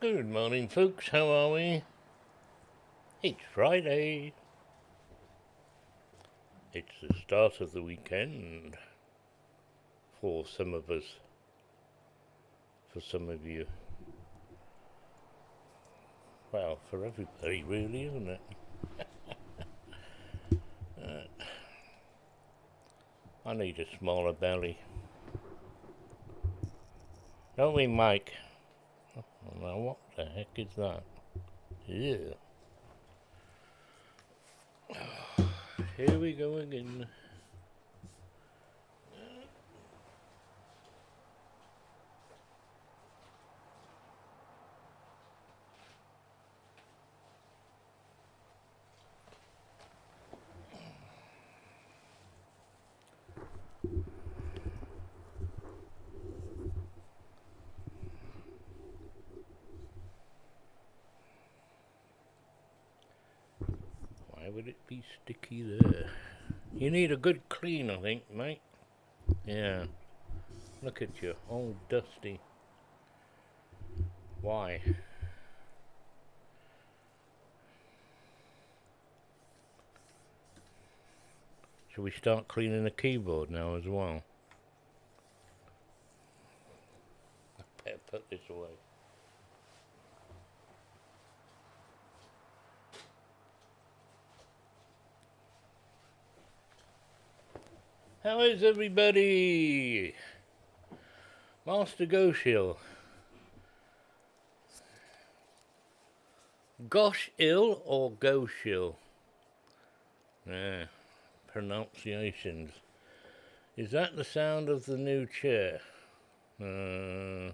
Good morning, folks. How are we? It's Friday. It's the start of the weekend for some of us, for some of you. Well, for everybody, really, isn't it? I need a smaller belly. Don't we, Mike? Oh, now, what the heck is that? Yeah. Here we go again. Why would it be sticky there? You need a good clean, I think, mate. Yeah. Look at you, all dusty. Why? Shall we start cleaning the keyboard now as well? I better put this away. How is everybody? Master Goshill. Gosh ill or Goshill? Yeah, pronunciations. Is that the sound of the new chair? No.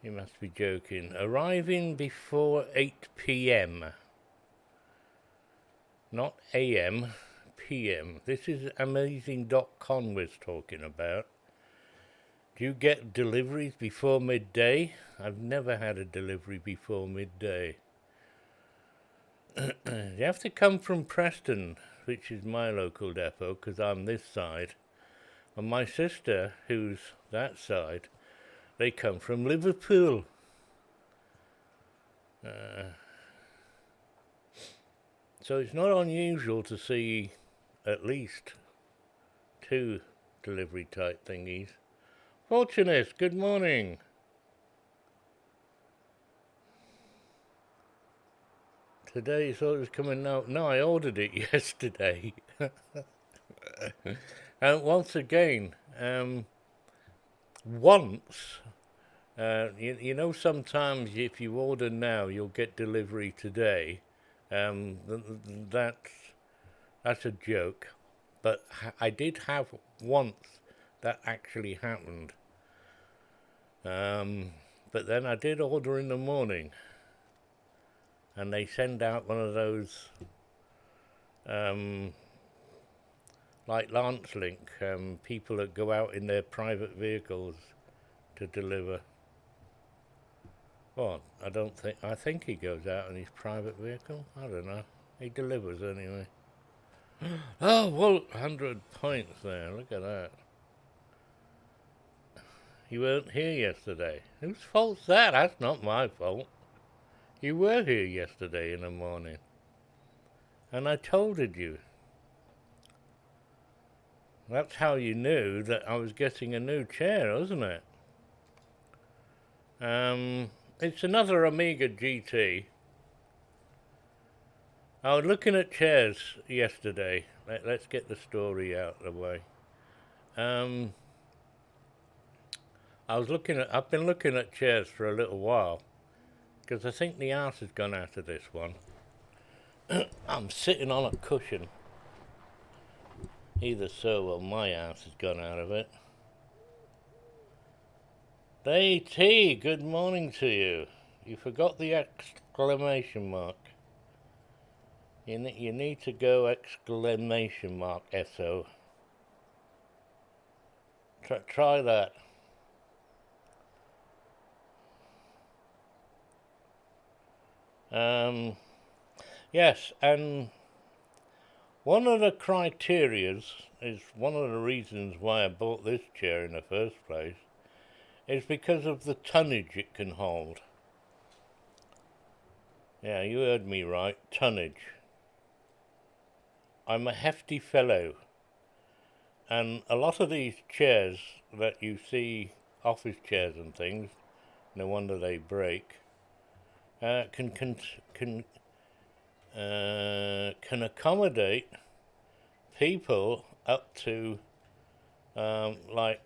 You must be joking. Arriving before 8 p.m. Not a.m., p.m. This is amazing.com we're talking about. Do you get deliveries before midday? I've never had a delivery before midday. You have to come from Preston, which is my local depot, because I'm this side. And my sister, who's that side, they come from Liverpool. So it's not unusual to see at least 2 delivery type thingies. Fortunist, good morning. Today you thought it was coming out. No, I ordered it yesterday. And once again, you know, sometimes if you order now, you'll get delivery today. That's a joke. But I did have once that actually happened. But then I did order in the morning, and they send out one of those, like LanceLink, people that go out in their private vehicles to deliver. Well, I think he goes out in his private vehicle. I don't know. He delivers anyway. Oh, well, 100 points there. Look at that. You weren't here yesterday. Whose fault's that? That's not my fault. You were here yesterday in the morning. And I told you. That's how you knew that I was getting a new chair, wasn't it? It's another Amiga GT. I was looking at chairs yesterday. Let's get the story out of the way. I've been looking at chairs for a little while, because I think the arse has gone out of this one. I'm sitting on a cushion. Either so or my arse has gone out of it. T, good morning to you. You forgot the exclamation mark. You need to go exclamation mark SO. Try that. Yes, and one of the criterias is one of the reasons why I bought this chair in the first place, is because of the tonnage it can hold. Yeah, you heard me right, tonnage. I'm a hefty fellow, and a lot of these chairs that you see, office chairs and things, no wonder they break, can accommodate people up to like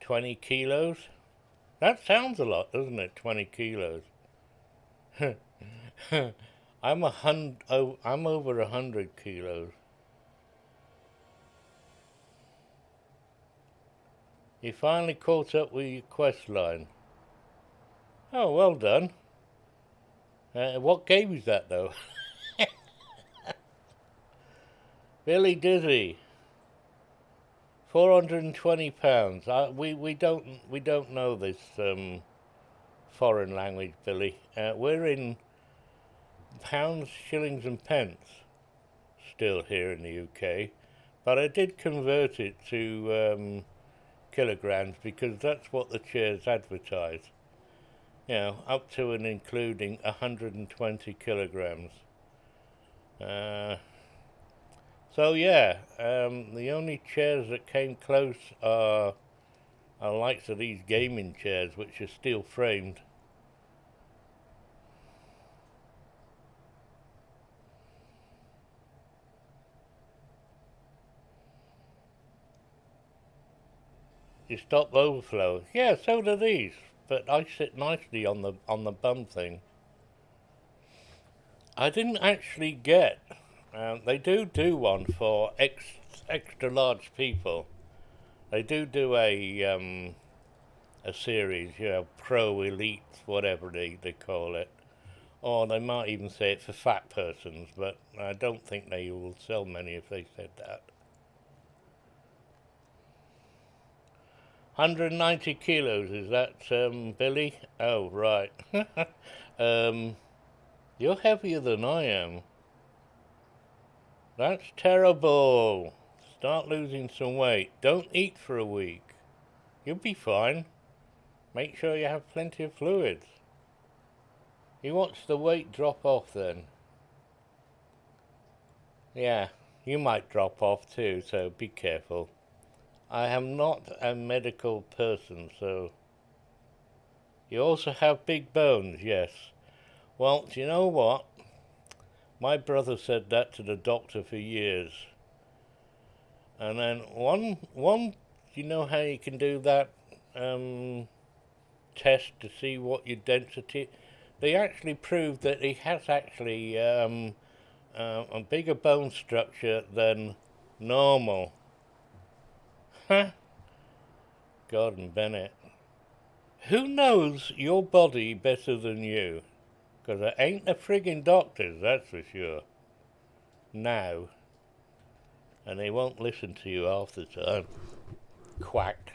20 kilos. That sounds a lot, doesn't it? 20 kilos. I'm over 100 kilos. You finally caught up with your quest line. Oh, well done. What game is that, though? Billy Dizzy. £420. We don't know this foreign language, Billy. We're in pounds, shillings, and pence still here in the UK, but I did convert it to kilograms because that's what the chairs advertise. You know, up to and including 120 kilograms. So yeah, the only chairs that came close are likes of these gaming chairs, which are steel framed. You stop overflow. Yeah, so do these, but I sit nicely on the bum thing. I didn't actually get. They do one for extra large people. They do a series, you know, pro elite, whatever they call it, or they might even say it for fat persons. But I don't think they will sell many if they said that. 190 kilos, is that Billy? Oh, right. You're heavier than I am. That's terrible. Start losing some weight. Don't eat for a week. You'll be fine. Make sure you have plenty of fluids. You watch the weight drop off then. Yeah, you might drop off too, so be careful. I am not a medical person, so... You also have big bones, yes. Well, do you know what? My brother said that to the doctor for years. And then do you know how you can do that test to see what your density... They actually proved that he has actually a bigger bone structure than normal. Huh? Gordon Bennett. Who knows your body better than you? Because it ain't the friggin' doctors, that's for sure. Now. And they won't listen to you half the time. Quack.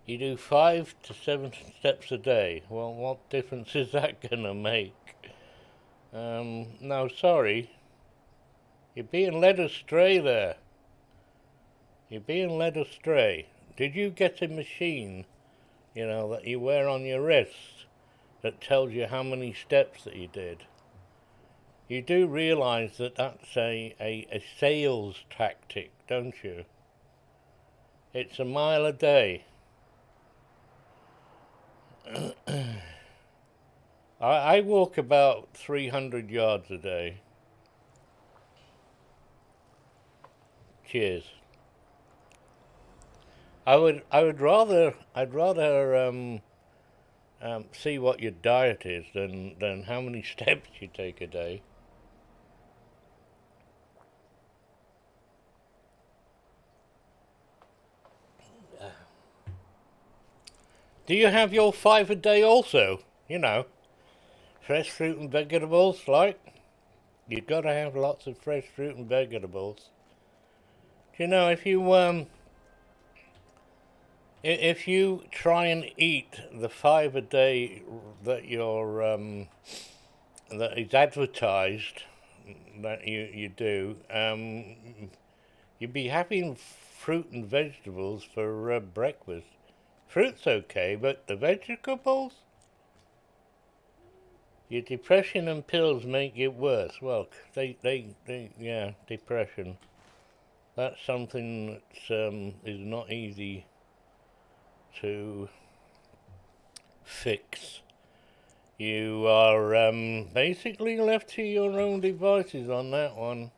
You do 5 to 7 steps a day. Well, what difference is that gonna make? No, sorry. You're being led astray there. You're being led astray. Did you get a machine, you know, that you wear on your wrist that tells you how many steps that you did? You do realise that that's a sales tactic, don't you? It's a mile a day. I walk about 300 yards a day. Cheers. I'd rather see what your diet is than how many steps you take a day. Do you have your 5 a day also? You know, fresh fruit and vegetables, like? You've got to have lots of fresh fruit and vegetables. You know, if you try and eat the 5 a day that that is advertised that you do, you'd be having fruit and vegetables for breakfast. Fruit's okay, but the vegetables? Your depression and pills make it worse. Well, yeah, depression. That's something that is not easy to fix. You are basically left to your own devices on that one.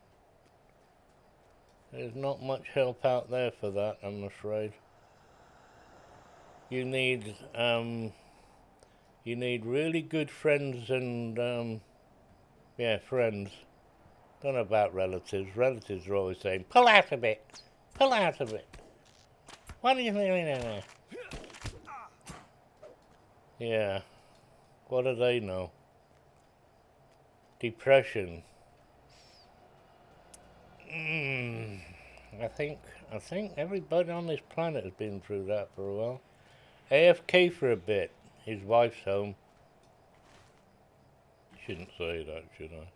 There's not much help out there for that, I'm afraid. You need really good friends and yeah, friends. Don't know about relatives. Relatives are always saying, "Pull out of it, pull out of it." What are you doing there? Yeah. What do they know? Depression. I think everybody on this planet has been through that for a while. AFK for a bit. His wife's home. Shouldn't say that, should I?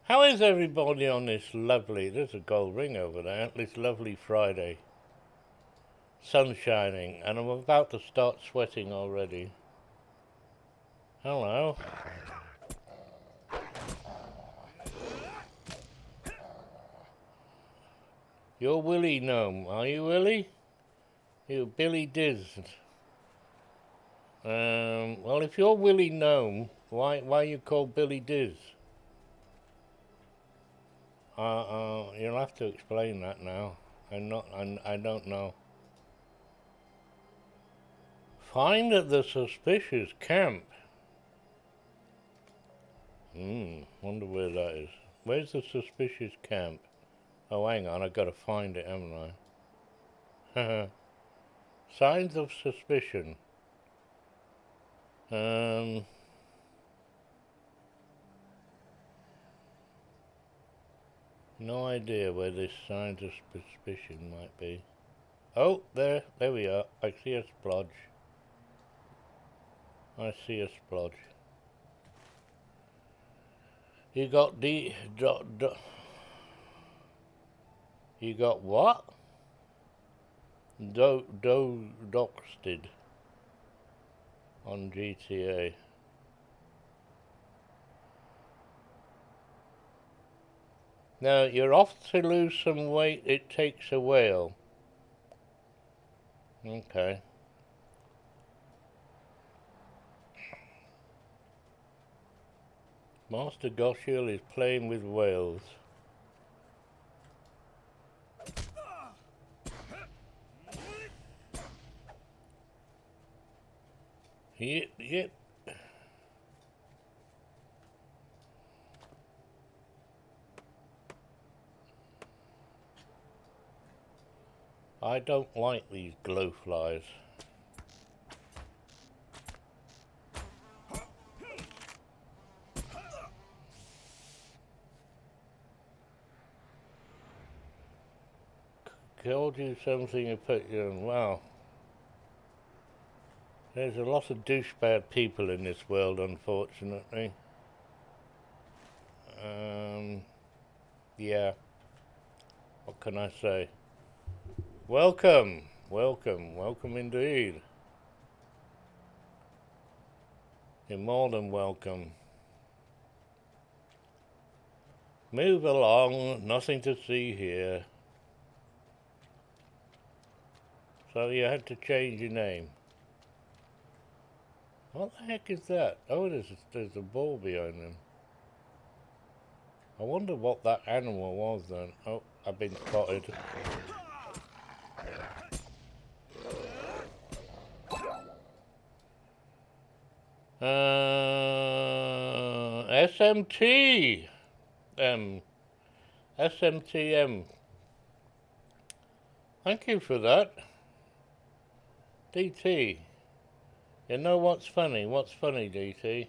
How is everybody on this lovely, there's a gold ring over there, this lovely Friday? Sun shining, and I'm about to start sweating already. Hello. You're Willie Gnome, are you, Willie? You're Billy Diz. Well, if you're Willie Gnome, why you called Billy Diz? You'll have to explain that now. I don't know. Find the suspicious camp. Wonder where that is. Where's the suspicious camp? Oh, hang on, I've got to find it, haven't I? Signs of suspicion. No idea where this signs of suspicion might be. Oh, there we are. I see a splodge. I see a splodge. You got you got what? Doxted on GTA. Now, you're off to lose some weight. It takes a whale. Okay. Master Goshiel is playing with whales. Yep. I don't like these glowflies. Told you something and put you on. Wow. There's a lot of douchebag people in this world, unfortunately. Yeah. What can I say? Welcome indeed. You're more than welcome. Move along, nothing to see here. So you had to change your name. What the heck is that? Oh, there's a ball behind them. I wonder what that animal was then. Oh, I've been spotted. SMT! SMTM. Thank you for that. DT. You know what's funny? What's funny, DT?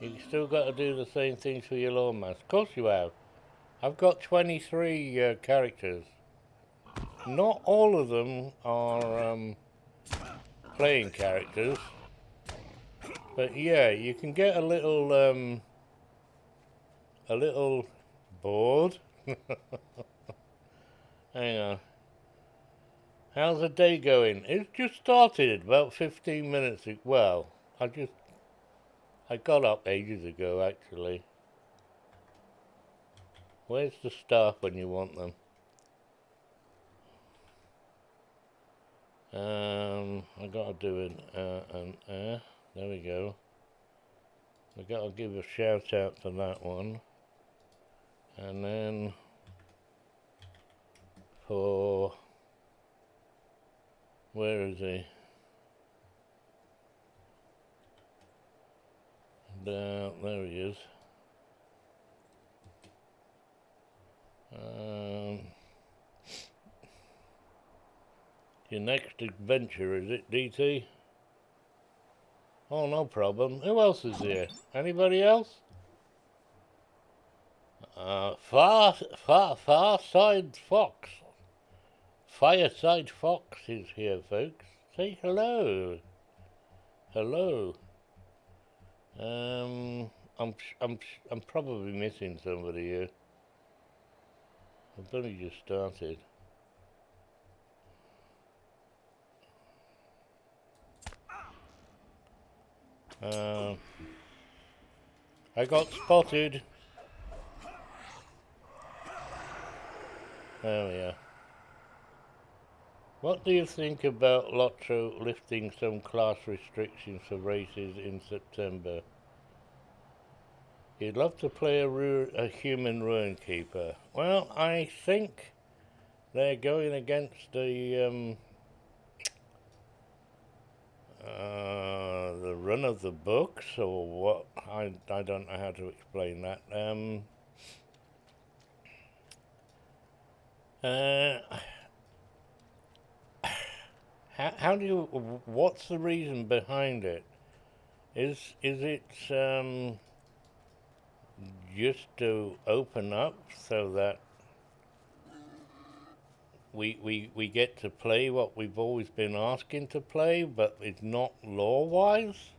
You still got to do the same things for your lawn mask. Of course you have. I've got 23 characters. Not all of them are playing characters. But yeah, you can get a little bored. Hang on. How's the day going? It's just started about 15 minutes ago. Well, I got up ages ago, actually. Where's the staff when you want them? I gotta do an there we go. I gotta give a shout out to that one. And then for, where is he? There he is. Your next adventure, is it, DT? Oh, no problem. Who else is here? Anybody else? Farside Fox. Fireside Fox is here, folks. Say hello. Hello. I'm probably missing somebody here. I've only just started. I got spotted. There we are. What do you think about Lotro lifting some class restrictions for races in September? You'd love to play a human ruin keeper. Well, I think they're going against the run of the books, or what? I don't know how to explain that. How do you? What's the reason behind it? Is it just to open up so that we get to play what we've always been asking to play, but it's not lore-wise?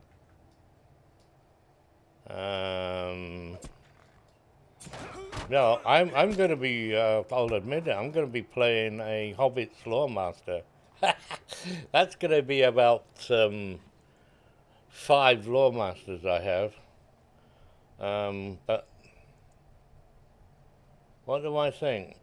No, I'm going to be, I'll admit it, I'm going to be playing a Hobbit's Lore Master. That's going to be about 5 Lore Masters I have. But what do I think?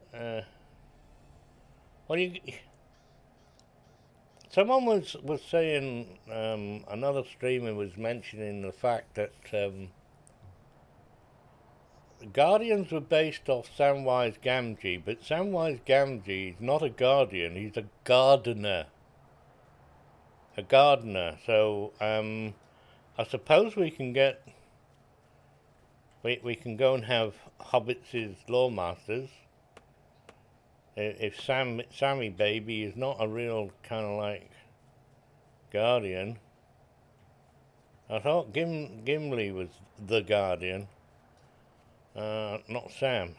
Someone was saying, another streamer was mentioning the fact that Guardians were based off Samwise Gamgee, but Samwise Gamgee is not a Guardian, he's a gardener. A gardener, so I suppose we can get... We can go and have Hobbits' Lore Masters. If Sammy Baby is not a real kind of like Guardian. I thought Gimli was the Guardian, not Sam.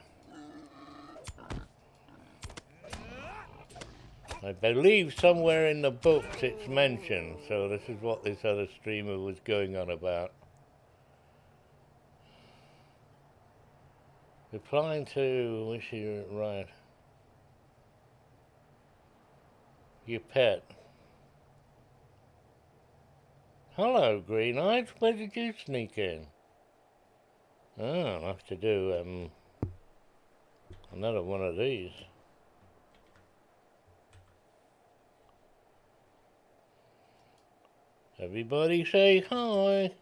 I believe somewhere in the books it's mentioned, so this is what this other streamer was going on about. Replying to, wish you right. Your pet. Hello, Green Eyes. Where did you sneak in? Oh, I'll have to do another one of these. Everybody say hi.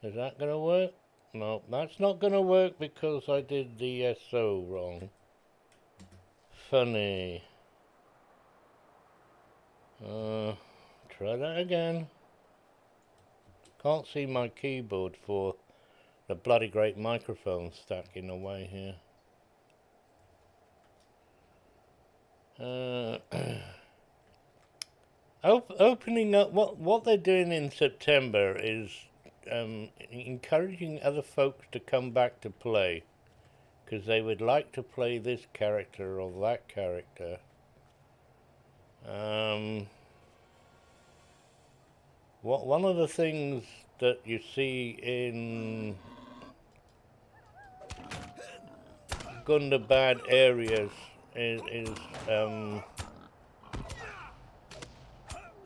Is that gonna work? No, that's not gonna work because I did the SO wrong. Funny. Try that again. Can't see my keyboard for the bloody great microphone stuck in the way here. Opening up, what they're doing in September is encouraging other folks to come back to play, because they would like to play this character or that character. One of the things that you see in Gundabad areas is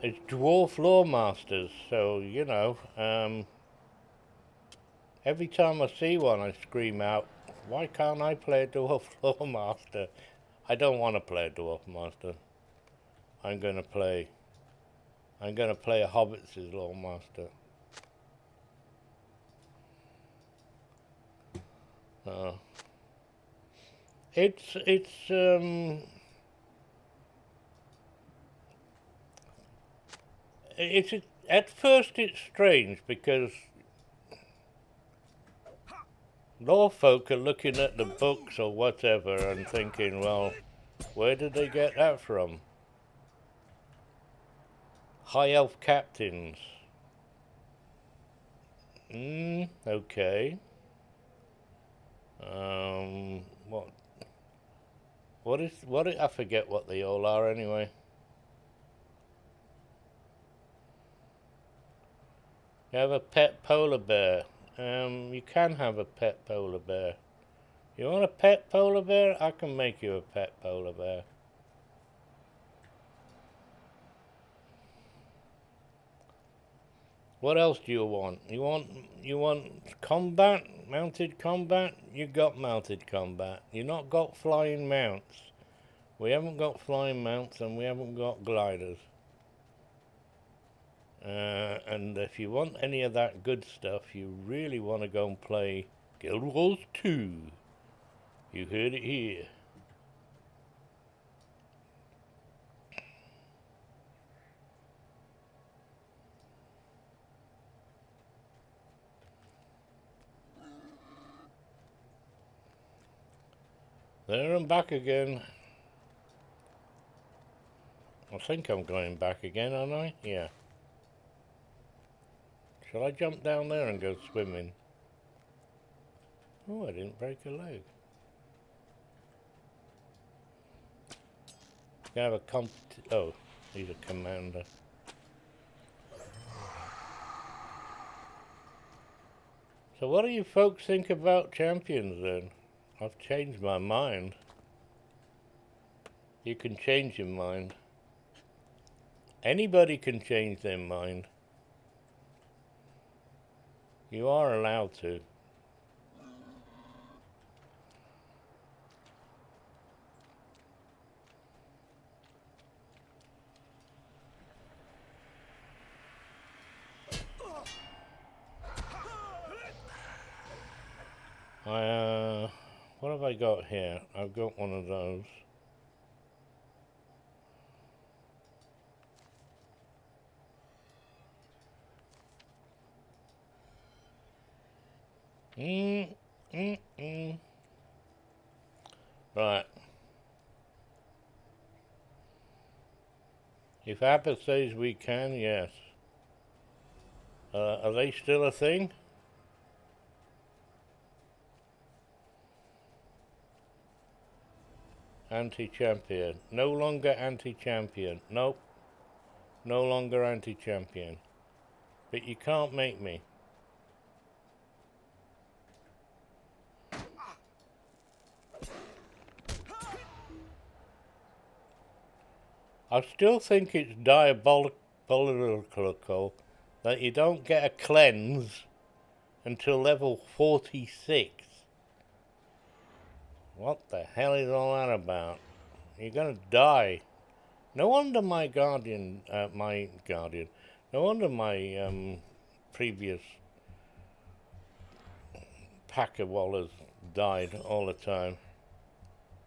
It's Dwarf Lore Masters, so, you know, every time I see one I scream out, why can't I play a Dwarf Lore Master? I don't want to play a Dwarf Master. I'm gonna play a Hobbit's Lore Master. It's at first it's strange because law folk are looking at the books or whatever and thinking, well, where did they get that from? High elf captains. Okay. What? I forget what they all are anyway. You have a pet polar bear. You can have a pet polar bear. You want a pet polar bear? I can make you a pet polar bear. What else do you want? You want combat? Mounted combat? You got mounted combat. You not got flying mounts. We haven't got flying mounts and we haven't got gliders. And if you want any of that good stuff, you really want to go and play Guild Wars 2. You heard it here. There I'm back again. I think I'm going back again, aren't I? Yeah. Shall I jump down there and go swimming? Oh, I didn't break a leg. You have a oh, he's a commander. So what do you folks think about champions then? I've changed my mind. You can change your mind. Anybody can change their mind. You are allowed to. What have I got here? I've got one of those. Right. If Apple says we can, yes. Are they still a thing? Anti-champion. No longer anti-champion. Nope. No longer anti-champion. But you can't make me. I still think it's diabolical that you don't get a cleanse until level 46. What the hell is all that about? You're gonna die. No wonder my no wonder my previous pack of wallers died all the time.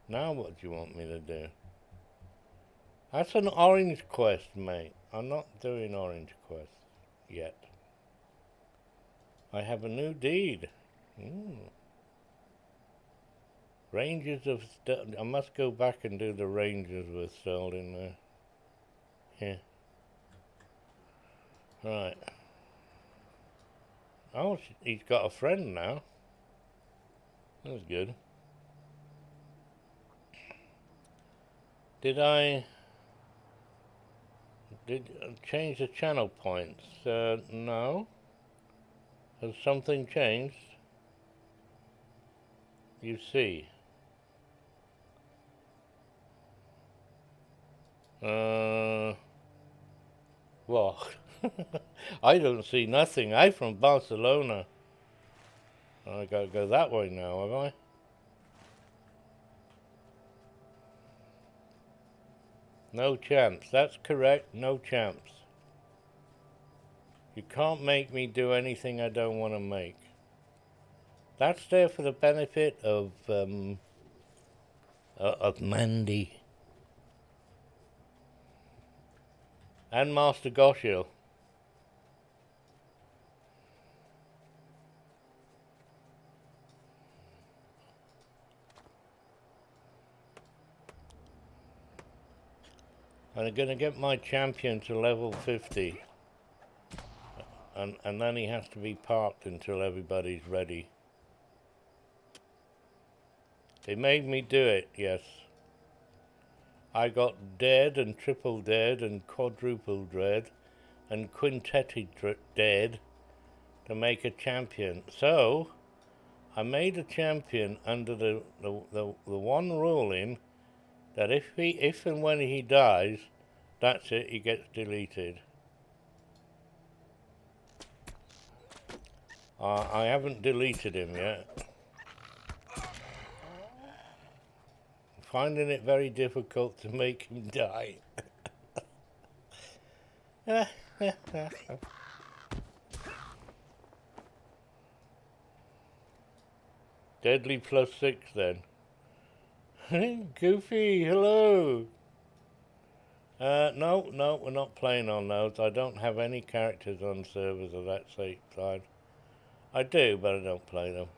Now what do you want me to do? That's an orange quest, mate. I'm not doing orange quests yet. I have a new deed. Rangers of I must go back and do the Rangers with Sterling there. Yeah. Right. Oh, he's got a friend now. That's good. Did I change the channel points? No. Has something changed? You see. What? I don't see nothing. I'm from Barcelona. I gotta go that way now, have I? No chance. That's correct. No chance. You can't make me do anything I don't want to make. That's there for the benefit of Mandy and Master Goshil. I'm gonna get my champion to level 50. And then he has to be parked until everybody's ready. They made me do it, yes. I got dead and triple dead and quadruple dead and quintetted dead to make a champion. So, I made a champion under the one ruling that if and when he dies, that's it, he gets deleted. I haven't deleted him yet. Finding it very difficult to make him die. Deadly +6 then. Goofy, hello. No, we're not playing on those. I don't have any characters on servers of that side. I do, but I don't play them.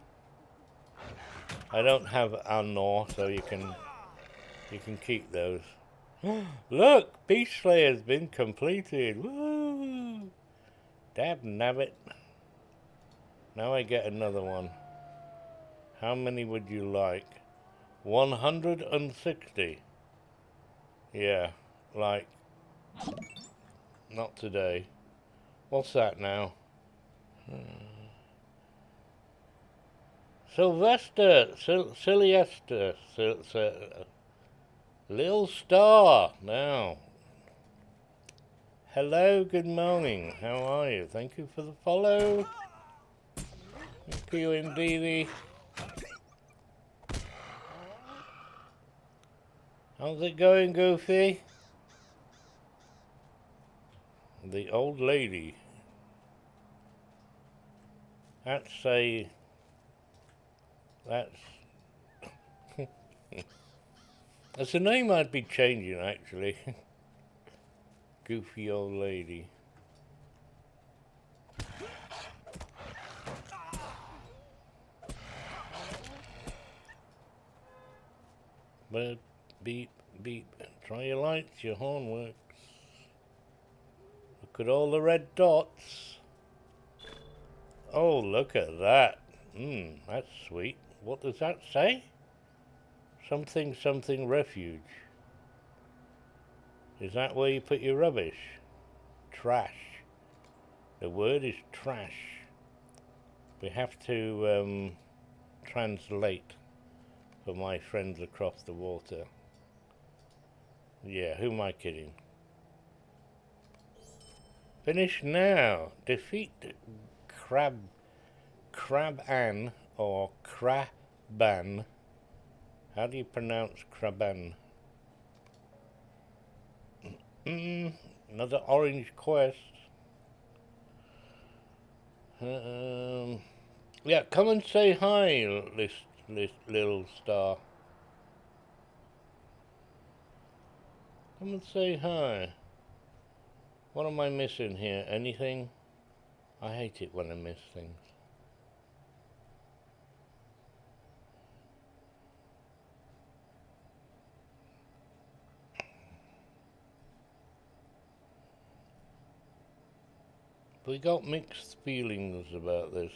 I don't have Anor, so you can keep those. Look, Beast Slayer's been completed. Woo! Dab nabbit. Now I get another one. How many would you like? 160. Yeah, like, not today. What's that now? Sylvester, Sylvester, Lil Star, now. Hello, good morning, how are you? Thank you for the follow. Thank you indeedy. How's it going, Goofy? The old lady. That's that's a name I'd be changing, actually. Goofy old lady. But beep, beep. Try your lights, your horn works. Look at all the red dots. Oh, look at that. That's sweet. What does that say? Something refuge. Is that where you put your rubbish? Trash. The word is trash. We have to translate for my friends across the water. Yeah, who am I kidding? Finish now. Defeat Kraban or Kraban. How do you pronounce Kraban? Another orange quest. Yeah, come and say hi, little star. Come and say hi. What am I missing here? Anything? I hate it when I miss things. We got mixed feelings about this.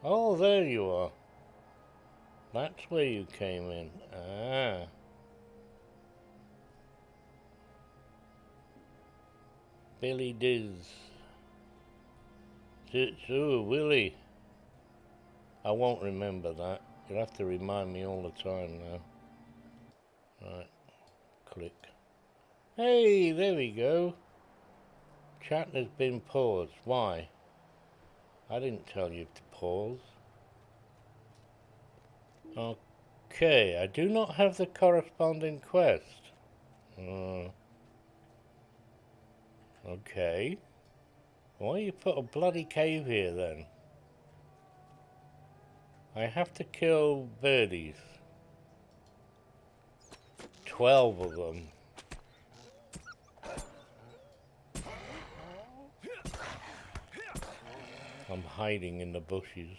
Oh, there you are. That's where you came in. Ah. Billy Diz. Ooh, Willie. I won't remember that. You'll have to remind me all the time now. Right, click. Hey, there we go. Chat has been paused. Why? I didn't tell you to pause. Okay, I do not have the corresponding quest. Okay. Why you put a bloody cave here then? I have to kill birdies. 12 of them. I'm hiding in the bushes.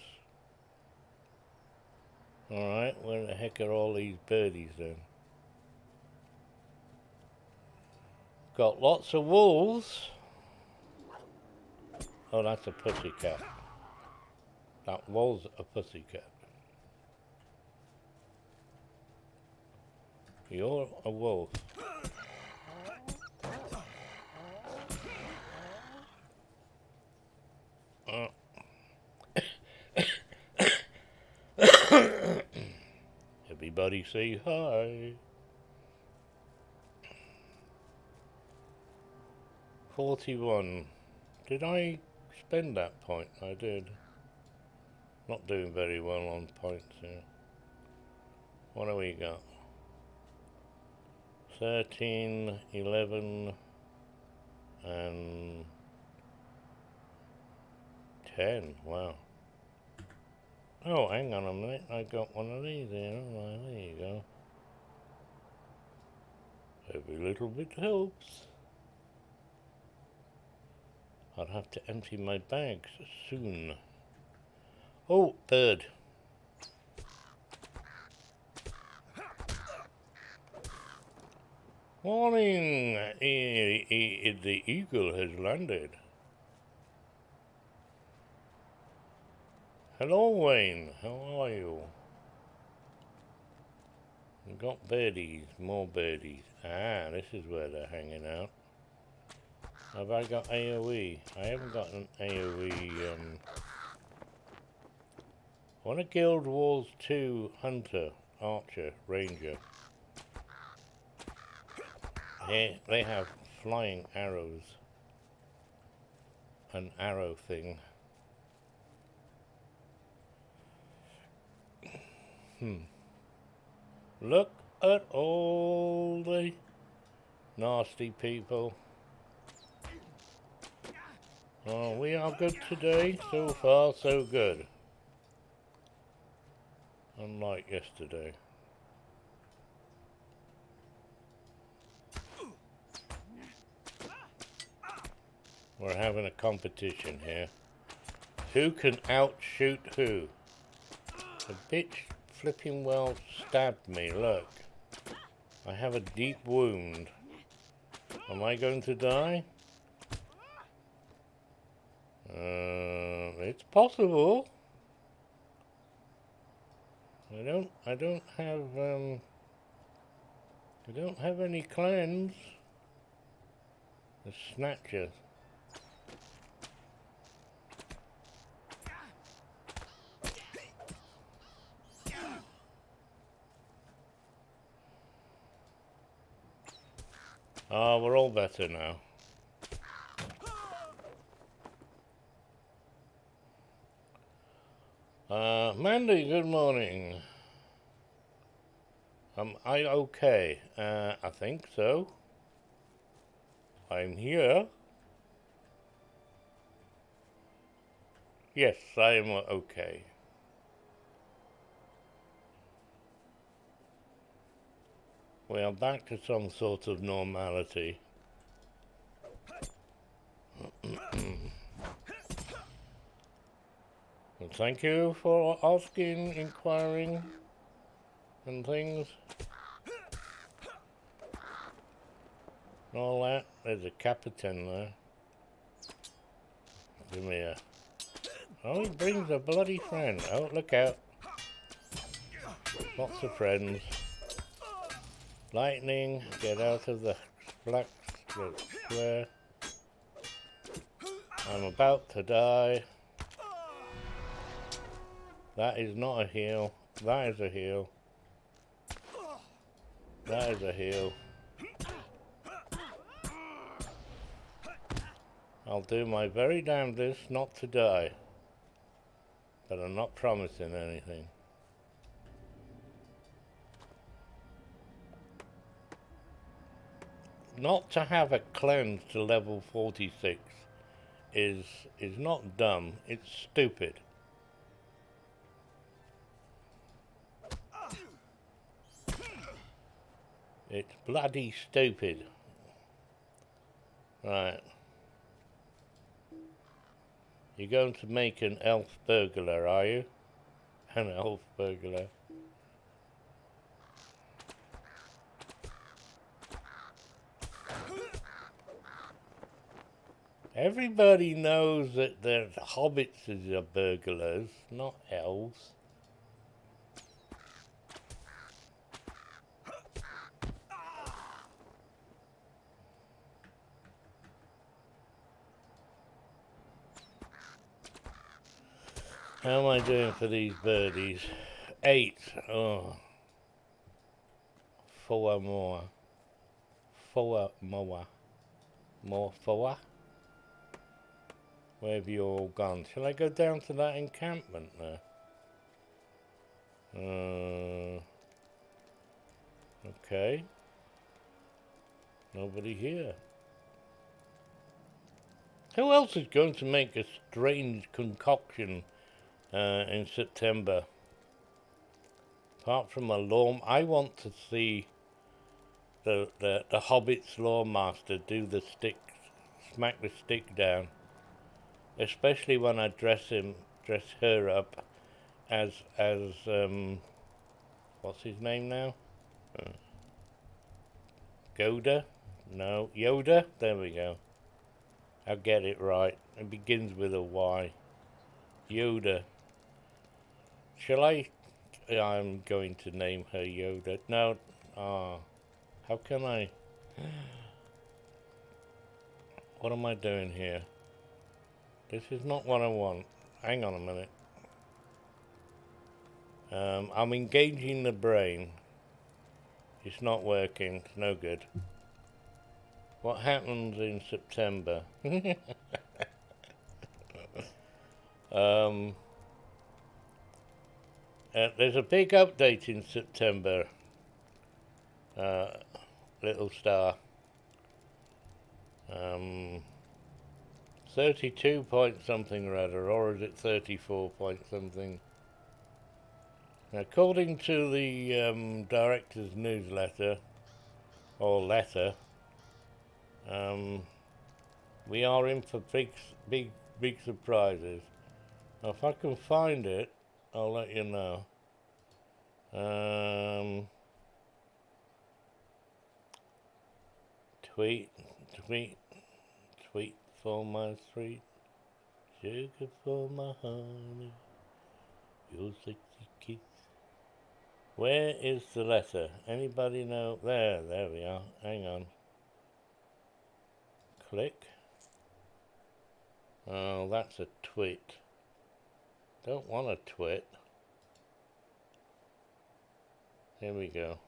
Alright, where the heck are all these birdies then? Got lots of wolves. Oh, that's a pussycat. That was a pussycat. You're a wolf. Everybody say hi. 41. Did I spend that point? I did. Not doing very well on points here. What do we got? 13, 11, and 10. Wow. Oh, hang on a minute. I got one of these here. Oh, there you go. Every little bit helps. I'll have to empty my bags soon. Oh, bird. Morning. The eagle has landed. Hello, Wayne. How are you? We got birdies, more birdies. Ah, this is where they're hanging out. Have I got AoE? I haven't got an AoE. I want a Guild Wars 2 Hunter, Archer, Ranger. Here, they have flying arrows. An arrow thing. Look at all the nasty people. Oh, we are good today. So far, so good. Unlike yesterday. We're having a competition here. Who can outshoot who? The bitch flipping well stabbed me, look. I have a deep wound. Am I going to die? It's possible. I don't have any clans. The Snatcher. Oh, we're all better now. Mandy, good morning. Am I okay? I think so. I'm here. Yes, I am okay. We are back to some sort of normality. And thank you for asking, inquiring, and things. And all that. There's a Capitan there. Give me a... Oh, he brings a bloody friend. Oh, look out. Lots of friends. Lightning, get out of the black square. I'm about to die. That is not a heal. That is a heal. That is a heal. I'll do my very damnedest not to die, but I'm not promising anything. Not to have a cleanse to level 46 is not dumb, it's stupid. It's bloody stupid. Right. You're going to make an elf burglar, are you? An elf burglar. Everybody knows that the hobbits are burglars, not elves. How am I doing for these birdies? 8. Oh. 4 more. 4 more. More 4? Where have you all gone? Shall I go down to that encampment now? Okay. Nobody here. Who else is going to make a strange concoction in September? Apart from a law, I want to see the Hobbit's lawmaster do the stick, smack the stick down. Especially when I dress her up as what's his name now? Yoda? No, Yoda? There we go. I'll get it right. It begins with a Y. Yoda. Shall I? I'm going to name her Yoda. No. How can I? What am I doing here? This is not what I want. Hang on a minute. I'm engaging the brain. It's not working. It's no good. What happens in September? There's a big update in September. Little star. 32 point something or other, or is it 34 point something? According to the director's newsletter, or letter, we are in for big surprises. Now, if I can find it, I'll let you know. Tweet for my sweet, sugar for my honey, your sexy kiss. Where is the letter? Anybody know? There we are. Hang on. Click. Oh, that's a tweet. Don't want a twit. Here we go.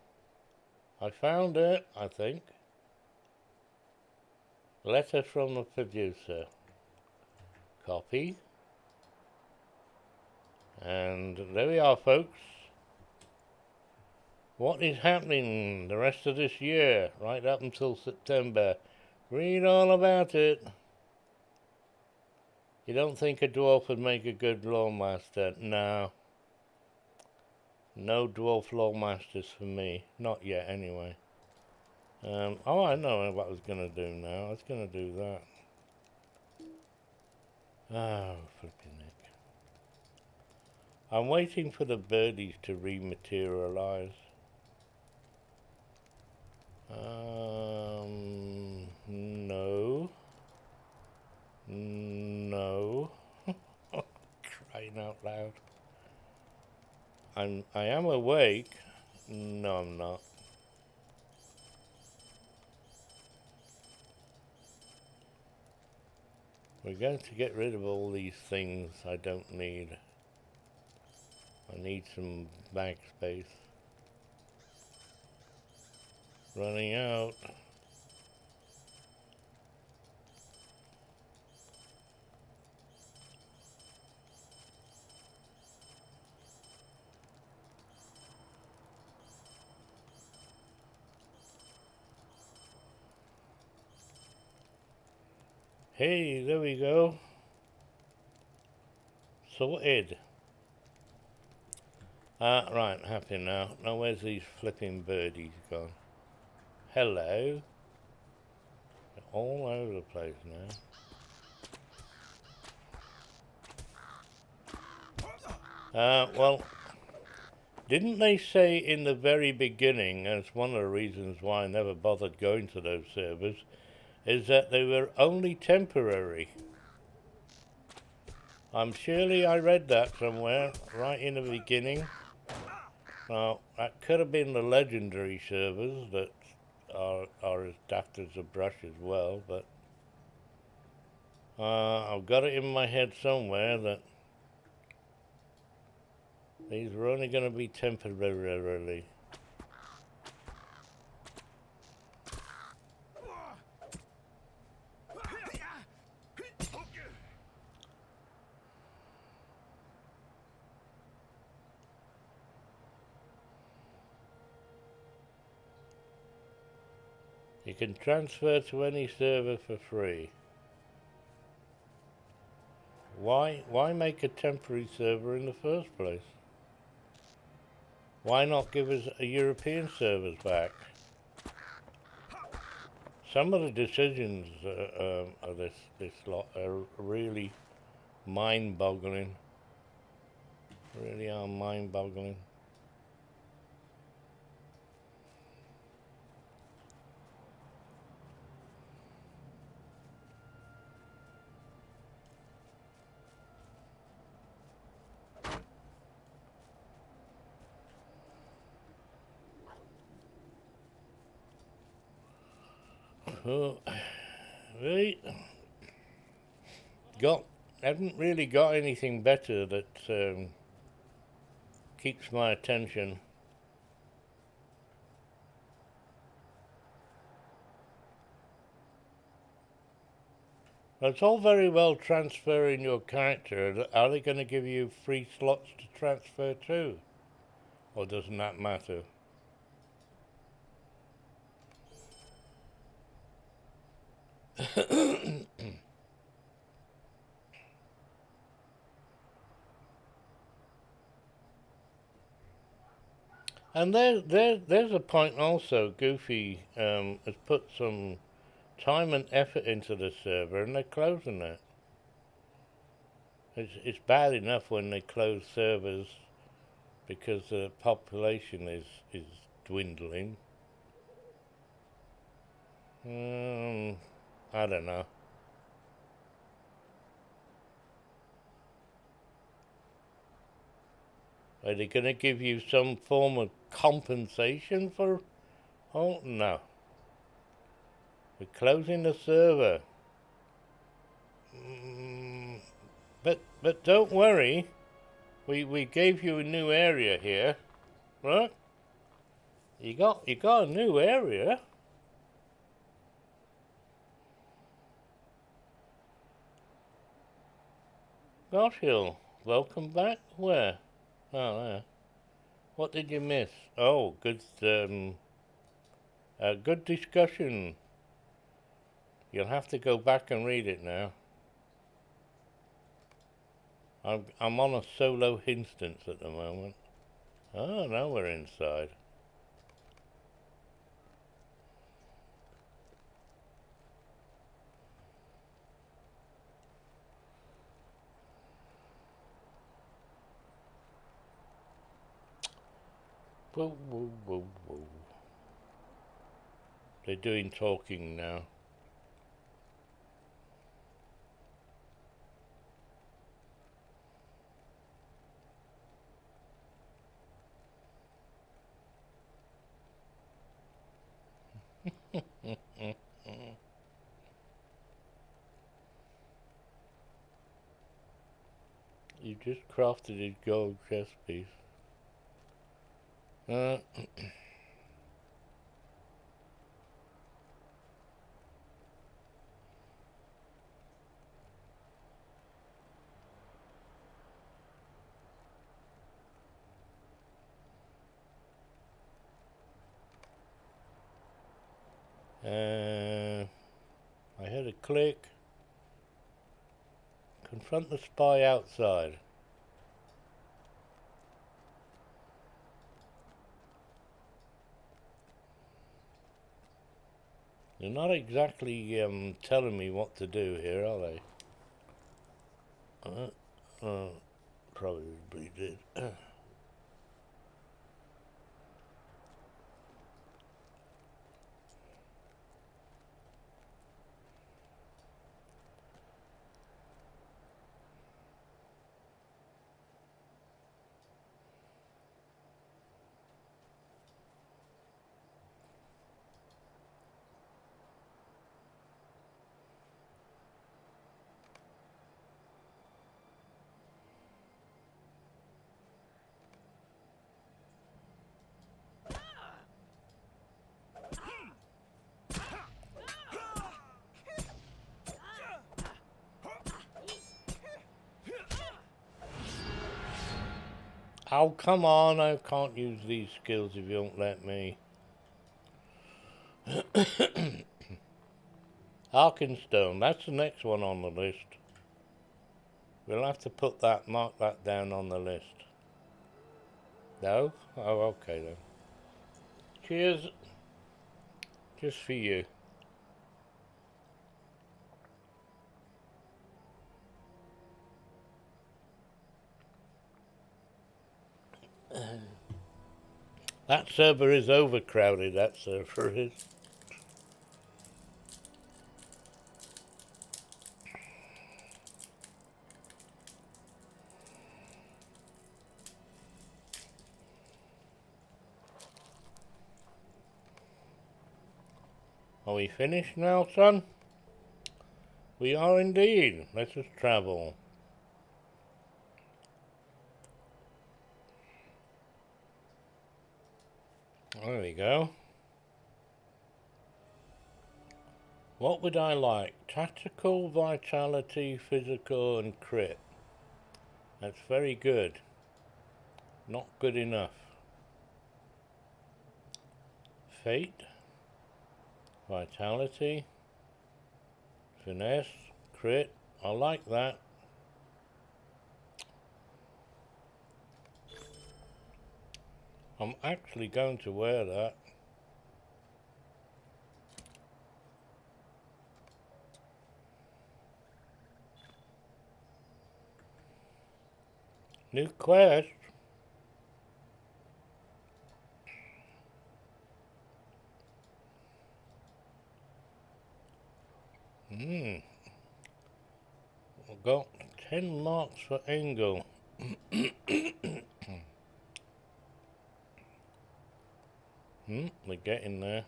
I found it, I think. Letter from the producer. Copy. And there we are, folks. What is happening the rest of this year, right up until September? Read all about it. You don't think a dwarf would make a good lawmaster? No. No dwarf lawmasters for me. Not yet, anyway. Oh, I know what I was going to do now. I was going to do that. Oh, flipping heck. I'm waiting for the birdies to rematerialize. No. No. Crying out loud. I am awake. No, I'm not. We're going to get rid of all these things I don't need. I need some bag space. Running out. Hey, there we go. Sorted. Right, happy now. Now where's these flipping birdies gone? Hello. They're all over the place now. Well, didn't they say in the very beginning, and it's one of the reasons why I never bothered going to those servers, is that they were only temporary. I'm surely I read that somewhere, right in the beginning. Now, that could have been the legendary servers that are as daft as a brush as well, but I've got it in my head somewhere that these were only going to be temporarily. You can transfer to any server for free. Why make a temporary server in the first place? Why not give us a European servers back? Some of the decisions of this lot are really mind-boggling. Really are mind-boggling. Oh, right. Haven't really got anything better that keeps my attention. It's all very well transferring your character. Are they going to give you free slots to transfer to? Or doesn't that matter? And there's a point also. Goofy has put some time and effort into the server, and they're closing it. It's bad enough when they close servers because the population is dwindling. I don't know. Are they going to give you some form of compensation for? Oh no. We're closing the server. But don't worry. We gave you a new area here, right? You got a new area. Gosh Hill, welcome back. Where? Oh, there. What did you miss? Oh, good discussion. You'll have to go back and read it now. I'm on a solo instance at the moment. Oh, now we're inside. Whoa, whoa, whoa, whoa. They're doing talking now. You just crafted a gold chest piece. click. Confront the spy outside. They're not exactly telling me what to do here, are they? Probably did. Oh, come on, I can't use these skills if you don't let me. Arkenstone, that's the next one on the list. We'll have to mark that down on the list. No? Oh, okay then. Cheers. Just for you. That server is overcrowded, that server is. Are we finished now, son? We are indeed. Let us travel. There we go. What would I like? Tactical, vitality, physical, and crit. That's very good. Not good enough. Fate, vitality, finesse, crit. I like that. I'm actually going to wear that. New quest. I've got 10 marks for Engel. We're getting there.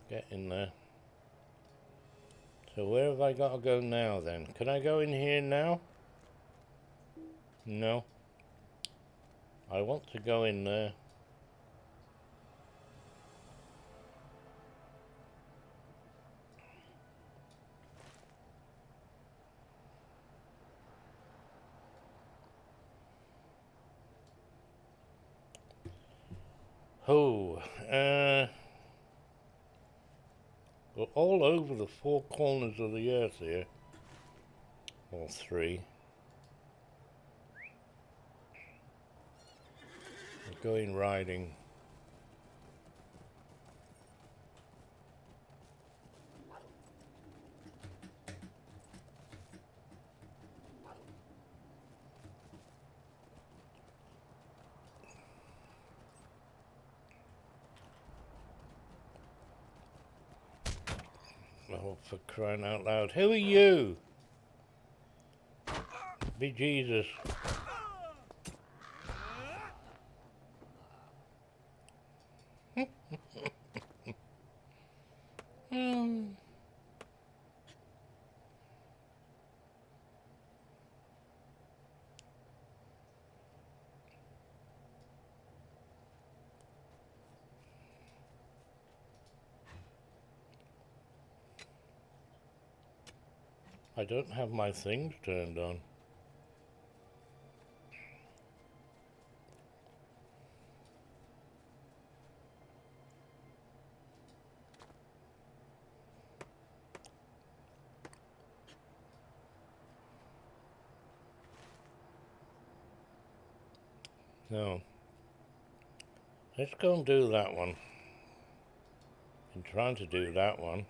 Getting there. So where have I got to go now then? Can I go in here now? No. I want to go in there. We're all over the four corners of the earth here. Or three. We're going riding. Oh, for crying out loud. Who are you? Be Jesus. I don't have my things turned on. No. Let's go and do that one. I'm trying to do that one.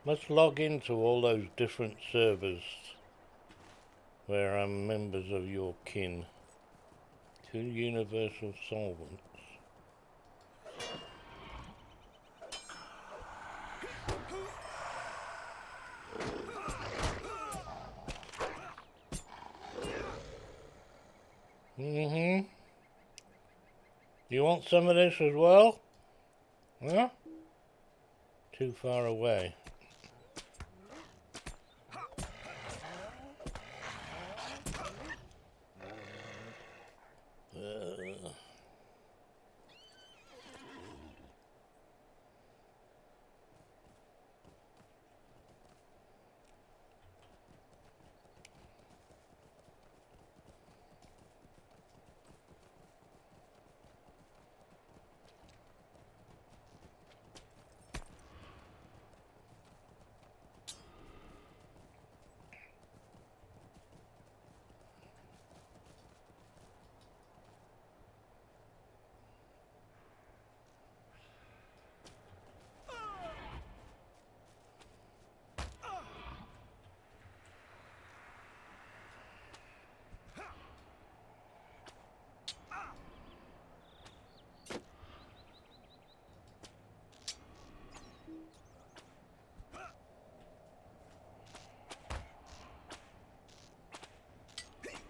Let's log into all those different servers where I'm members of your kin. 2 universal solvents. You want some of this as well? Huh? Too far away.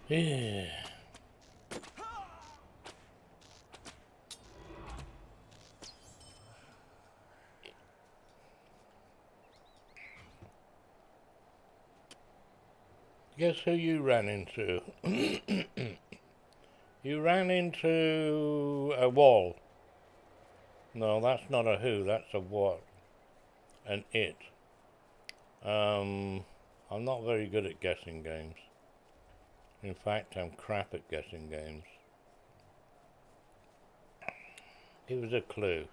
Yeah. Guess who you ran into? You ran into a wall. No, that's not a who, that's a what. An it. I'm not very good at guessing games. In fact, I'm crap at guessing games. Give us a clue.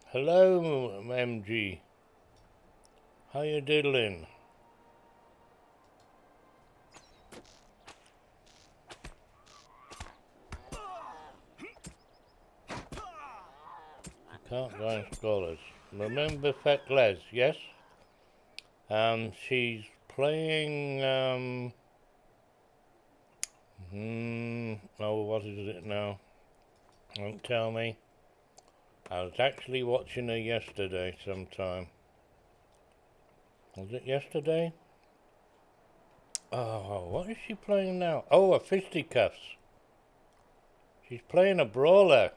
Hello, MG. How you diddling? Can't go in scholars. Remember Fetles, yes? She's playing, oh, what is it now? Don't tell me. I was actually watching her yesterday sometime. Was it yesterday? Oh, what is she playing now? Oh, a fisticuffs. She's playing a brawler.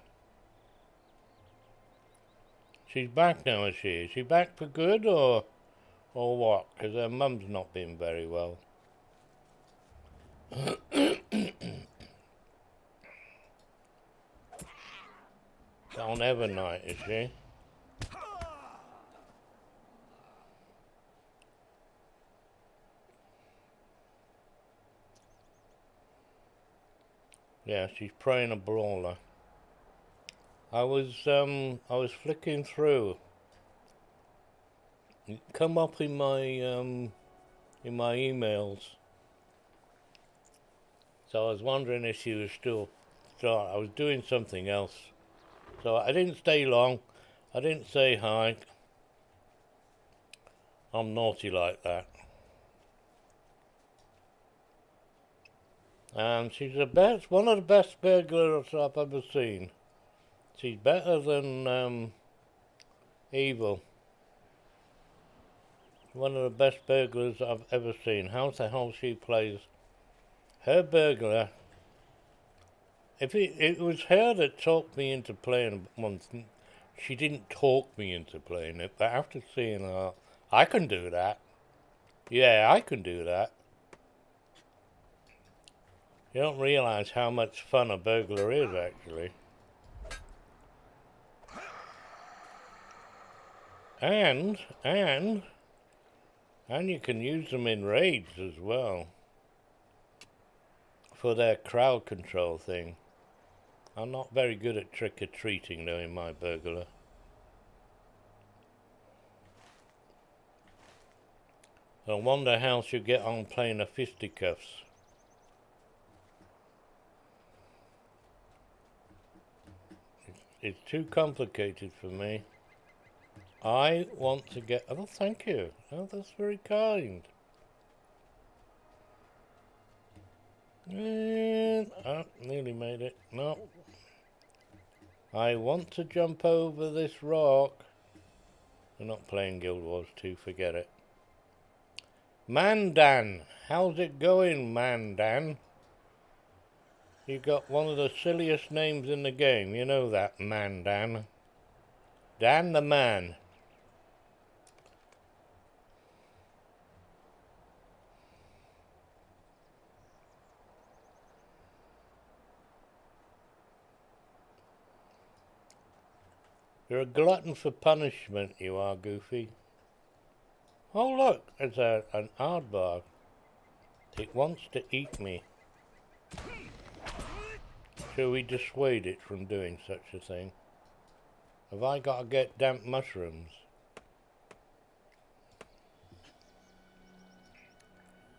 She's back now, is she? Is she back for good or what? Because her mum's not been very well. On Evernight, is she? Yeah, she's playing a brawler. I was flicking through. It come up in my emails. So I was wondering if she was still. So I was doing something else. So I didn't stay long. I didn't say hi. I'm naughty like that. And she's one of the best burglars I've ever seen. She's better than Evil. One of the best burglars I've ever seen. How the hell she plays her burglar. If it was her that talked me into playing one, she didn't talk me into playing it. But after seeing her, I can do that. Yeah, I can do that. You don't realize how much fun a burglar is, actually. And you can use them in raids as well. For their crowd control thing. I'm not very good at trick-or-treating though in my burglar. I wonder how she'll get on playing the fisticuffs. It's too complicated for me. I want to get... Oh, thank you. Oh, that's very kind. And... Oh, nearly made it. No. I want to jump over this rock. We're not playing Guild Wars 2, forget it. Mandan! How's it going, Mandan? You got one of the silliest names in the game, you know that, Mandan. Dan the Man. You're a glutton for punishment, you are, Goofy. Oh look, it's an aardvark. It wants to eat me. Shall we dissuade it from doing such a thing? Have I got to get damp mushrooms?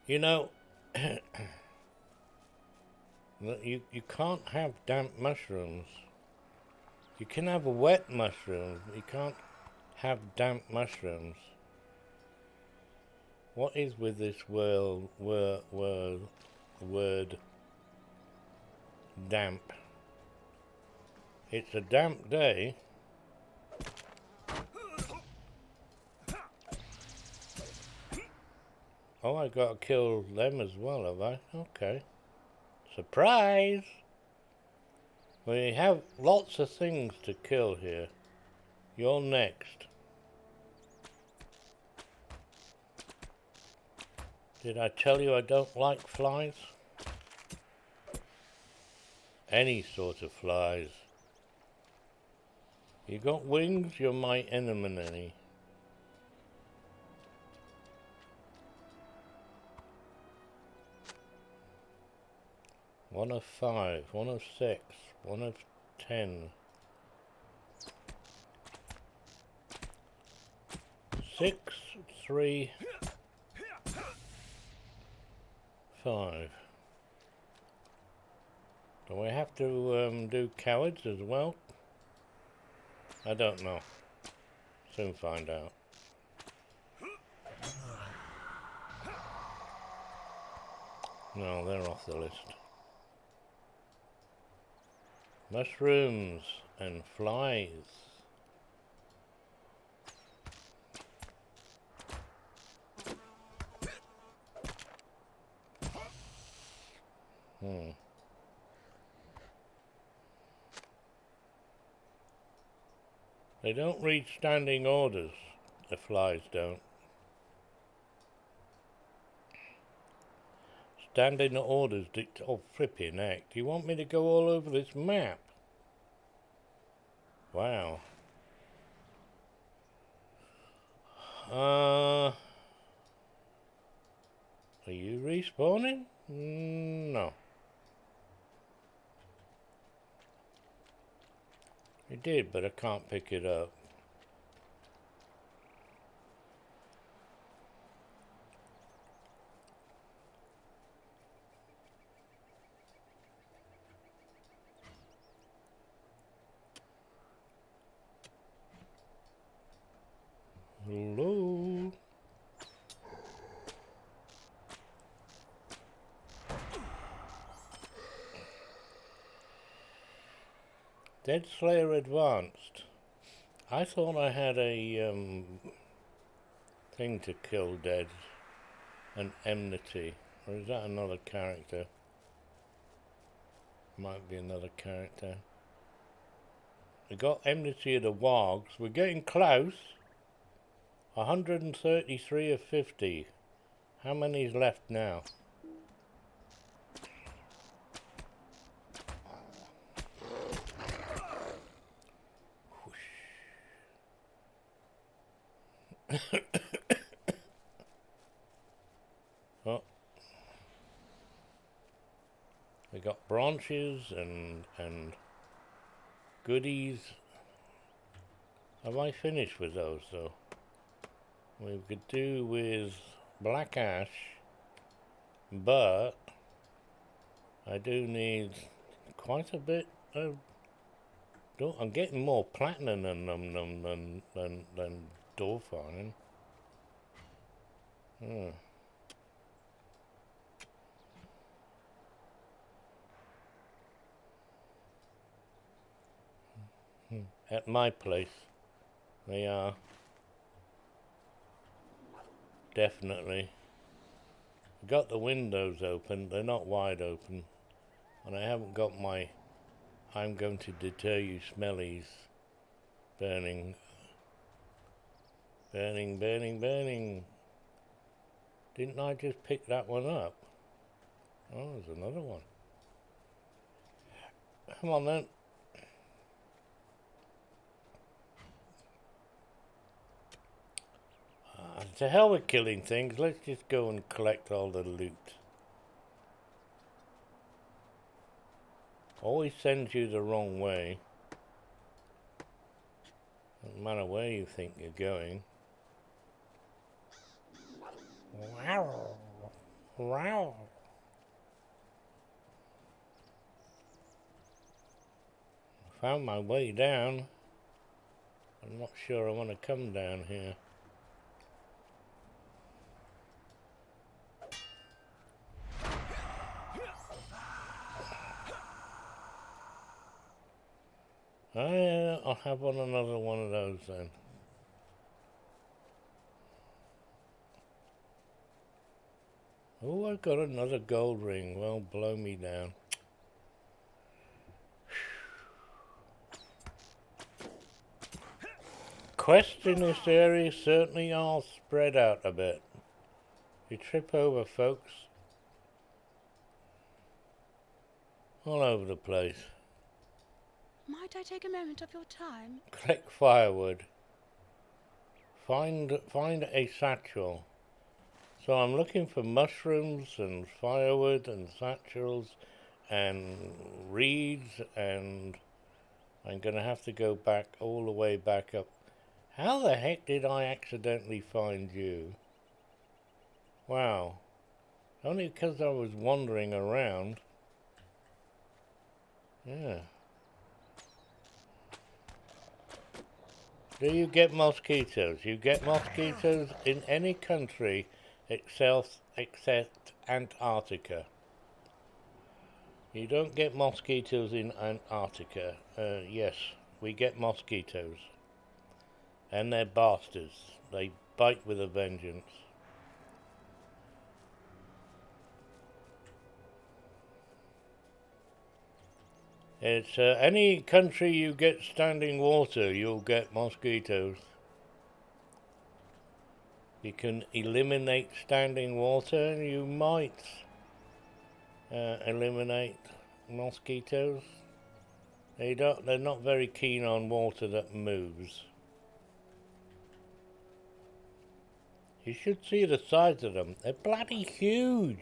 You know, you can't have damp mushrooms. You can have a wet mushroom. You can't have damp mushrooms. What is with this word damp? It's a damp day. Oh, I got to kill them as well, have I? Okay. Surprise! We have lots of things to kill here. You're next. Did I tell you I don't like flies? Any sort of flies. You got wings, you're my enemy. One of 5, 1 of 6, 1 of 10. 6, 3, 5. Do I have to do cowards as well? I don't know. Soon find out. No, they're off the list. Mushrooms and flies. They don't read standing orders. The flies don't. Standing orders oh, flipping heck. Do you want me to go all over this map? Wow. Are you respawning? No. You did, but I can't pick it up. Hello? Dead Slayer Advanced. I thought I had a thing to kill dead. An enmity. Or is that another character? Might be another character. We got enmity of the wargs. We're getting close. 133 of 50. How many's left now? Oh. We got branches and goodies. Have I finished with those though? We could do with black ash, but I do need quite a bit of. I'm getting more platinum than door farming. At my place, they are definitely. Got the windows open, they're not wide open, and I haven't got my I'm going to deter you smellies burning. Burning, burning, burning. Didn't I just pick that one up? Oh, there's another one. Come on then. To hell with killing things, let's just go and collect all the loot. Always sends you the wrong way. No matter where you think you're going. Wow. Wow. Found my way down. I'm not sure I want to come down here. I'll have another one of those then. Oh, I've got another gold ring. Well, blow me down. Quests in this area certainly are spread out a bit. You trip over, folks. All over the place. Might I take a moment of your time? Collect firewood. Find a satchel. So I'm looking for mushrooms and firewood and satchels and reeds, and I'm going to have to go back all the way back up. How the heck did I accidentally find you? Wow. Only because I was wandering around. Yeah. Do you get mosquitoes? You get mosquitoes in any country except Antarctica. You don't get mosquitoes in Antarctica. Yes, we get mosquitoes. And they're bastards. They bite with a vengeance. It's any country you get standing water, you'll get mosquitoes. You can eliminate standing water, and you might eliminate mosquitoes. They're not very keen on water that moves. You should see the size of them. They're bloody huge.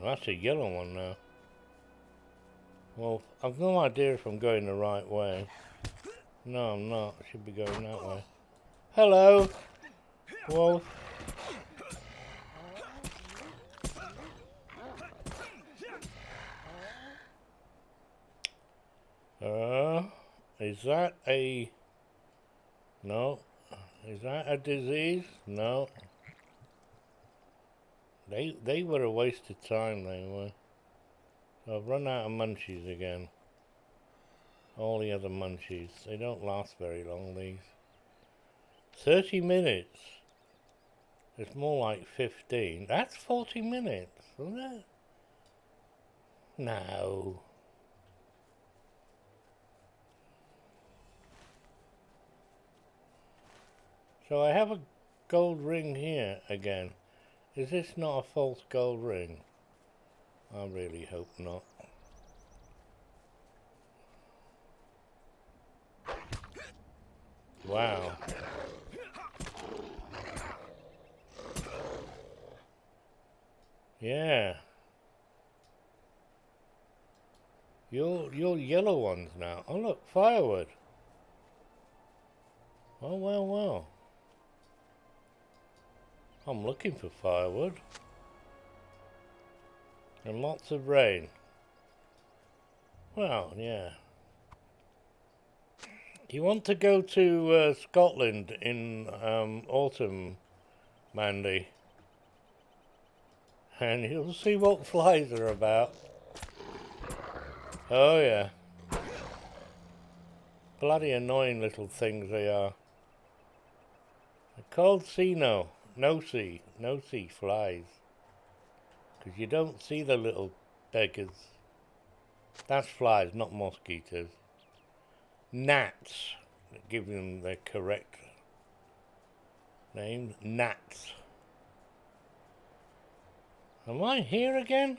Well, that's a yellow one now. Well, I've no idea if I'm going the right way. No, I'm not. I should be going that way. Hello, wolf. Is that a... No. Is that a disease? No. They were a waste of time, they were. So I've run out of munchies again. All the other munchies. They don't last very long, these. 30 minutes. It's more like 15. That's 40 minutes, isn't it? No. So I have a gold ring here again. Is this not a false gold ring? I really hope not. Wow. Yeah. You're yellow ones now. Oh look, firewood. Oh well, well. I'm looking for firewood. And lots of rain. Well, yeah. You want to go to Scotland in autumn, Mandy, and you'll see what flies are about. Oh yeah. Bloody annoying little things they are. They're called no sea flies. Because you don't see the little beggars. That's flies, not mosquitoes. Gnats, give them the correct name, gnats. Am I here again?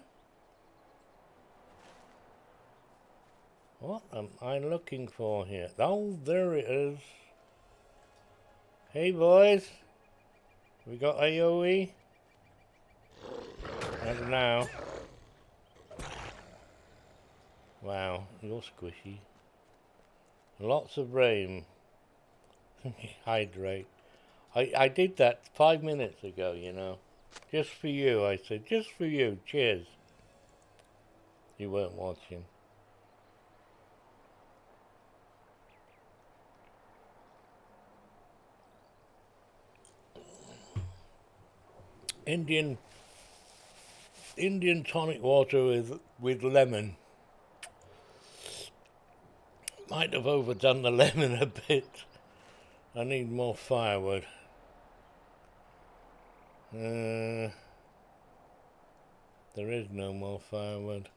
What am I looking for here? Oh, there it is. Hey boys, we got AoE? I don't know. Wow, you're squishy. Lots of rain. Hydrate. I did that 5 minutes ago, you know. Just for you, I said. Just for you. Cheers. You weren't watching. Indian tonic water with lemon. Might have overdone the lemon a bit. I need more firewood. There is no more firewood.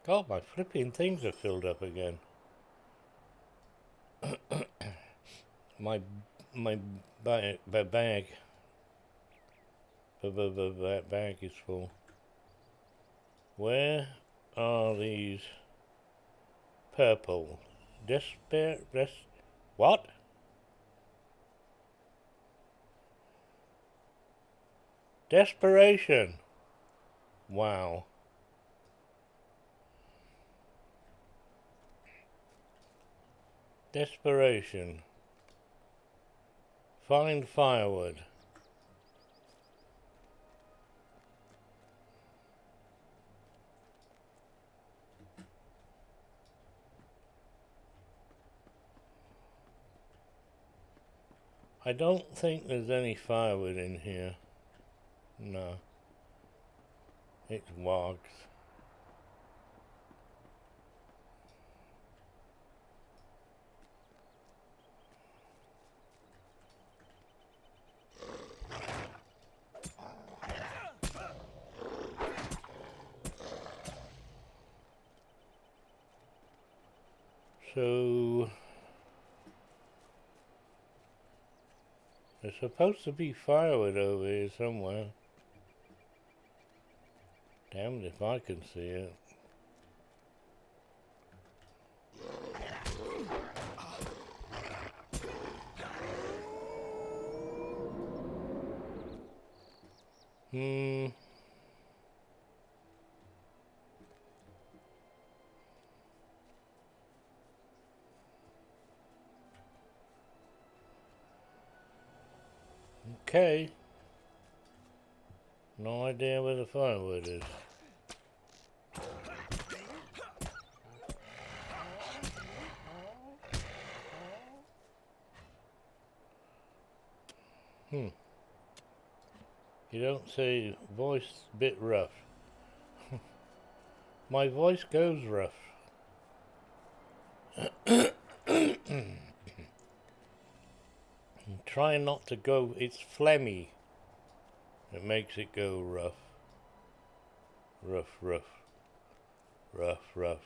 God, my flipping things are filled up again. my bag is full. Where are these purple? What? Desperation. Wow. Desperation. Find firewood. I don't think there's any firewood in here. No. It's wogs. So there's supposed to be firewood over here somewhere. Damned if I can see it. Okay. No idea where the firewood is. You don't say voice bit rough. My voice goes rough. I'm trying not to go, it's phlegmy. It makes it go rough. Rough, rough. Rough, rough.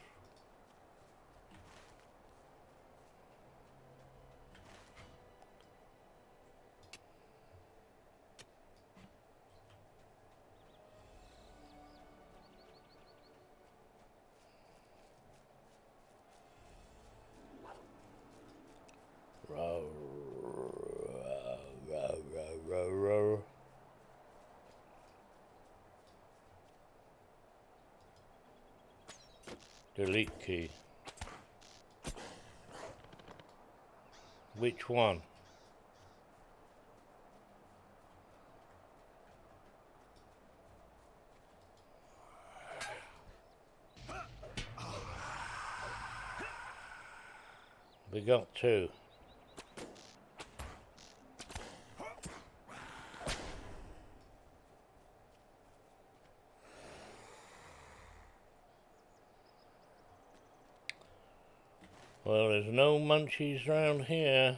Row, row, row, row, row. Delete key. Which one? We got two. Well, there's no munchies round here.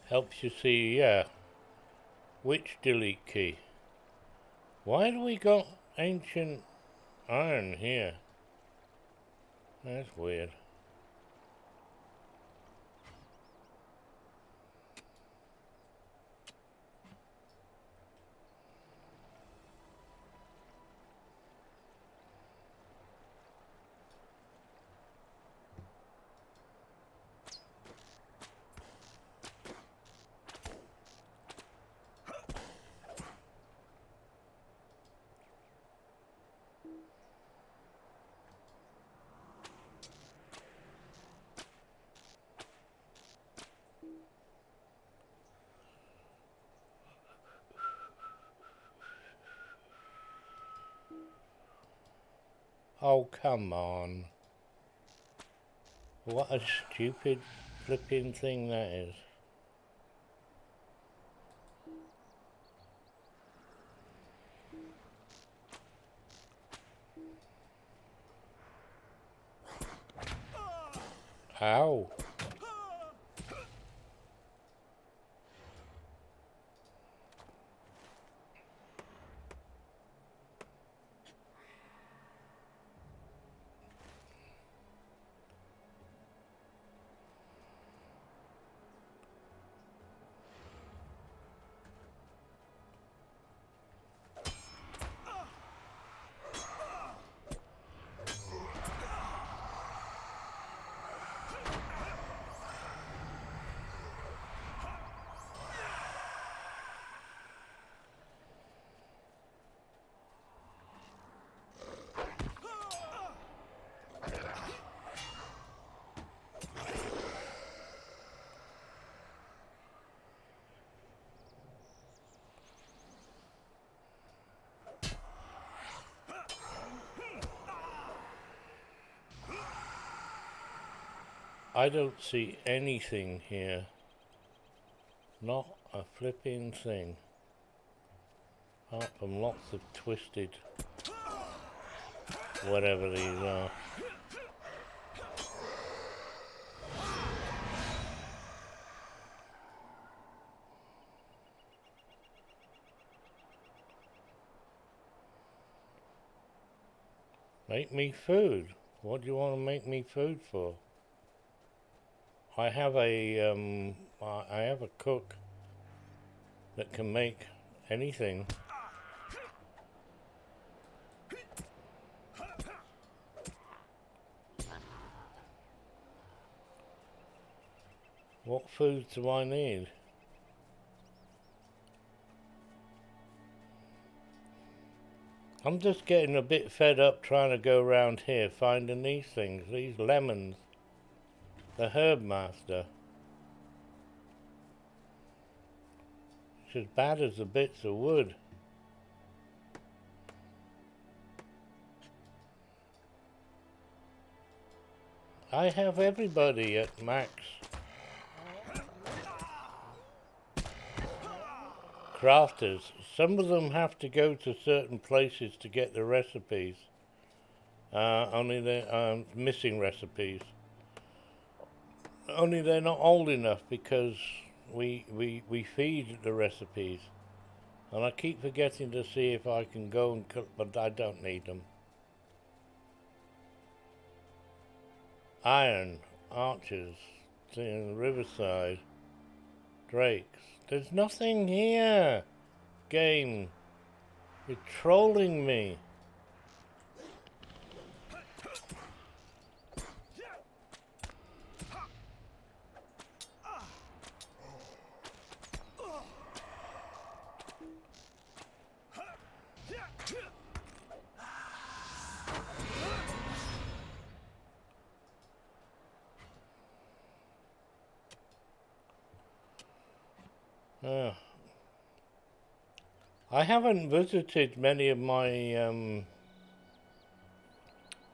Helps you see, yeah. Which delete key? Why do we got ancient iron here? That's weird. Oh, come on. What a stupid flipping thing that is. Ow. I don't see anything here. Not a flipping thing. Apart from lots of twisted whatever these are. Make me food. What do you want to make me food for? I have a cook that can make anything. What food do I need? I'm just getting a bit fed up trying to go around here finding these things, these lemons. The herb master. It's as bad as the bits of wood. I have everybody at max. crafters. Some of them have to go to certain places to get the recipes. Only they're missing recipes. Only they're not old enough because we feed the recipes. And I keep forgetting to see if I can go and cook, but I don't need them. Iron, archers, riverside, drakes. There's nothing here, game. You're trolling me. I haven't visited many of my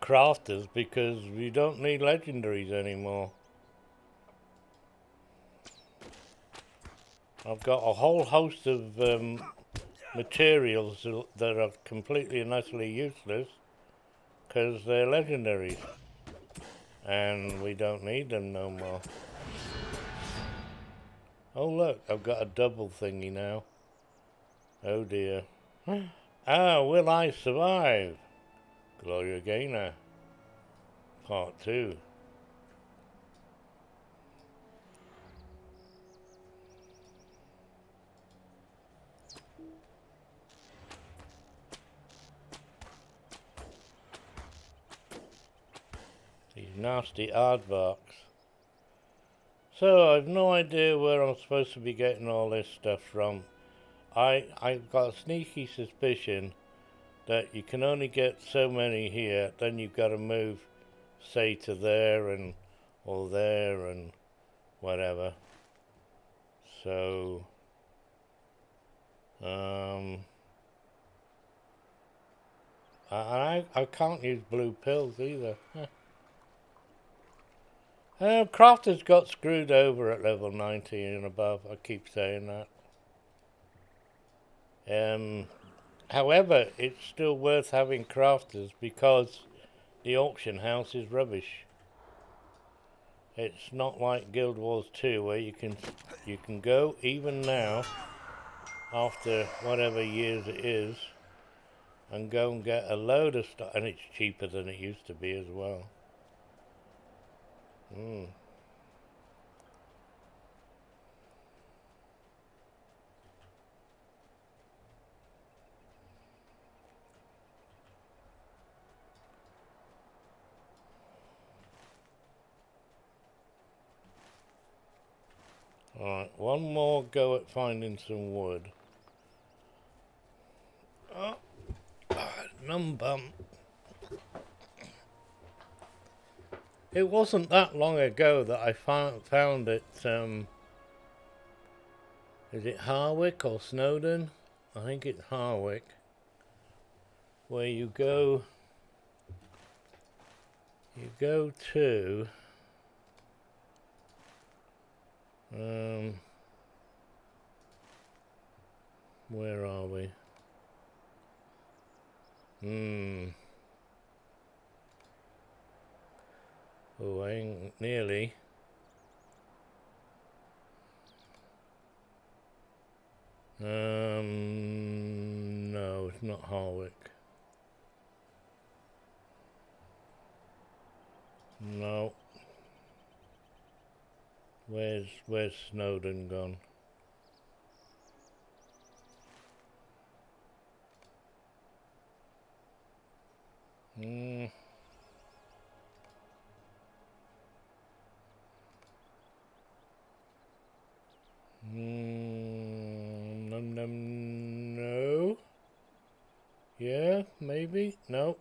crafters because we don't need legendaries anymore. I've got a whole host of materials that are completely and utterly useless because they're legendaries and we don't need them no more. Oh look, I've got a double thingy now. Oh dear. Ah, will I survive? Gloria Gaynor. Part 2. These nasty aardvarks. So I've no idea where I'm supposed to be getting all this stuff from. I've got a sneaky suspicion that you can only get so many here, then you've got to move, say, to there and or there and whatever. So I can't use blue pills either. Crafters got screwed over at level 90 and above. I keep saying that. However, it's still worth having crafters because the auction house is rubbish. It's not like Guild Wars 2 where you can go even now after whatever years it is and go and get a load of stuff, and it's cheaper than it used to be as well. Alright, one more go at finding some wood. Oh, num bum. It wasn't that long ago that I found it, is it Harwick or Snowdon? I think it's Harwick. Where you go to, where are we? Oh, I ain't nearly. No, it's not Harwick. No. Where's Snowdon gone? No. Yeah, maybe. No.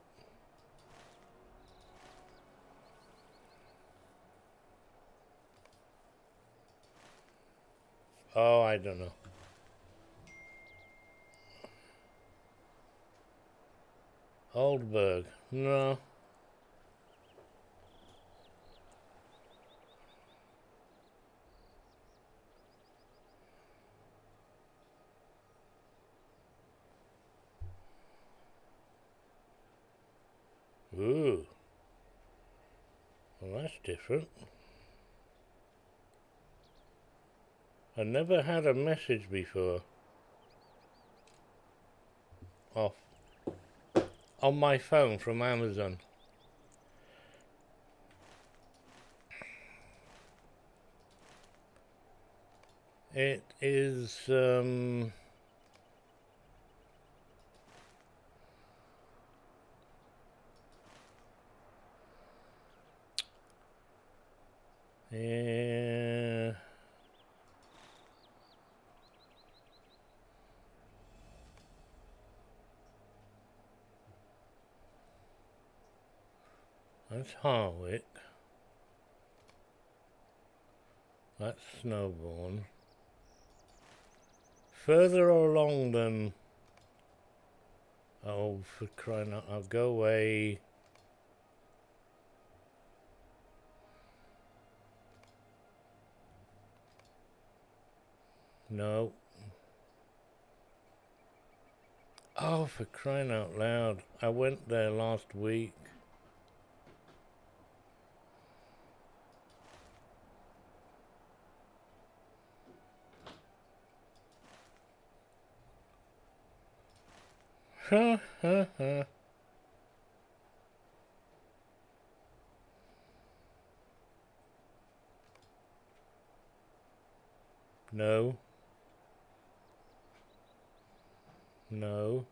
Oh, I don't know. Oldberg. No. Ooh. Well, that's different. I never had a message before. Off. On my phone from Amazon. It is, yeah. That's Harwick. That's Snowbourne. Further along than... Oh, for crying out, I'll go away. No. Oh, for crying out loud. I went there last week. Ha ha ha. No. No.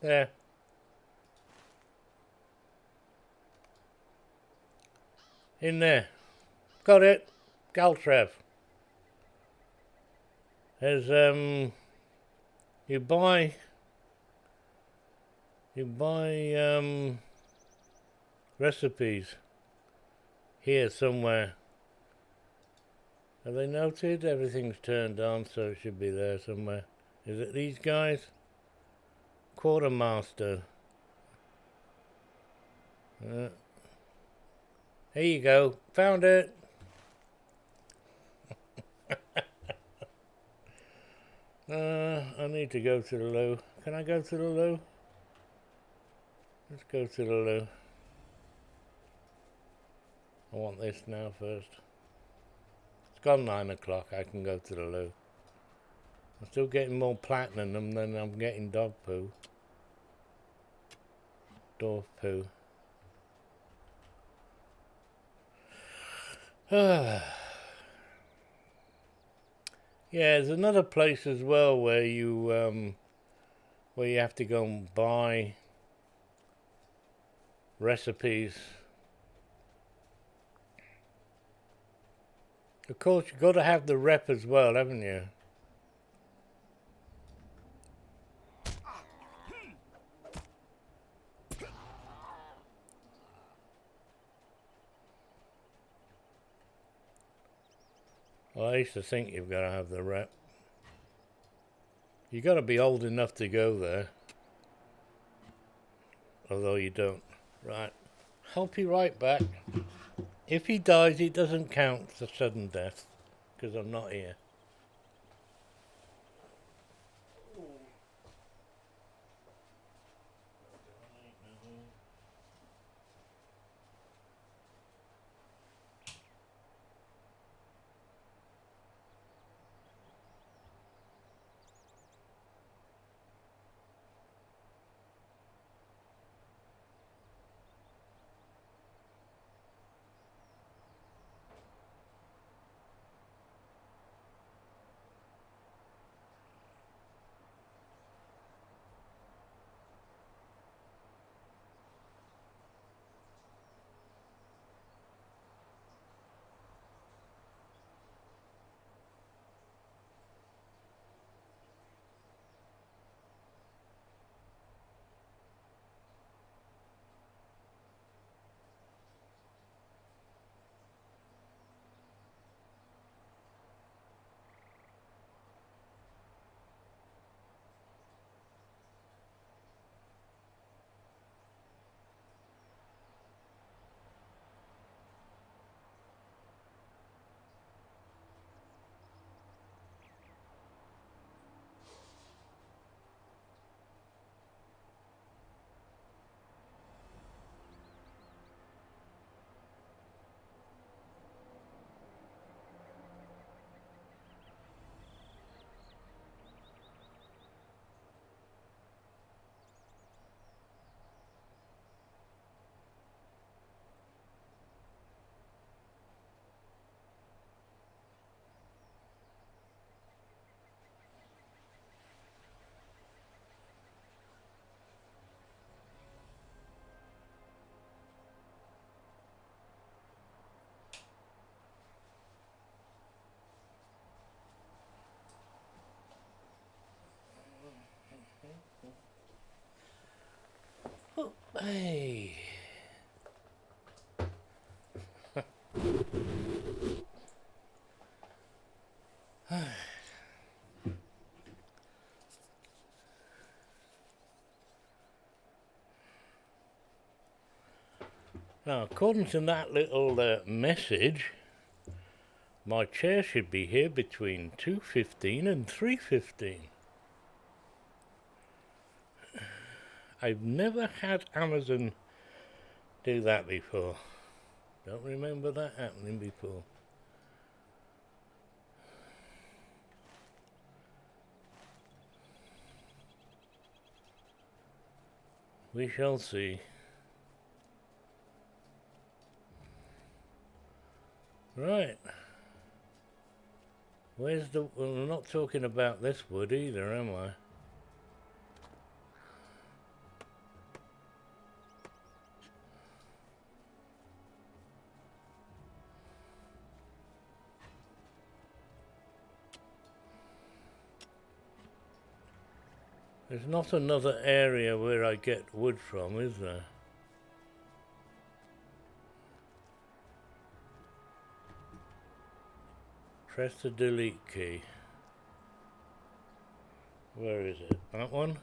There. In there. Got it. Galtrev. There's, you buy, recipes here somewhere. Have they noted? Everything's turned on, so it should be there somewhere. Is it these guys? Quartermaster. Here you go. Found it. I need to go to the loo. Can I go to the loo? Let's go to the loo. I want this now first. It's gone 9 o'clock. I can go to the loo. I'm still getting more platinum than I'm getting dog poo. Dwarf poo. Yeah, there's another place as well where you have to go and buy recipes. Of course, you've got to have the rep as well, haven't you? Well, I used to think you've got to have the rep. You've got to be old enough to go there. Although you don't. Right. I'll be right back. If he dies, it doesn't count for sudden death. Because I'm not here. Hey. Now, according to that little message, my chair should be here between 2:15 and 3:15. I've never had Amazon do that before. Don't remember that happening before. We shall see. Right. Where's the... Well, I'm not talking about this wood either, am I? There's not another area where I get wood from, is there? Press the delete key. Where is it? That one?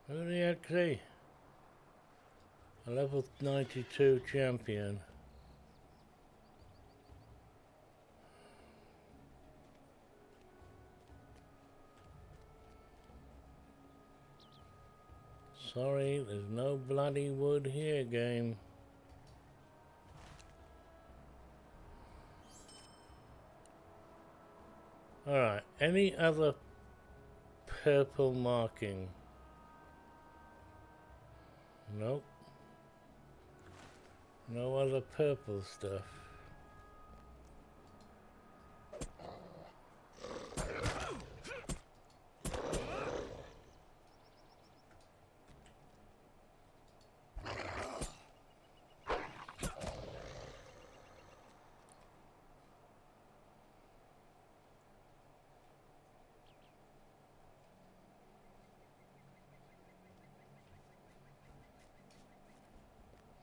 Who the heck's he? A level 92 champion. Sorry, there's no bloody wood here, game. Alright, any other purple marking? Nope. No other purple stuff.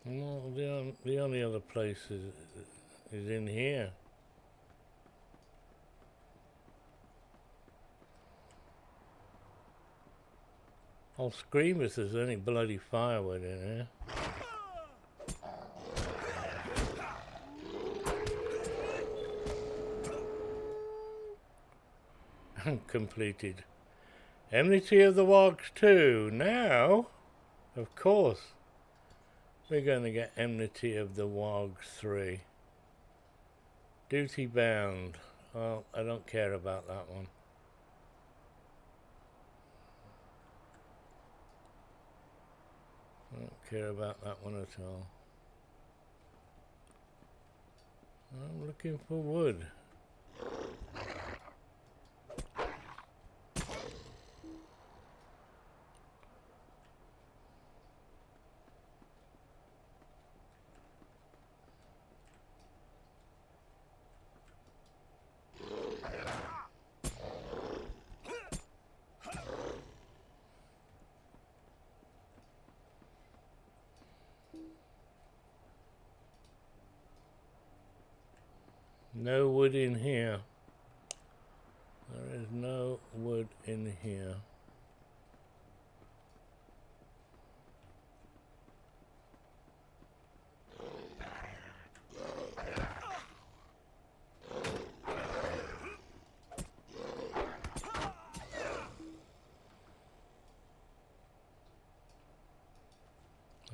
No, the only other place is in here. I'll scream if there's any bloody firewood in here. Completed. Enmity of the Wogs 2. Now, of course, we're going to get Enmity of the Wogs 3. Duty bound. Well, I don't care about that one. I don't care about that one at all. I'm looking for wood. No wood in here. There is no wood in here.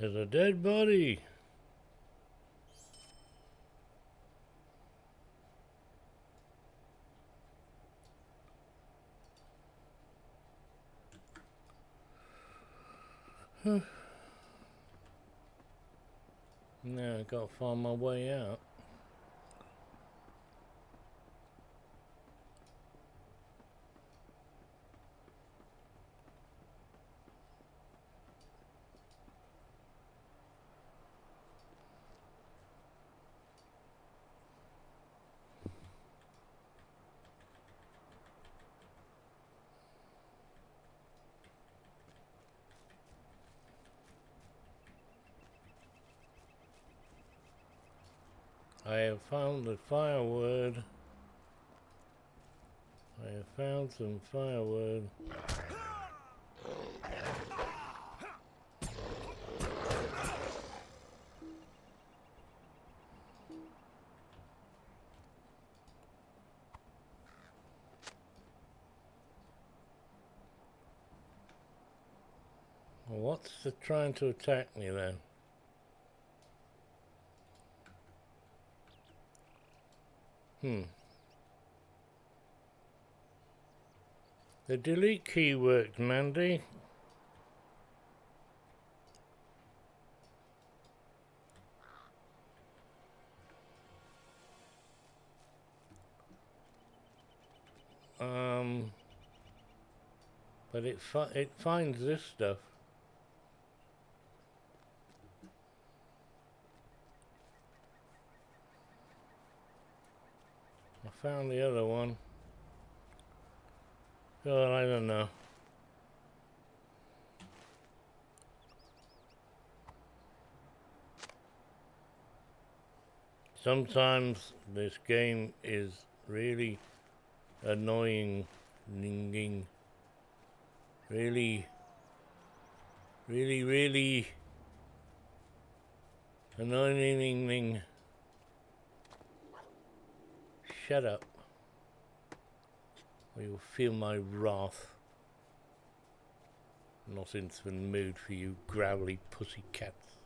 There's a dead body. Now I gotta find my way out. I have found the firewood. I have found some firewood. Well, what's the trying to attack me then? The delete key worked, Mandy. But it finds this stuff. I found the other one. God, I don't know. Sometimes this game is really annoying, really annoying. Shut up, or you'll feel my wrath. Not in the mood for you growly pussycats.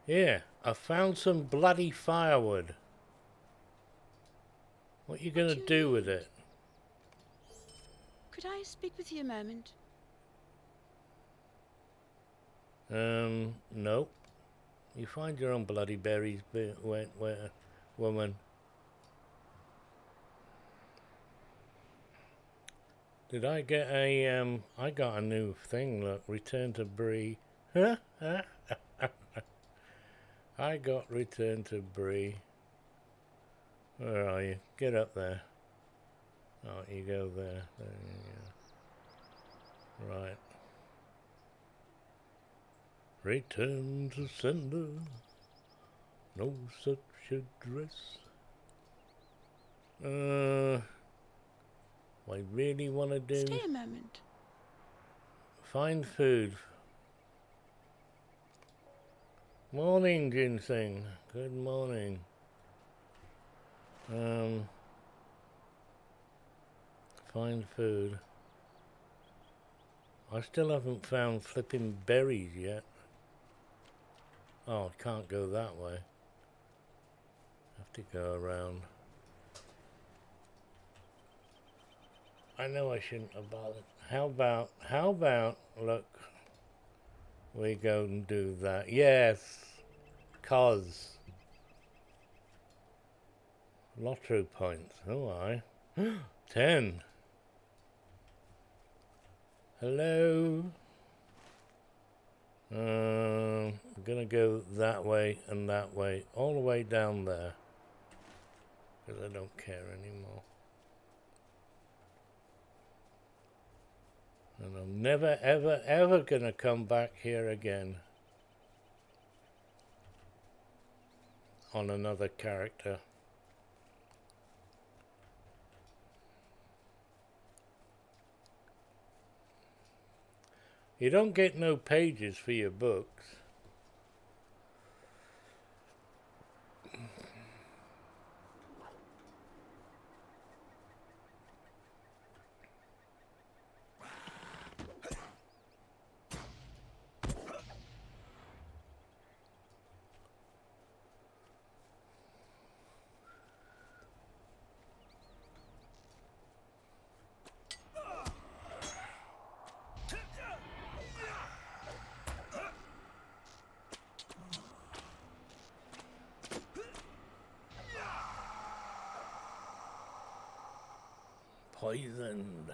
Yeah, I found some bloody firewood. What you gonna do with it? Could I speak with you a moment? Nope. You find your own bloody berries, woman. Did I get a, I got a new thing, look, return to Bree. I got return to Bree. Where are you? Get up there. Oh, you go there. There you go. Right. Return to sender. No such address. What I really want to do... Stay a moment. Find food. Morning, ginseng. Good morning. Find food. I still haven't found flipping berries yet. Oh, I can't go that way. Have to go around. I know I shouldn't have bothered. How about, look, we go and do that. Yes, cause. Lotro points. Oh, I. 10. Hello. I'm gonna go that way and that way, all the way down there. Because I don't care anymore. And I'm never, ever, ever gonna come back here again. On another character. You don't get no pages for your books. Poisoned.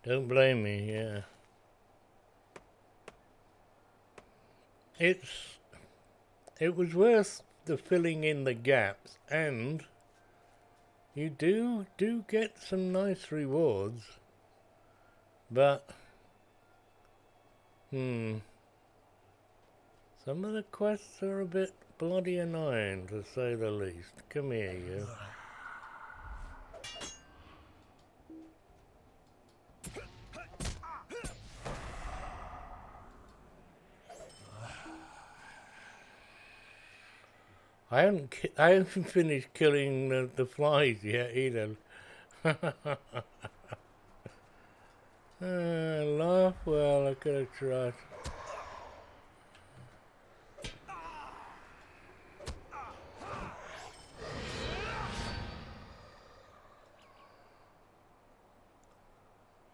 Don't blame me, yeah. It was worth the filling in the gaps, and you do get some nice rewards, but some of the quests are a bit bloody annoying, to say the least. Come here, you. I haven't finished killing the flies yet either. Laugh, well, I could have tried.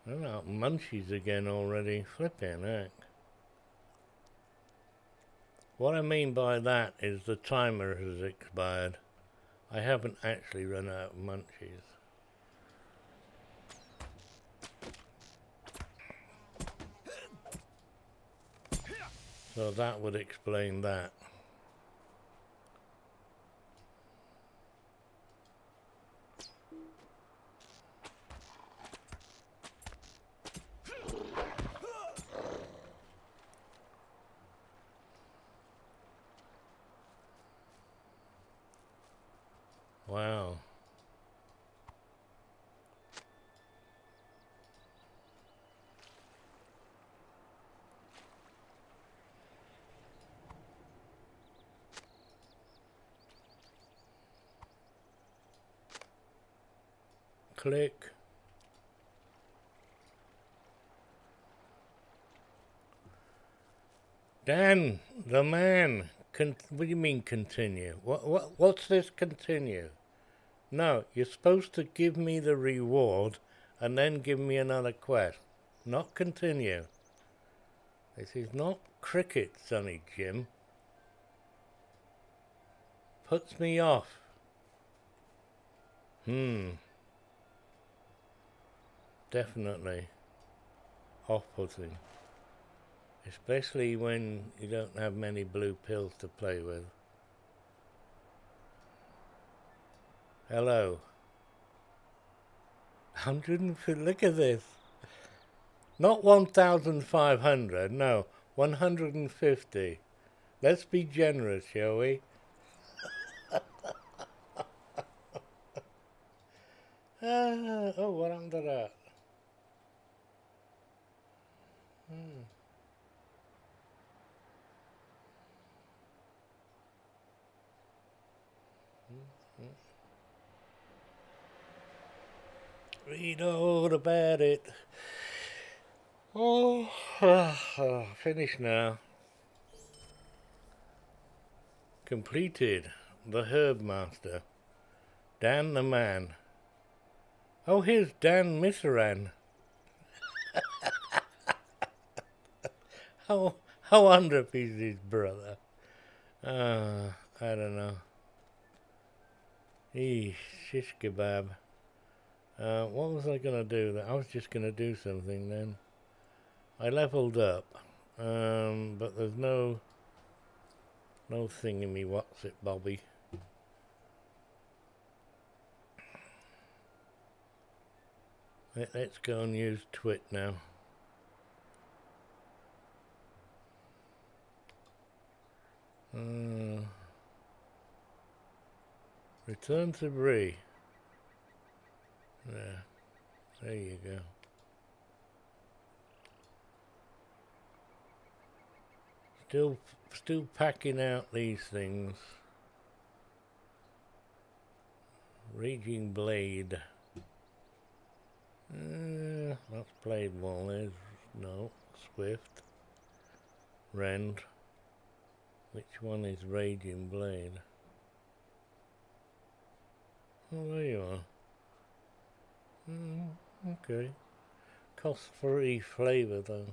I'm out munchies again already. Flipping heck. What I mean by that is the timer has expired. I haven't actually run out of munchies. So that would explain that. Wow. Click. Dan, the man. What do you mean continue? What's this continue? No, you're supposed to give me the reward and then give me another quest. Not continue. This is not cricket, Sonny Jim. Puts me off. Definitely off-putting. Especially when you don't have many blue pills to play with. Hello. 150, look at this. Not 1,500, no, 150. Let's be generous, shall we? Oh, what happened to that? Read all about it. Oh, finished now. Completed. The Herb Master. Dan the Man. Oh, here's Dan Misran. I wonder if he's his brother. I don't know. Shish kebab. What was I gonna do? I was just gonna do something then. I leveled up, but there's no thing in me. What's it, Bobby? Let's go and use Twit now. Return to Bree. There you go. Still packing out these things. Raging Blade. That's Blade Wall. There's no Swift. Rend. Which one is Raging Blade? Oh, there you are. Okay. Cost free flavor though.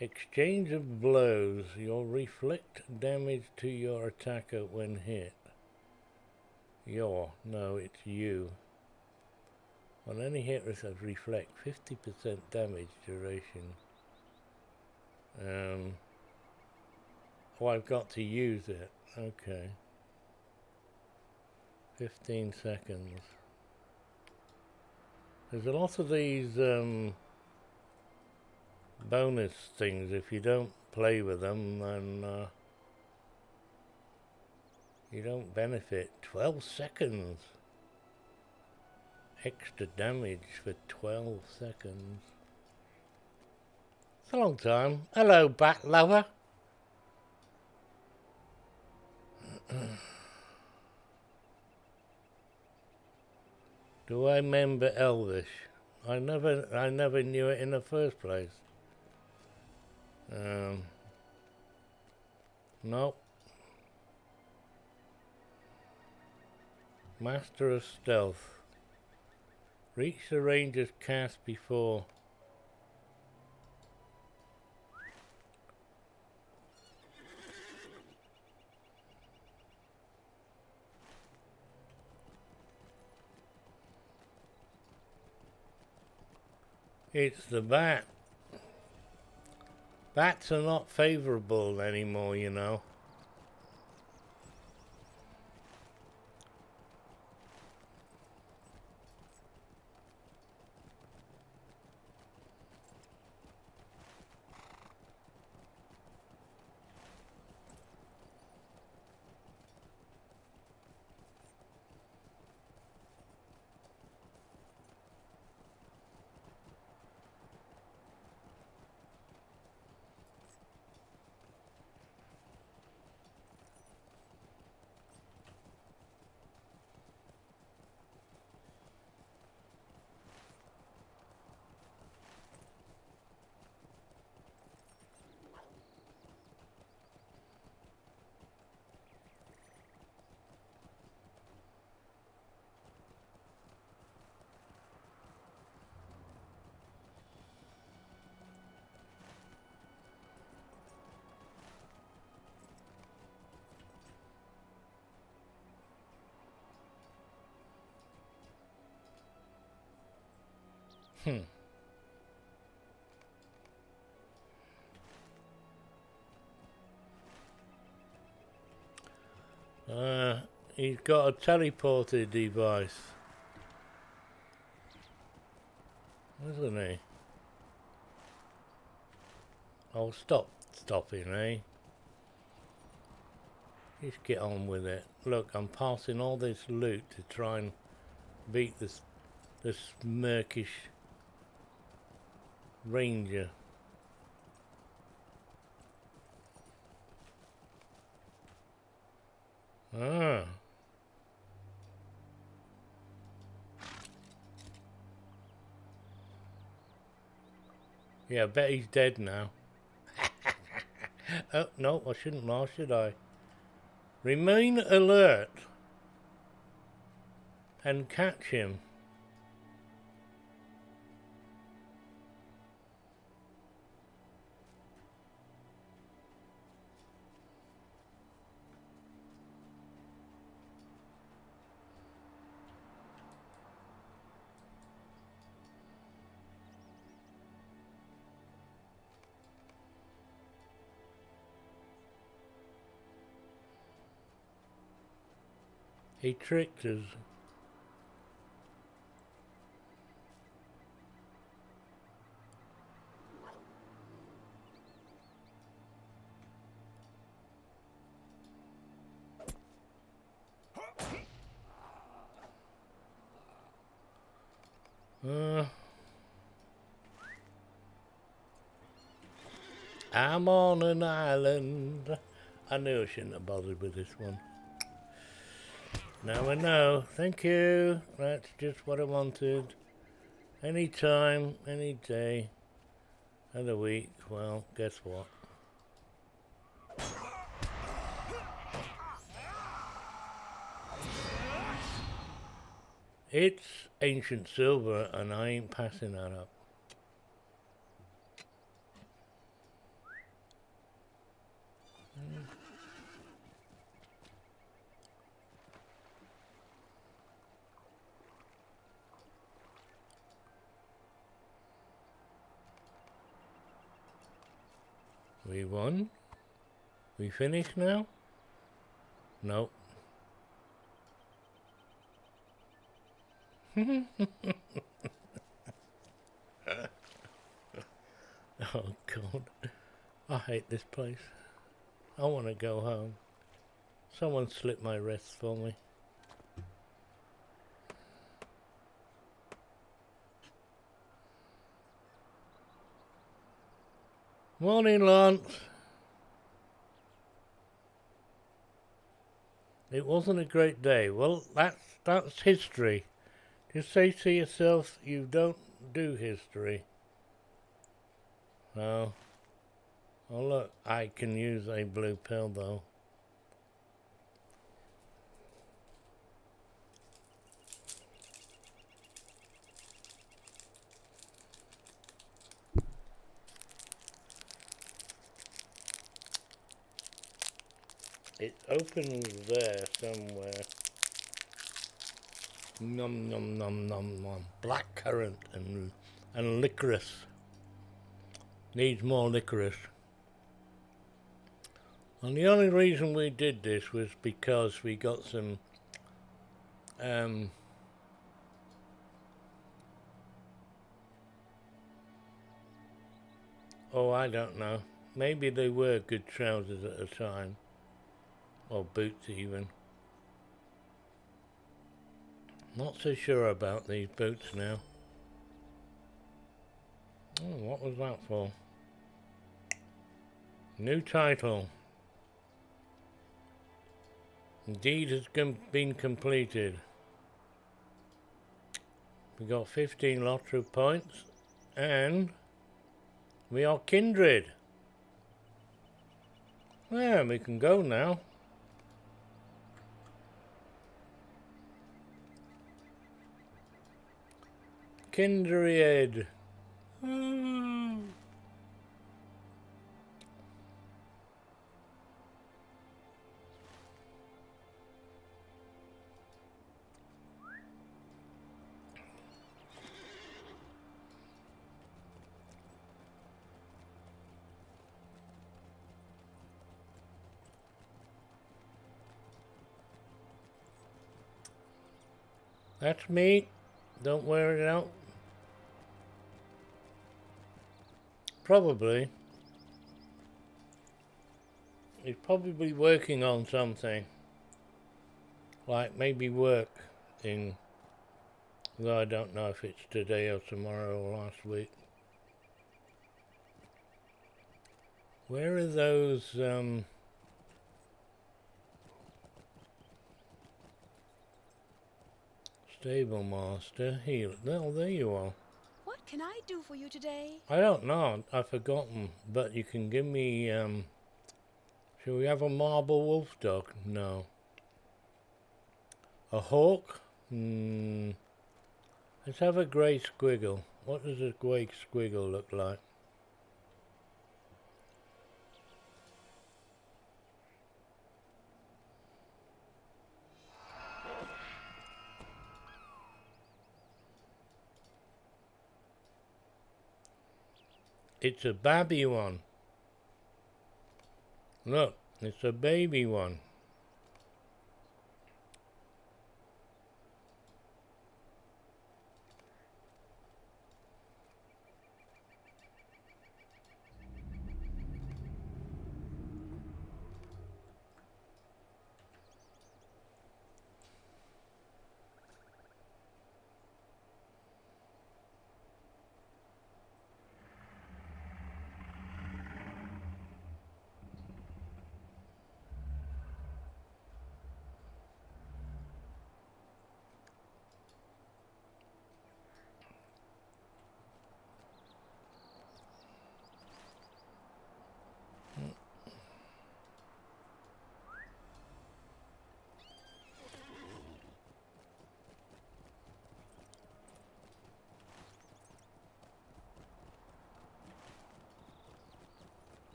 Exchange of blows. You'll reflect damage to your attacker when hit. No, it's you. On any hit result, reflect 50% damage duration. Oh, I've got to use it. Okay. 15 seconds. There's a lot of these bonus things. If you don't play with them, then you don't benefit. 12 seconds. Extra damage for 12 seconds. It's a long time. Hello, bat lover. Do I remember Elvish? I never knew it in the first place. Nope. Master of Stealth. Reach the ranger's cast before. It's the bat. Bats are not favorable anymore, you know. He's got a teleporter device, isn't he? Oh, stopping, eh? Just get on with it. Look, I'm passing all this loot to try and beat this murkish ranger. Ah. Yeah, I bet he's dead now. Oh, no, I shouldn't laugh, should I? Remain alert and catch him. He tricked us. I'm on an island. I knew I shouldn't have bothered with this one. Now I know. Thank you. That's just what I wanted. Any time, any day of the week. Well, guess what? It's ancient silver, and I ain't passing that up. We won. We finished now? Nope. Oh God, I hate this place. I want to go home. Someone slip my wrists for me. Morning, Lance. It wasn't a great day. Well, that's history. Just say to yourself, you don't do history. Oh. Oh look, I can use a blue pill though. It opens there somewhere. Nom nom nom nom nom. Blackcurrant and licorice. Needs more licorice. And the only reason we did this was because we got some oh, I don't know. Maybe they were good trousers at the time. Or boots even. Not so sure about these boots now. Oh, what was that for? New title. Deed has been completed. We got 15 Lotro points and we are kindred. Yeah, we can go now. Kindred. That's me. Don't wear it out. Probably. He's probably working on something. Like maybe work in, though I don't know if it's today or tomorrow or last week. Where are those, Stable master, heal. Oh, there you are. What can I do for you today? I don't know, I've forgotten, but you can give me, shall we have a marble wolf dog? No. A hawk? Let's have a grey squiggle. What does a grey squiggle look like? It's a babby one. Look, it's a baby one.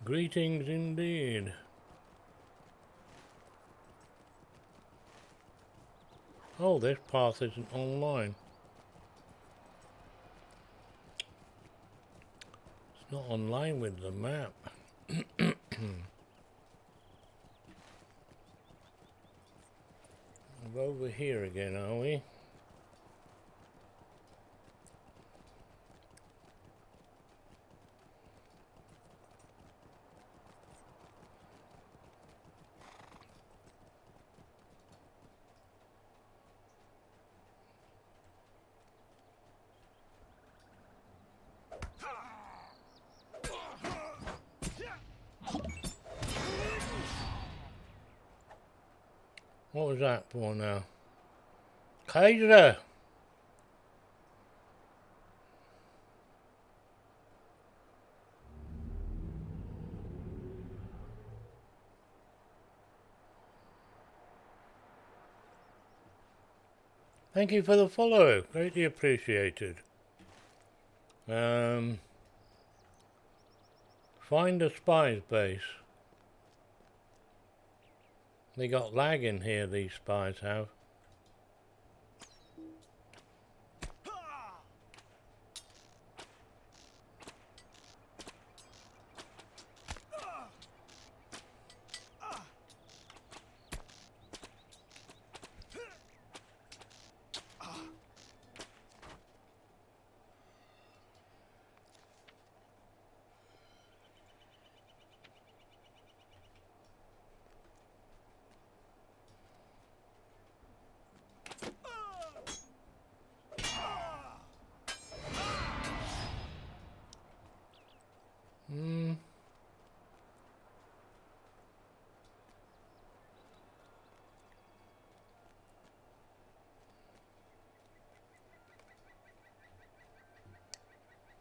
Greetings indeed. Oh, this path isn't online. It's not online with the map. We're over here again, are we? What was that for now? Kaiser! Thank you for the follow. Greatly appreciated. Find a spy's base. They got lag in here, these spies have.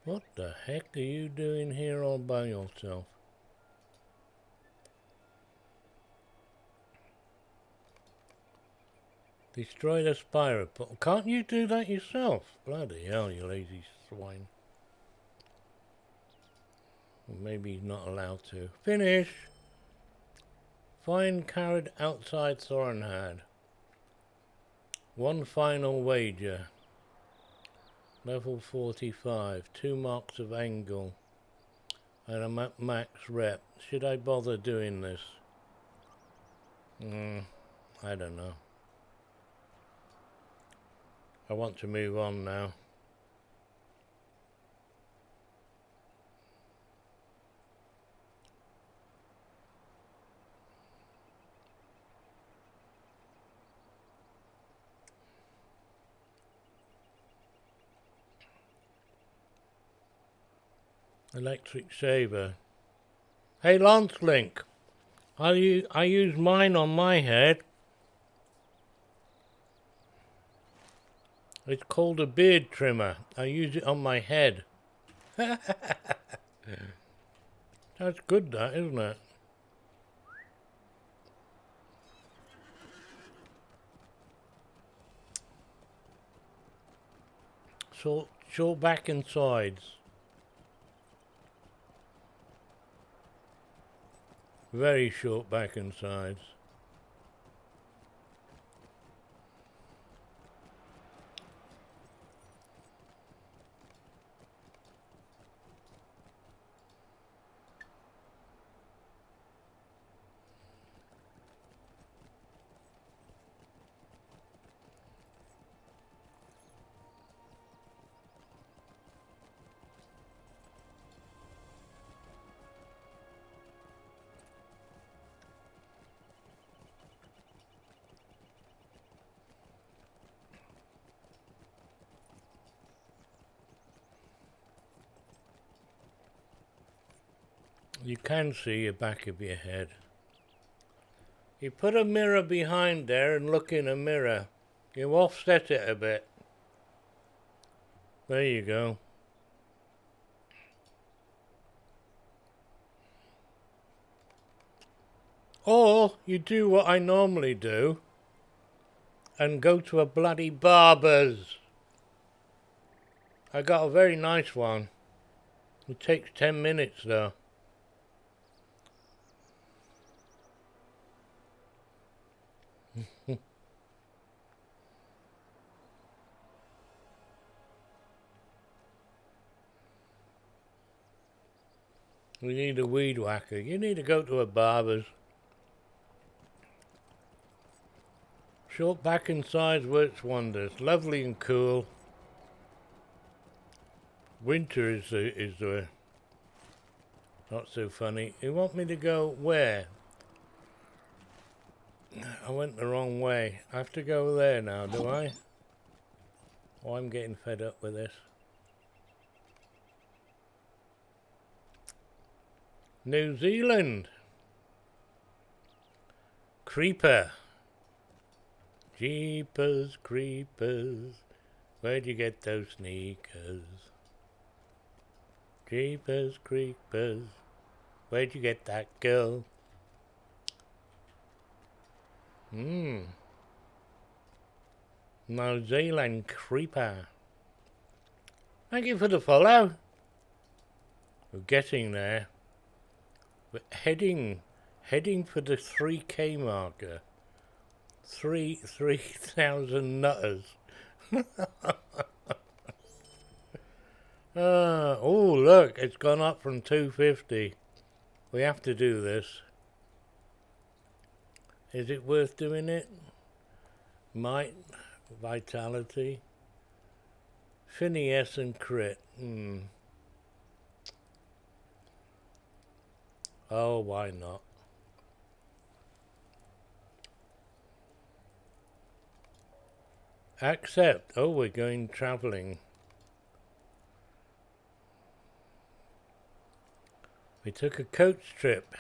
What the heck are you doing here all by yourself? Destroy the spy report. Can't you do that yourself? Bloody hell, you lazy swine. Well, maybe he's not allowed to. Finish! Find carrot outside Thornhad. One final wager. Level 45. 2 marks of angle. And I'm at max rep. Should I bother doing this? I don't know. I want to move on now. Electric saber. Hey, Lance Link. I use mine on my head. It's called a beard trimmer. I use it on my head. That's good, that, isn't it? Short back and sides. Very short back and sides. You can see the back of your head. You put a mirror behind there and look in a mirror. You offset it a bit. There you go. Or you do what I normally do and go to a bloody barber's. I got a very nice one. It takes 10 minutes though. We need a weed whacker. You need to go to a barber's. Short back and sides works wonders. Lovely and cool. Winter is the not so funny. You want me to go where? I went the wrong way. I have to go there now, do I? Oh, I'm getting fed up with this. New Zealand. Creeper. Jeepers creepers. Where'd you get those sneakers? Jeepers creepers. Where'd you get that girl? New Zealand creeper. Thank you for the follow. We're getting there. We're heading for the 3K marker. 3,000 nutters. Oh, look, it's gone up from 250. We have to do this. Is it worth doing it? Might, vitality, finesse and crit. Oh, why not? Accept. Oh, we're going travelling. We took a coach trip.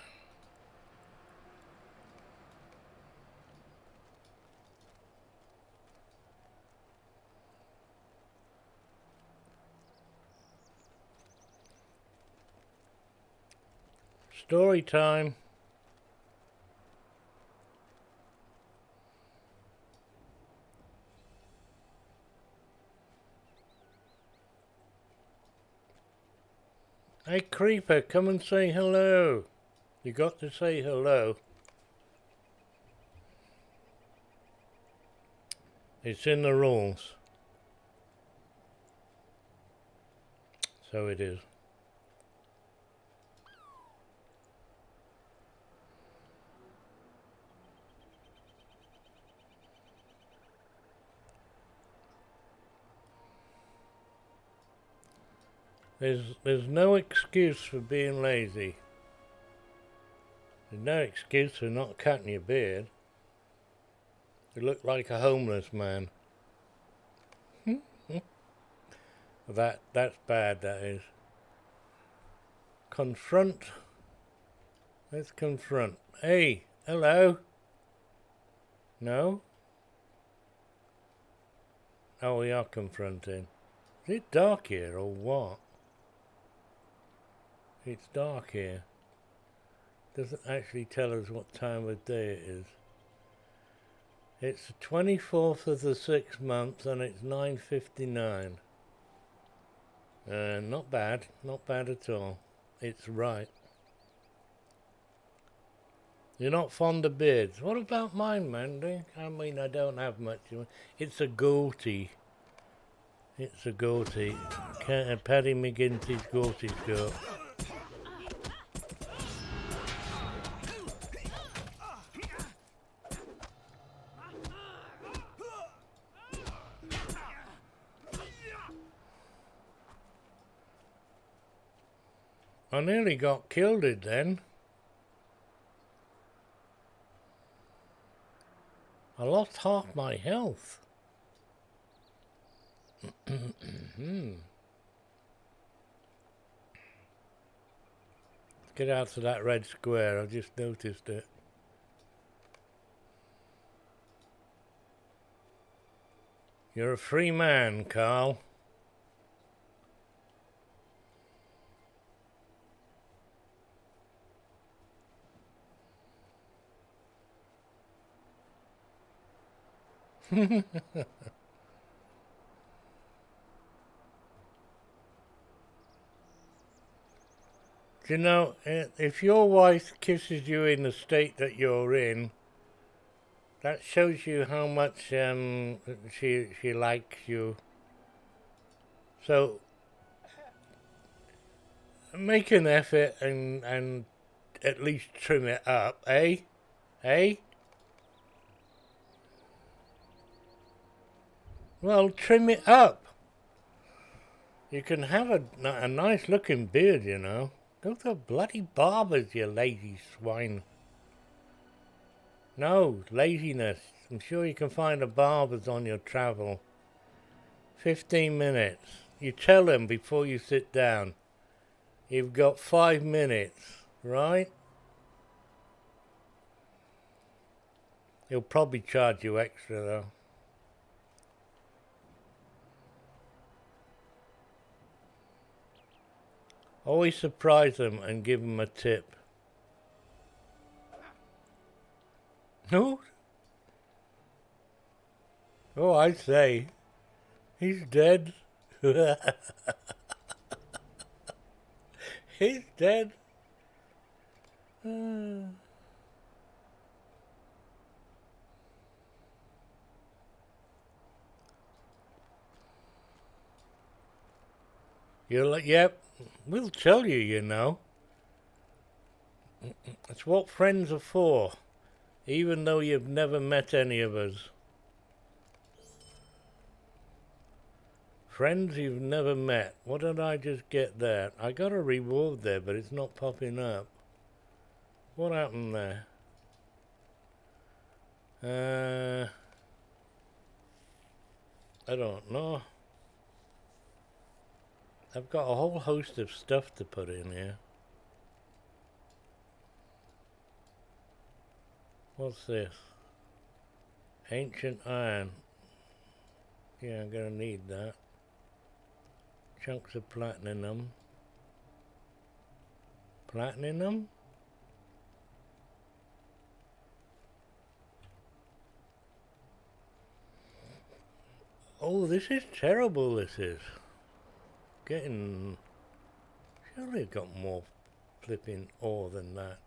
Story time. Hey Creeper, come and say hello. You got to say hello. It's in the rules. So it is. There's no excuse for being lazy. There's no excuse for not cutting your beard. You look like a homeless man. That's bad, that is. Confront. Let's confront. Hey, hello. No? Oh, we are confronting. Is it dark here or what? It's dark here. Doesn't actually tell us what time of day it is. It's the 24th of the 6th month and it's 9:59. Not bad at all. It's right. You're not fond of beards. What about mine, Mandy? I mean, I don't have much. It's a goatee. It's a goatee. Paddy McGinty's goatee skirt. I nearly got killed it then. I lost half my health. Get out of that red square, I've just noticed it. You're a free man, Carl. You know, if your wife kisses you in the state that you're in, that shows you how much she likes you. So, Make an effort and at least trim it up, eh? Eh? Well, trim it up. You can have a nice looking beard, you know. Go to bloody barbers, you lazy swine. No, laziness. I'm sure you can find a barber's on your travel. 15 minutes. You tell them before you sit down. You've got 5 minutes, right? He'll probably charge you extra though. Always surprise them and give them a tip. No? Oh, I say. He's dead. He's dead. You're like, yep, we'll tell you, you know. It's what friends are for, even though you've never met any of us. Friends you've never met. What did I just get there? I got a reward there, but it's not popping up. What happened there? I don't know. I've got a whole host of stuff to put in here. What's this? Ancient iron. Yeah, I'm gonna need that. Chunks of platinum. Platinum? Oh, this is terrible, this is. Getting... Surely I've got more flipping ore than that.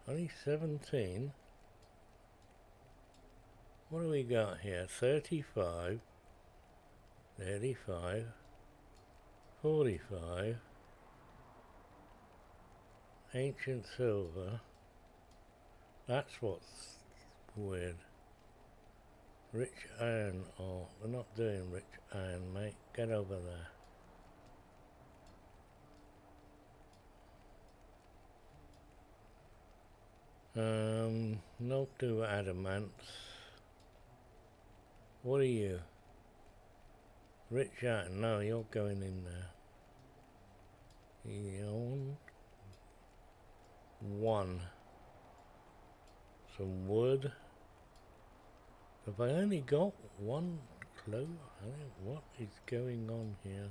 Only 17. What do we got here? 35. 35. 45. Ancient silver. That's what's weird. Rich iron ore. We're not doing rich iron, mate. Get over there. Not do adamants. What are you? Rich iron. No, you're going in there. Eon. 1. Some wood. Have I only got one clue? I think what is going on here?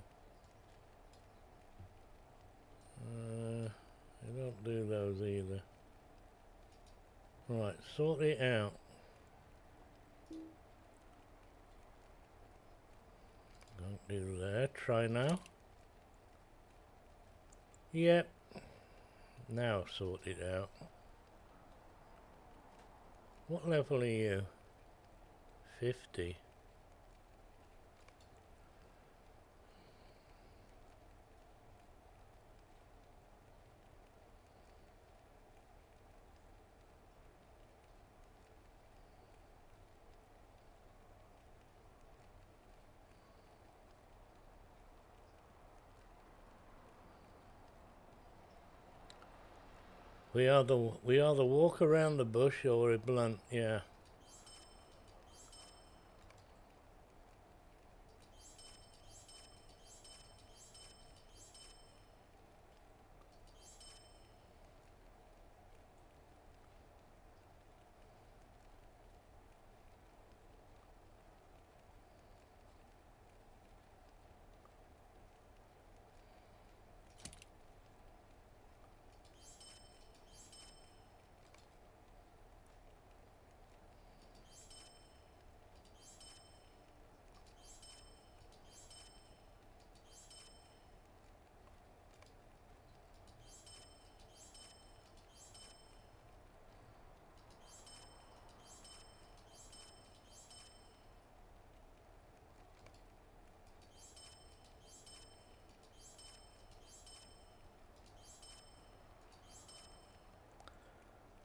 I don't do those either. Right, sort it out. Don't do that. Try now. Yep. Now sort it out. What level are you? 50. We either walk around the bush or we're blunt, yeah.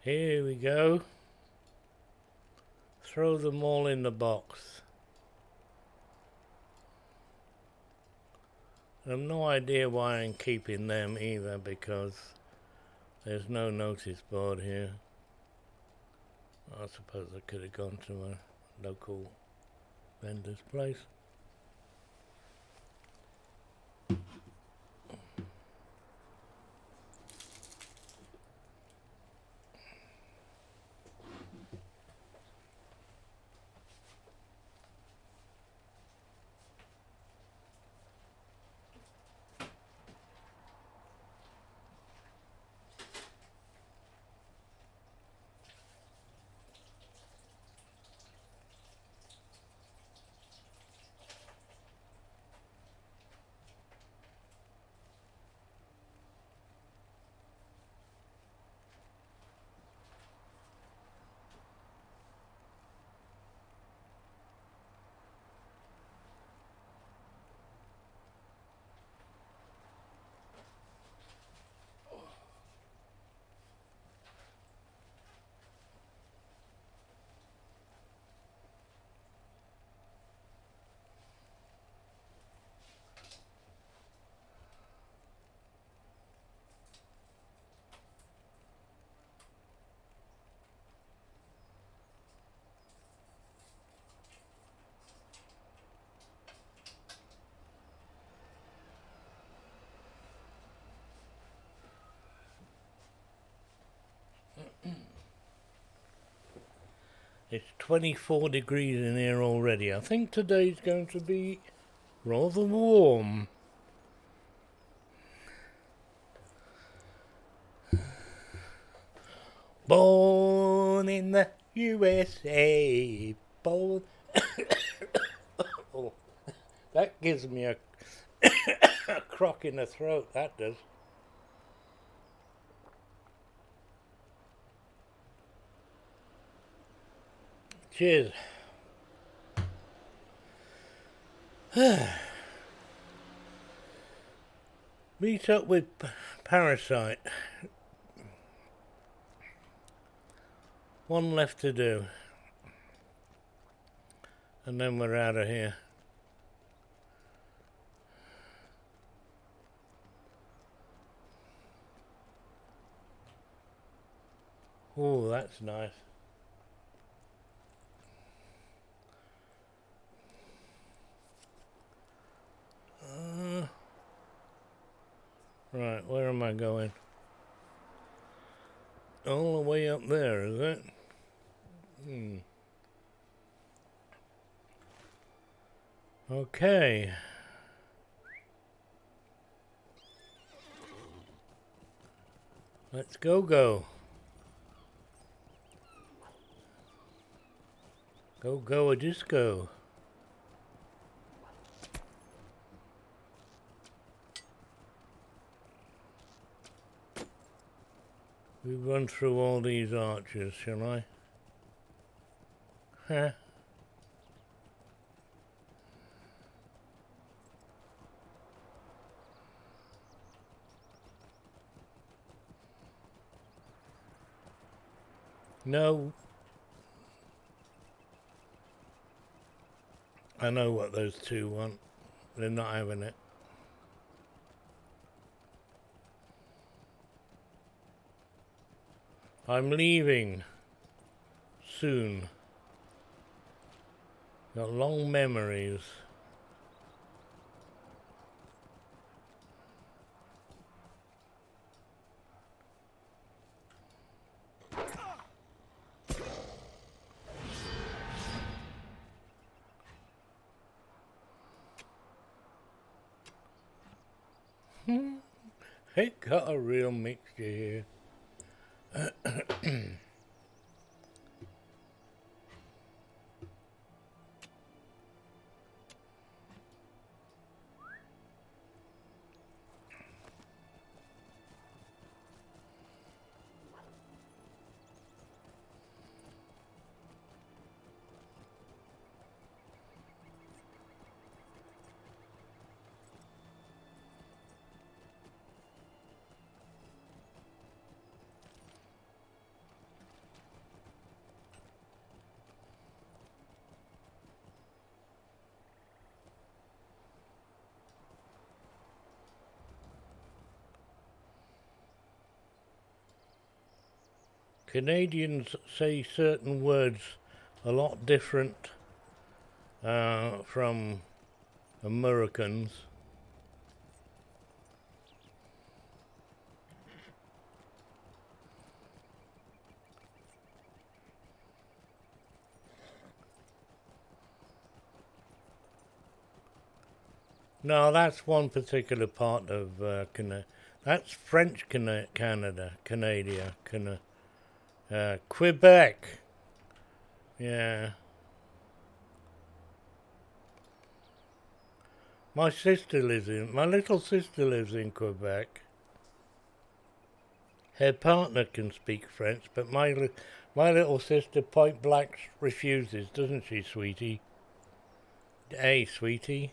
Here we go. Throw them all in the box. I have no idea why I'm keeping them either, because there's no notice board here. I suppose I could have gone to a local vendor's place. It's 24 degrees in here already. I think today's going to be rather warm. Born in the USA. Born. Oh, that gives me a crock in the throat, that does. Cheers. Meet up with Parasite. One left to do. And then we're out of here. Oh, that's nice. Right, where am I going? All the way up there, is it? Okay. Let's go. Go a disco. We run through all these arches, shall I? Huh? No. I know what those two want. They're not having it. I'm leaving soon. Got long memories. It got a real mixture here. Canadians say certain words a lot different from Americans. No, that's one particular part of Canada. That's French Canada, Quebec. Yeah. My little sister lives in Quebec. Her partner can speak French, but my little sister point blank refuses, doesn't she, sweetie? Hey, sweetie.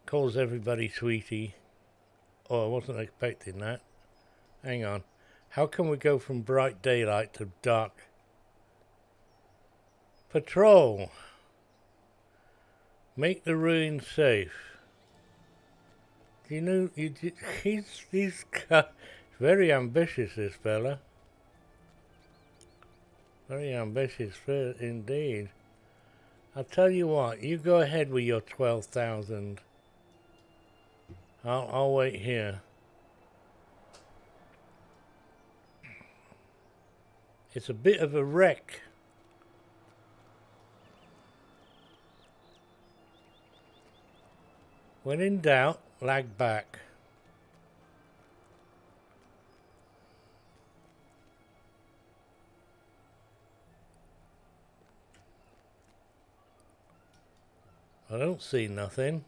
Calls everybody sweetie. Oh, I wasn't expecting that. Hang on. How can we go from bright daylight to dark? Patrol. Make the ruins safe. Do you know, he's very ambitious, this fella. Very ambitious indeed. I'll tell you what, you go ahead with your 12,000. I'll wait here. It's a bit of a wreck. When in doubt, lag back. I don't see nothing.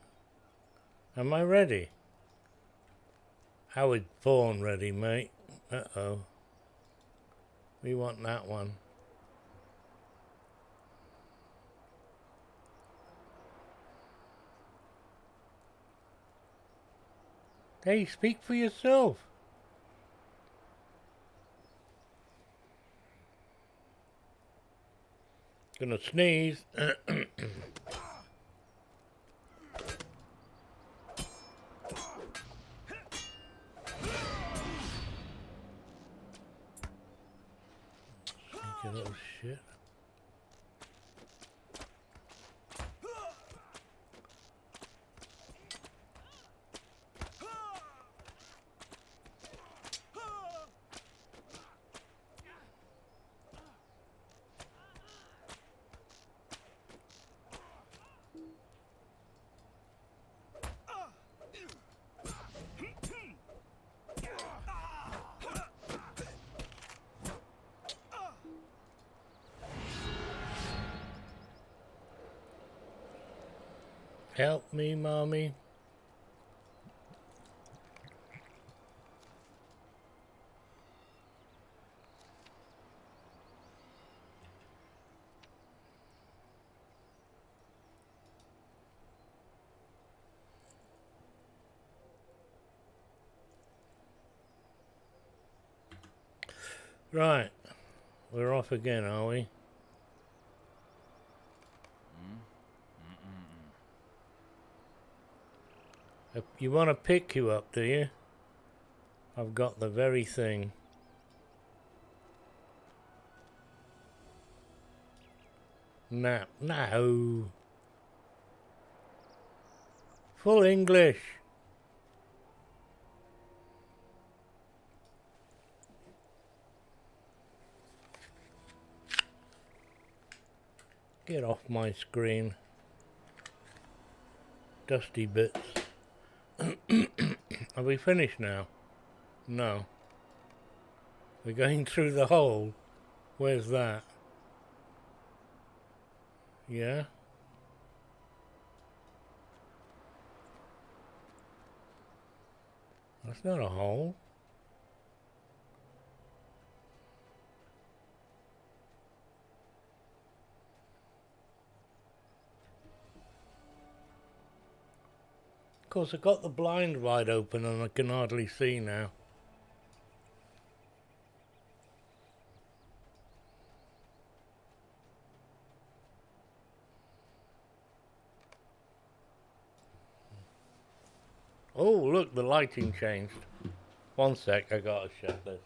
Am I ready? Howard Vaughan ready, mate. Uh-oh. We want that one. Hey, speak for yourself. Gonna sneeze. You little shit. Help me, Mommy. Right. We're off again, are we? You want to pick you up, do you? I've got the very thing. No. Full English. Get off my screen. Dusty bits. Are we finished now? No. We're going through the hole. Where's that? Yeah? That's not a hole. Of course, I've got the blind wide open and I can hardly see now. Oh, look, the lighting changed. One sec, I gotta shut this.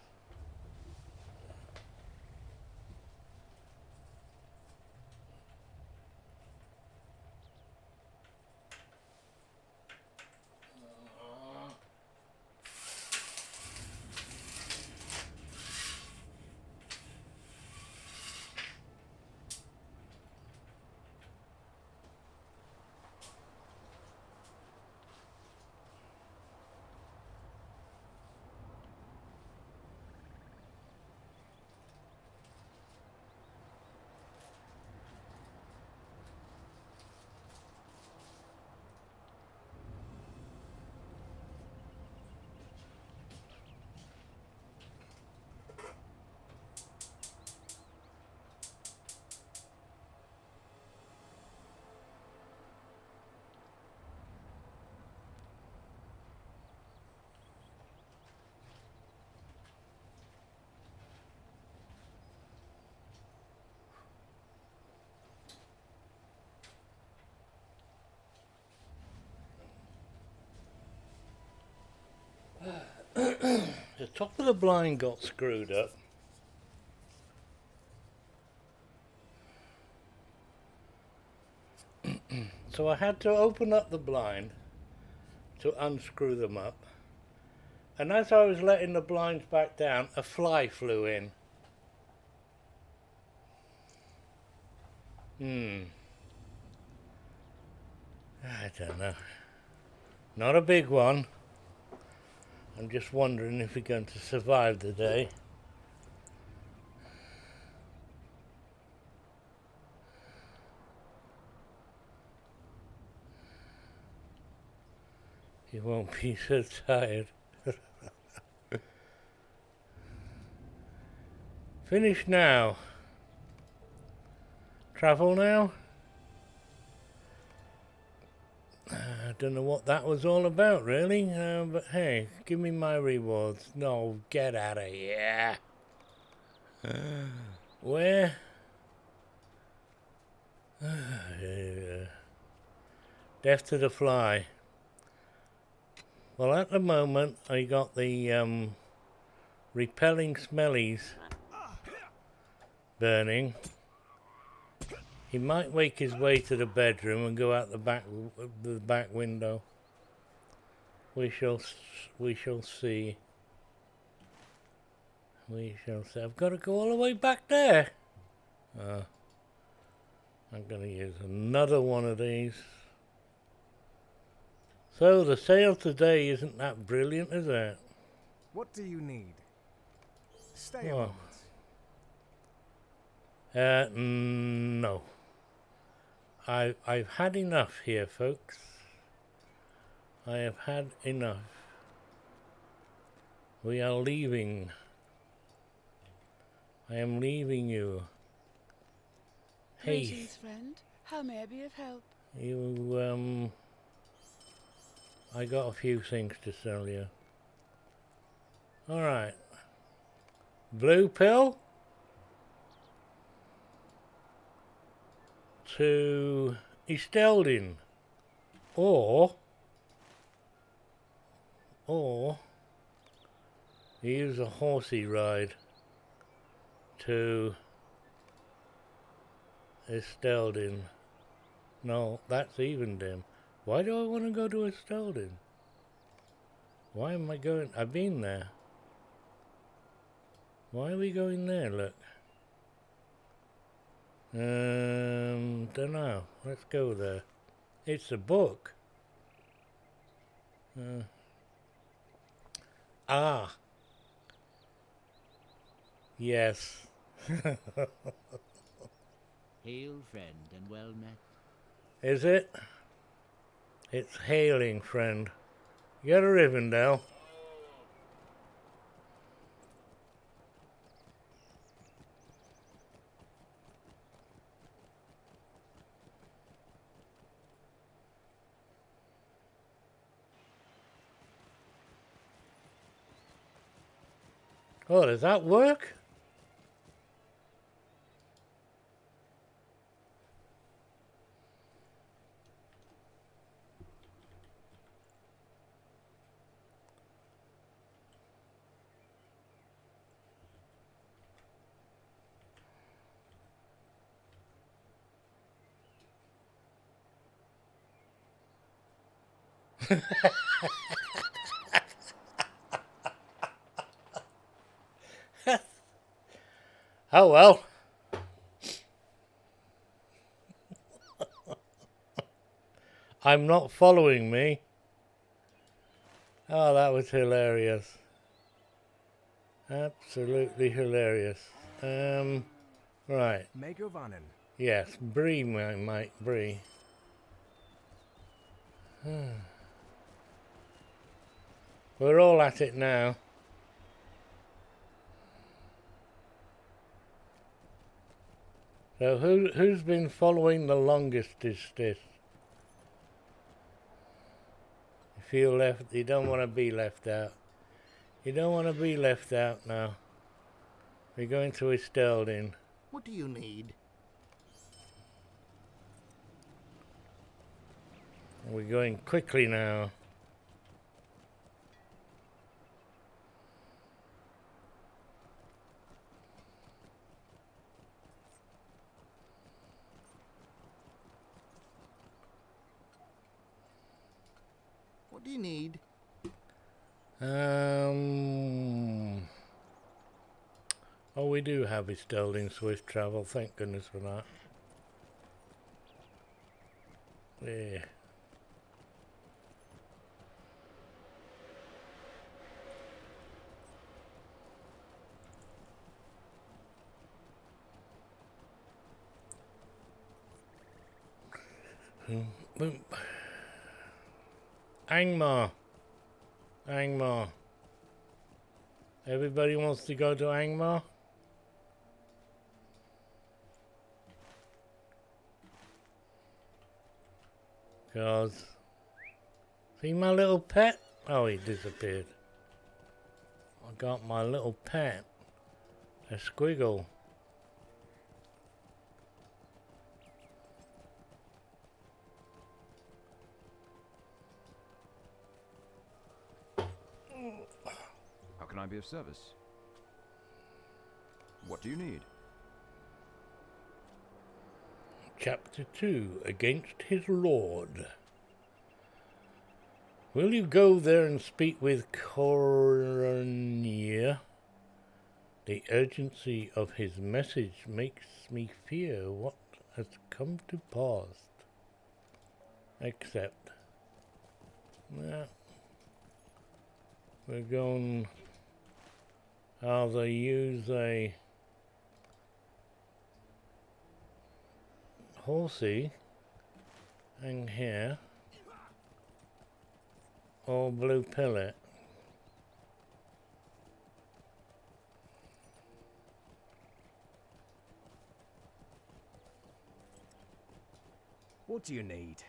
The top of the blind got screwed up. So I had to open up the blind to unscrew them up. And as I was letting the blinds back down, a fly flew in. I don't know. Not a big one. I'm just wondering if we're going to survive the day. You won't be so tired. Finish now. Travel now? I don't know what that was all about, really. But hey, give me my rewards. No, get out of here. Where? Death to the fly. Well, at the moment, I got the repelling smellies burning. He might wake his way to the bedroom and go out the back window. We shall see. We shall see. I've got to go all the way back there. I'm going to use another one of these. So the sale today isn't that brilliant, is it? What do you need? Stay Oh. a moment. No. I've had enough here, folks. I have had enough. We are leaving. I am leaving you. Hey. Greetings, friend. How may I be of help? You, I got a few things to sell you. Alright. Blue pill to Esteldin. Or use a horsey ride to Esteldin. No, that's Evendim. Why do I want to go to Esteldin? Why am I going? I've been there. Why are we going there? Look. Don't know. Let's go there. It's a book. Yes. Hail, friend, and well met. Is it? It's hailing, friend. Get a Rivendell. Oh, does that work? Oh well. I'm not following me. Oh, that was hilarious. Absolutely hilarious. Right. Megovanen. Yes, Bree, my mate, Bree. We're all at it now. So who's been following the longest is this? If you're left, you don't want to be left out. You don't want to be left out now. We're going to Esteldin. What do you need? We're going quickly now. What do you need? Oh, we do have it Sterling Swift travel. Thank goodness for that. Yeah. Angmar. Angmar. Everybody wants to go to Angmar? Because... See my little pet? Oh, he disappeared. I got my little pet. A squiggle. How can I be of service? What do you need? Chapter 2. Against his lord. Will you go there and speak with Coronia? The urgency of his message makes me fear what has come to pass. Except... Yeah. We're going... either use a... horsey and here, or blue pellet. What do you need?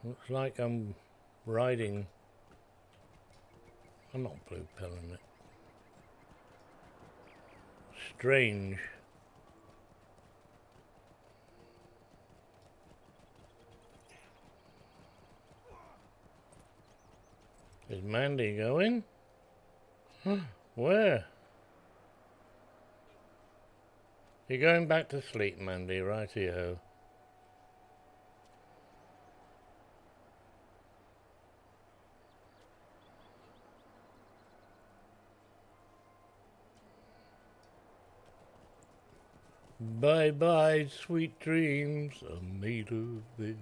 Looks like I'm riding. I'm not blue pilling it. Strange. Is Mandy going? Where? You're going back to sleep, Mandy, righty-ho. Bye-bye, sweet dreams are made of this.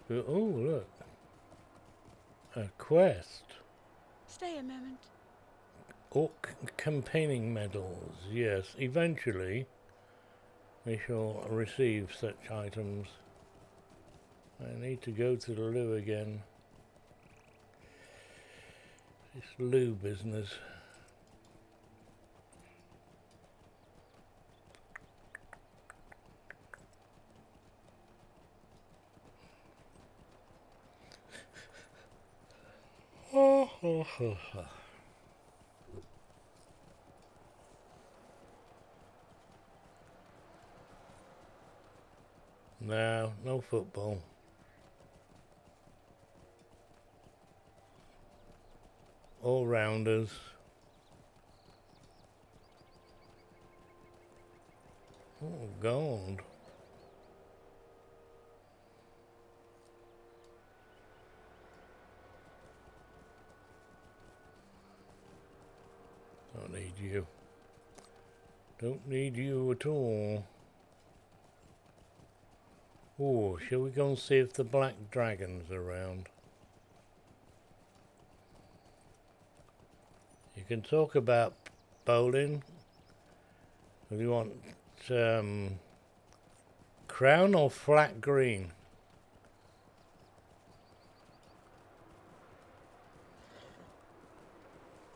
Oh, look. A quest. Stay a moment. Orc campaigning medals. Yes, eventually we shall receive such items. I need to go to the loo again. This loo business. No, no football. All rounders. Oh, gold. Don't need you. Don't need you at all. Oh, shall we go and see if the black dragon's around? You can talk about bowling. Do you want crown or flat green?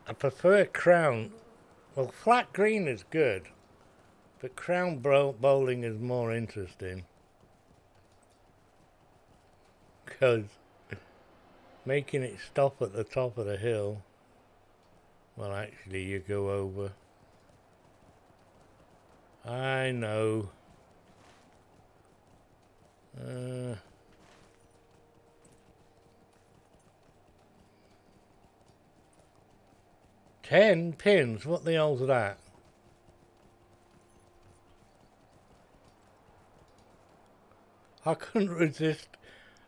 I prefer crown. Well, flat green is good, but crown bowling is more interesting. Because making it stop at the top of the hill, well, actually, you go over. I know. 10 pins? What the hell's that? I couldn't resist.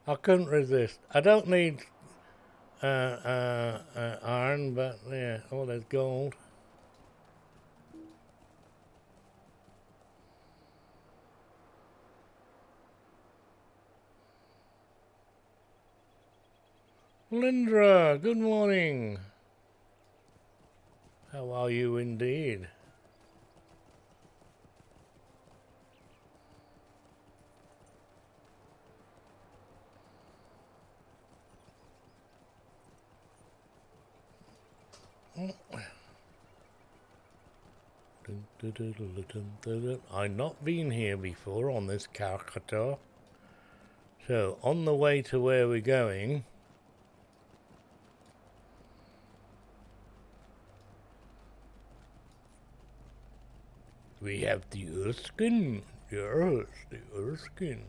I couldn't resist. I don't need iron, but yeah, oh, there's gold. Lindra, good morning. How are you indeed? I've not been here before on this Calcutta. So, on the way to where we're going, we have the Erskine. Yes, the Erskine.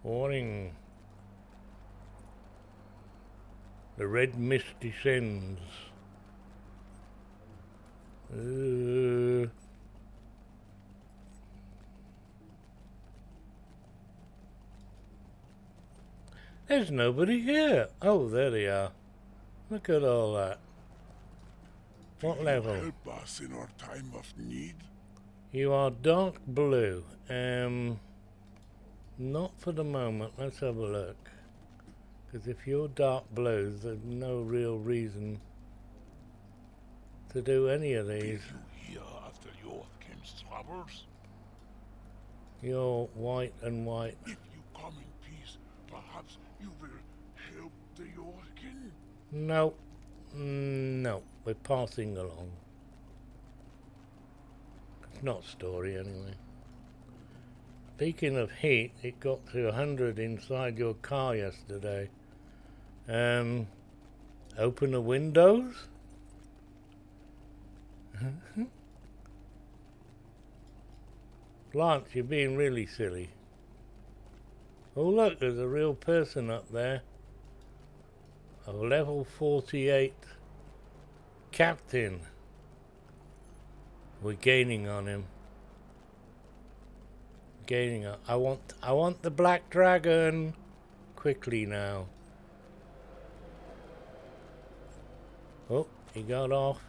Morning. The red mist descends. There's nobody here. Oh, there they are. Look at all that. What level? Help us in our time of need. You are dark blue. Not for the moment. Let's have a look. Because if you're dark blue, there's no real reason to do any of these. Did you hear after your king's troubles? You're white and white. If you come in peace, perhaps you will help the Yorkin. No. No. We're passing along. It's not story anyway. Speaking of heat, it got to 100 inside your car yesterday. Open the windows? Lance, you're being really silly. Oh look, there's a real person up there. A level 48 captain. We're gaining on him. Gaining on. I want the black dragon. Quickly now. Oh, he got off.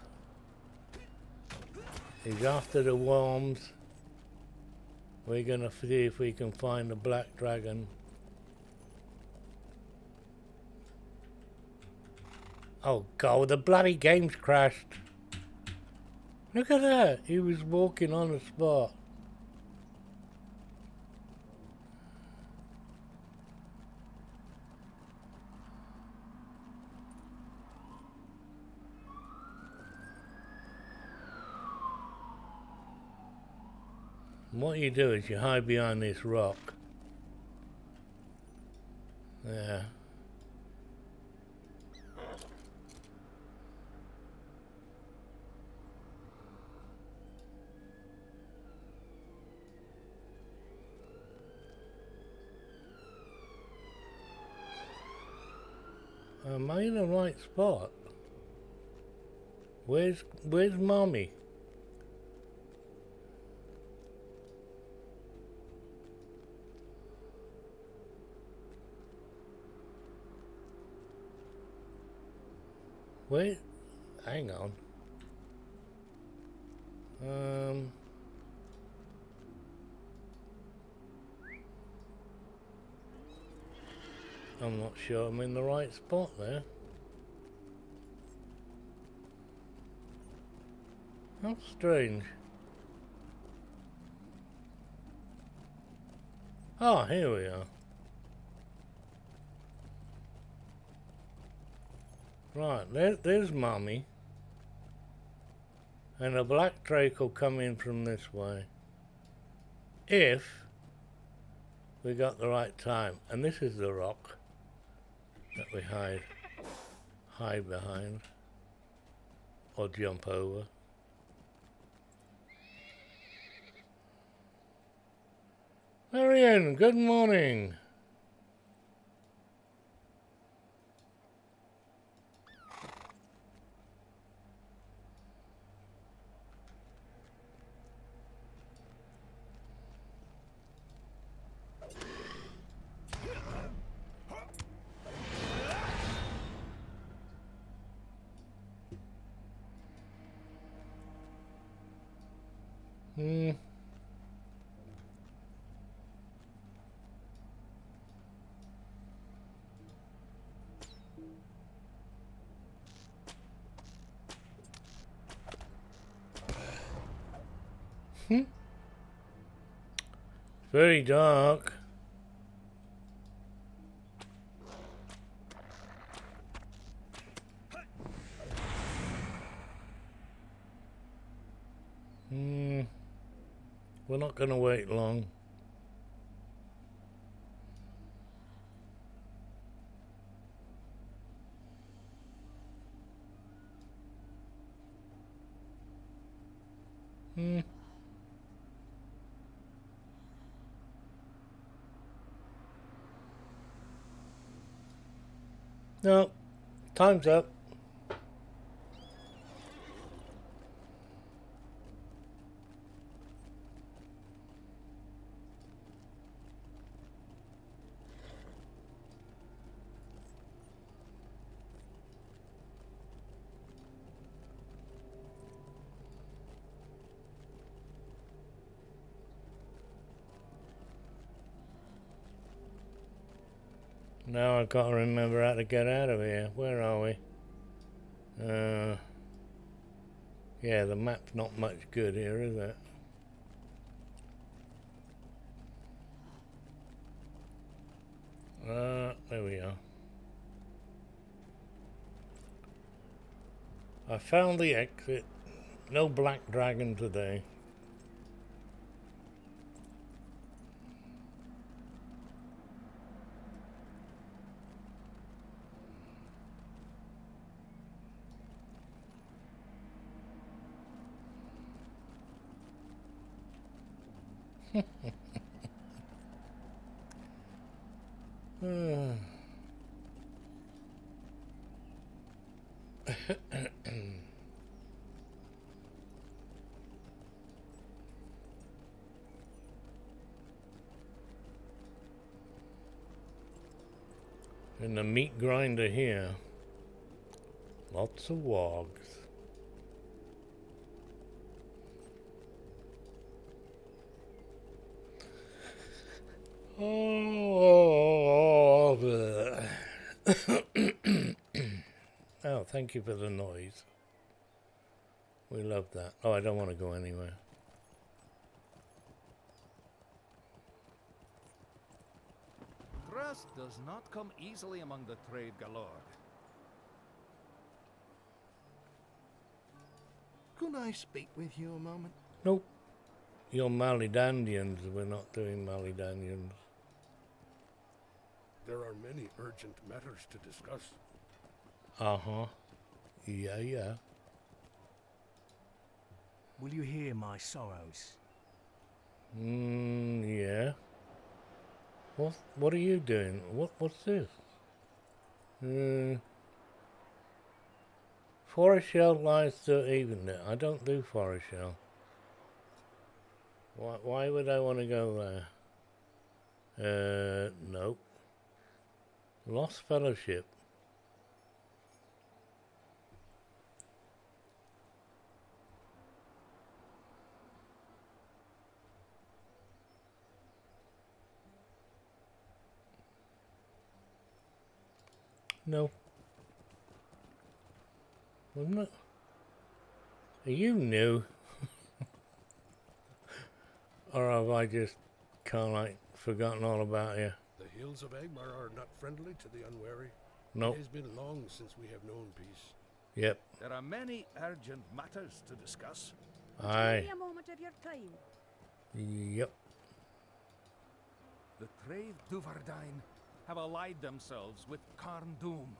He's after the worms. We're gonna see if we can find the black dragon. Oh god, the bloody game's crashed. Look at that. He was walking on the spot. What you do is you hide behind this rock. Yeah. Am I in the right spot? Where's Mommy? Wait, hang on. I'm not sure I'm in the right spot there. How strange. Ah, here we are. Right, there's Mummy. And a black drake will come in from this way. If we got the right time. And this is the rock that we hide behind. Or jump over. Marion, good morning. Hmm. Very dark. Hmm. We're not gonna wait long. Hmm. No. Time's up. Now I've got to remember how to get out of here. Where are we? Yeah, the map's not much good here, is it? There we are. I found the exit. No black dragon today. And the meat grinder here. Lots of wogs. Oh, oh, thank you for the noise. We love that. Oh, I don't want to go anywhere. Trust does not come easily among the trade galore. Could I speak with you a moment? Nope. You're Malidandians. We're not doing Malidandians. There are many urgent matters to discuss. Uh-huh. Yeah. Will you hear my sorrows? Yeah. What are you doing? What's this? Forest shell lies to even it. I don't do forest shell. Why would I want to go there? Nope. Lost Fellowship. No. Wasn't it? Are you new? Or have I just kind of forgotten all about you? The hills of Agmar are not friendly to the unwary. Nope. It has been long since we have known peace. Yep. There are many urgent matters to discuss. Would you give me a moment of your time? Yep. The Trade Duvardine have allied themselves with Karn Doom.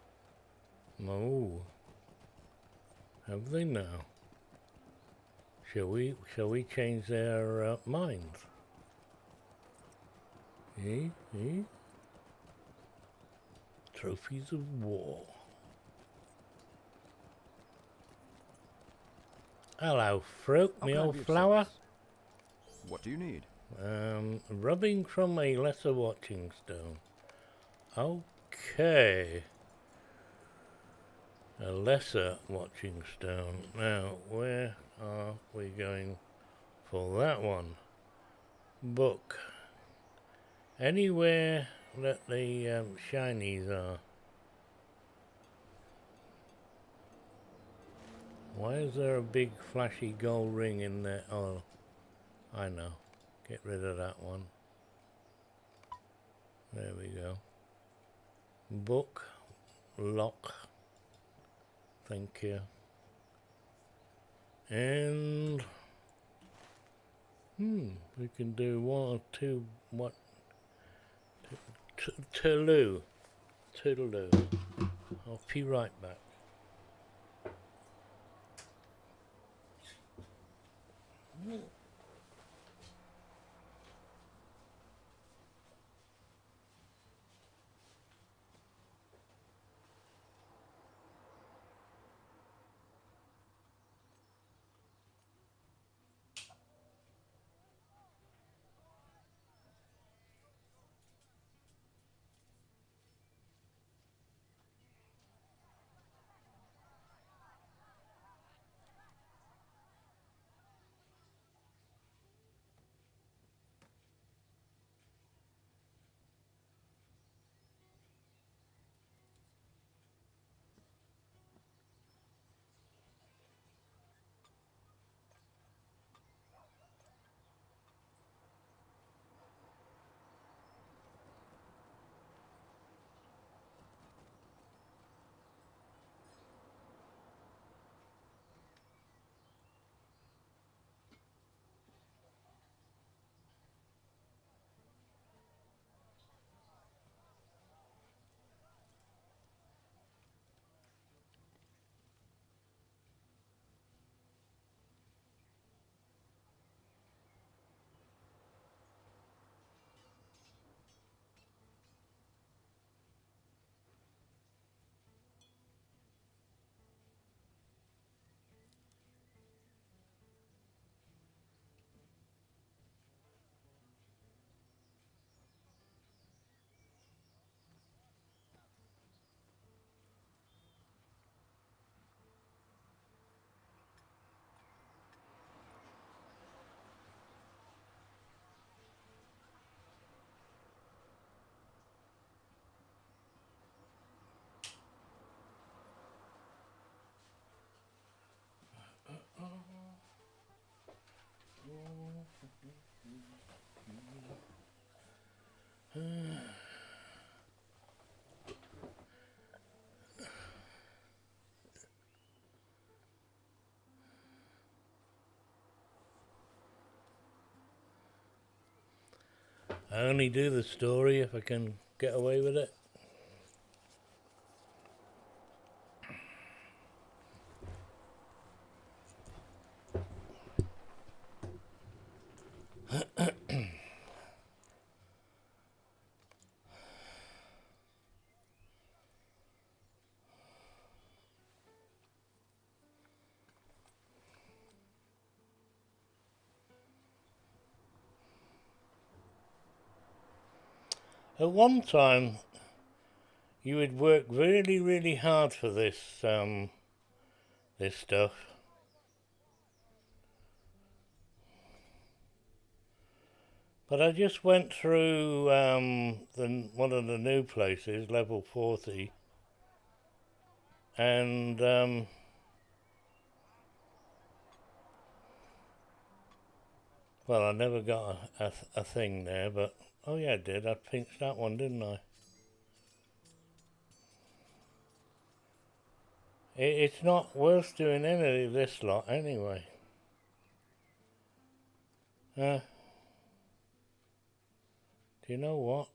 No. Have they now? Shall we change their minds? Eh? Trophies of war. Hello, fruit, How me can I old be of flower. service? What do you need? Rubbing from a lesser watching stone. Okay. A lesser watching stone. Now, where are we going for that one. Book. Anywhere that the shinies are. Why is there a big flashy gold ring in there? Oh, I know. Get rid of that one. There we go. Book. Lock. Thank you. And we can do one or two. What? Toodaloo. Toodaloo. I'll be right back. I only do the story if I can get away with it. At one time, you would work really, really hard for this this stuff. But I just went through one of the new places, level 40, and well, I never got a thing there, but oh yeah, I did. I pinched that one, didn't I? It's not worth doing any of this lot anyway. Do you know what?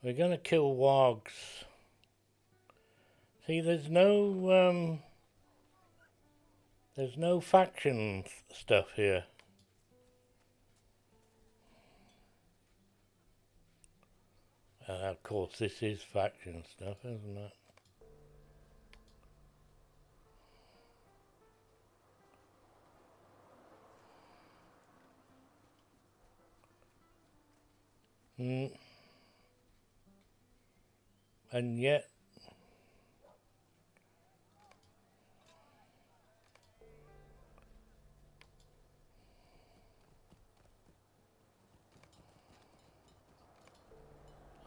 We're gonna kill wargs. See, there's no faction stuff here. Of course, this is faction stuff, isn't it? And yet,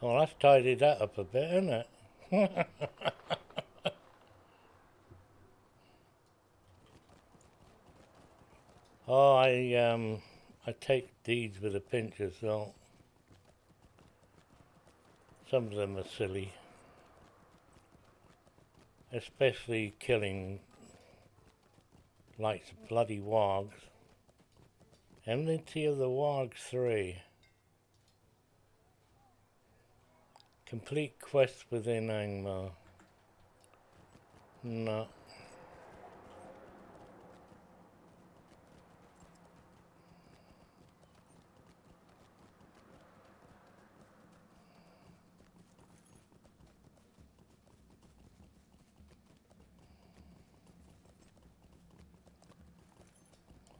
Well, that's tidied that up a bit, isn't it? Oh, I take deeds with a pinch of salt. Some of them are silly. Especially killing like the bloody wargs. Enmity of the Wargs 3. Complete quest within Angmar. No.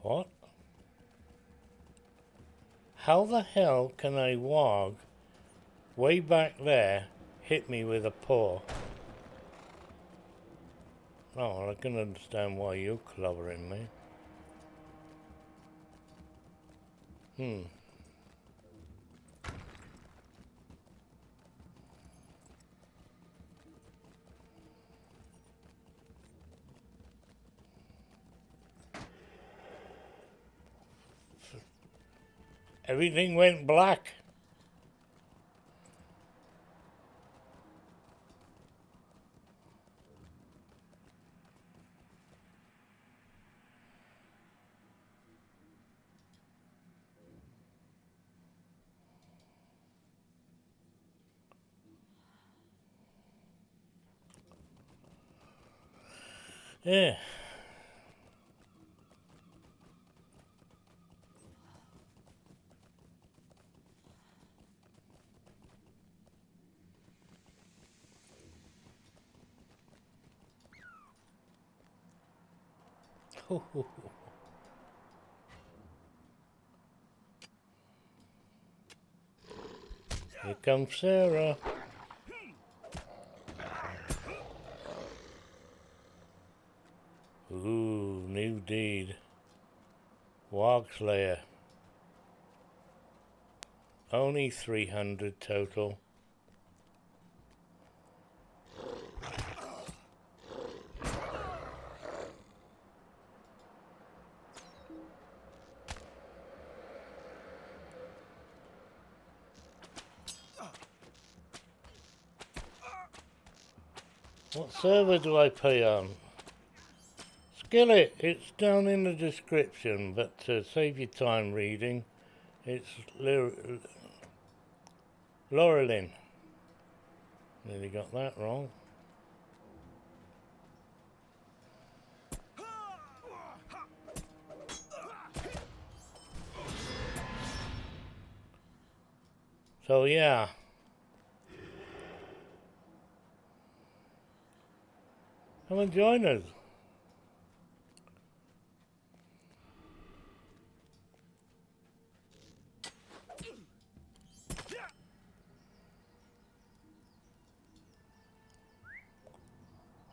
What? How the hell can a warg way back there hit me with a paw? Oh, well, I can understand why you're clobbering me. Everything went black. Yeah. Here comes Sarah. Ooh, new deed. Warg Slayer. Only 300 total. What server do I play on? Skillet, it's down in the description, but to save your time reading, it's Laurelin. Nearly got that wrong. So yeah. Come and join us.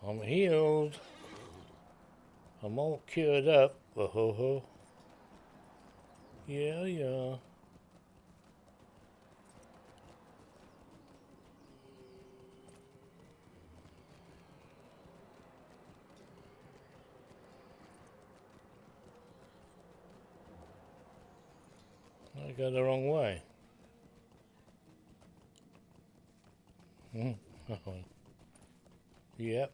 I'm healed. I'm all cured up. Oh. Yeah. I go the wrong way. Yep.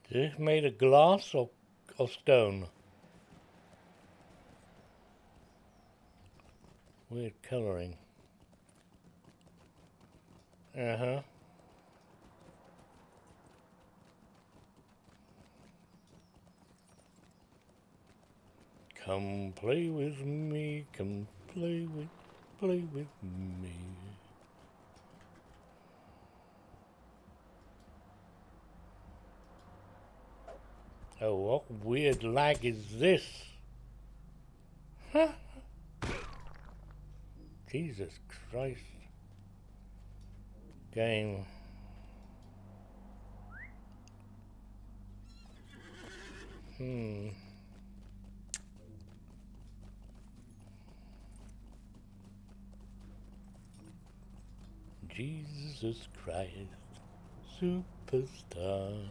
Is this made of glass or stone? Weird colouring. Uh-huh. Come play with me, come play with me. Oh, what weird lag is this? Huh? Jesus Christ. Game. Jesus Christ, superstar.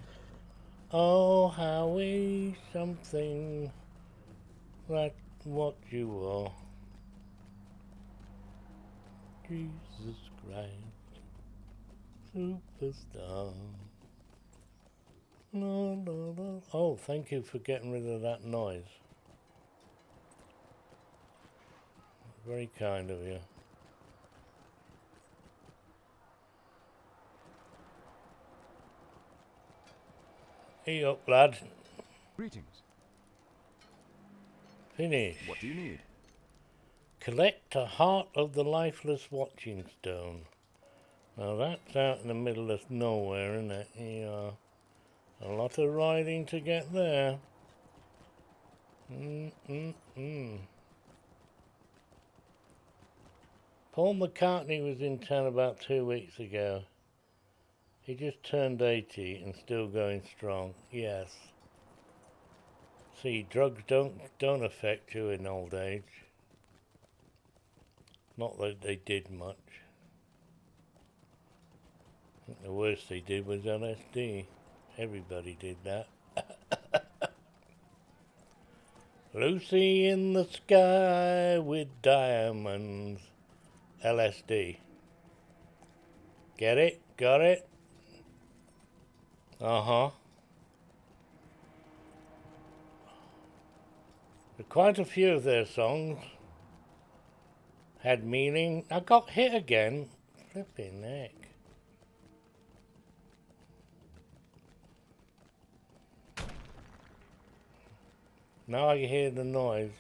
Oh, how we something like what you are. Jesus Christ, superstar. La, la, la. Oh, thank you for getting rid of that noise. Very kind of you. Hey up, lad. Greetings. Finish. What do you need? Collect a Heart of the Lifeless Watching Stone. Now that's out in the middle of nowhere, isn't it? Yeah. A lot of riding to get there. Paul McCartney was in town about 2 weeks ago. He just turned 80 and still going strong. Yes. See, drugs don't affect you in old age. Not that they did much. I think the worst they did was LSD. Everybody did that. Lucy in the sky with diamonds. LSD. Get it? Got it? Uh-huh. Quite a few of their songs had meaning. I got hit again. Flipping heck. Now I hear the noise.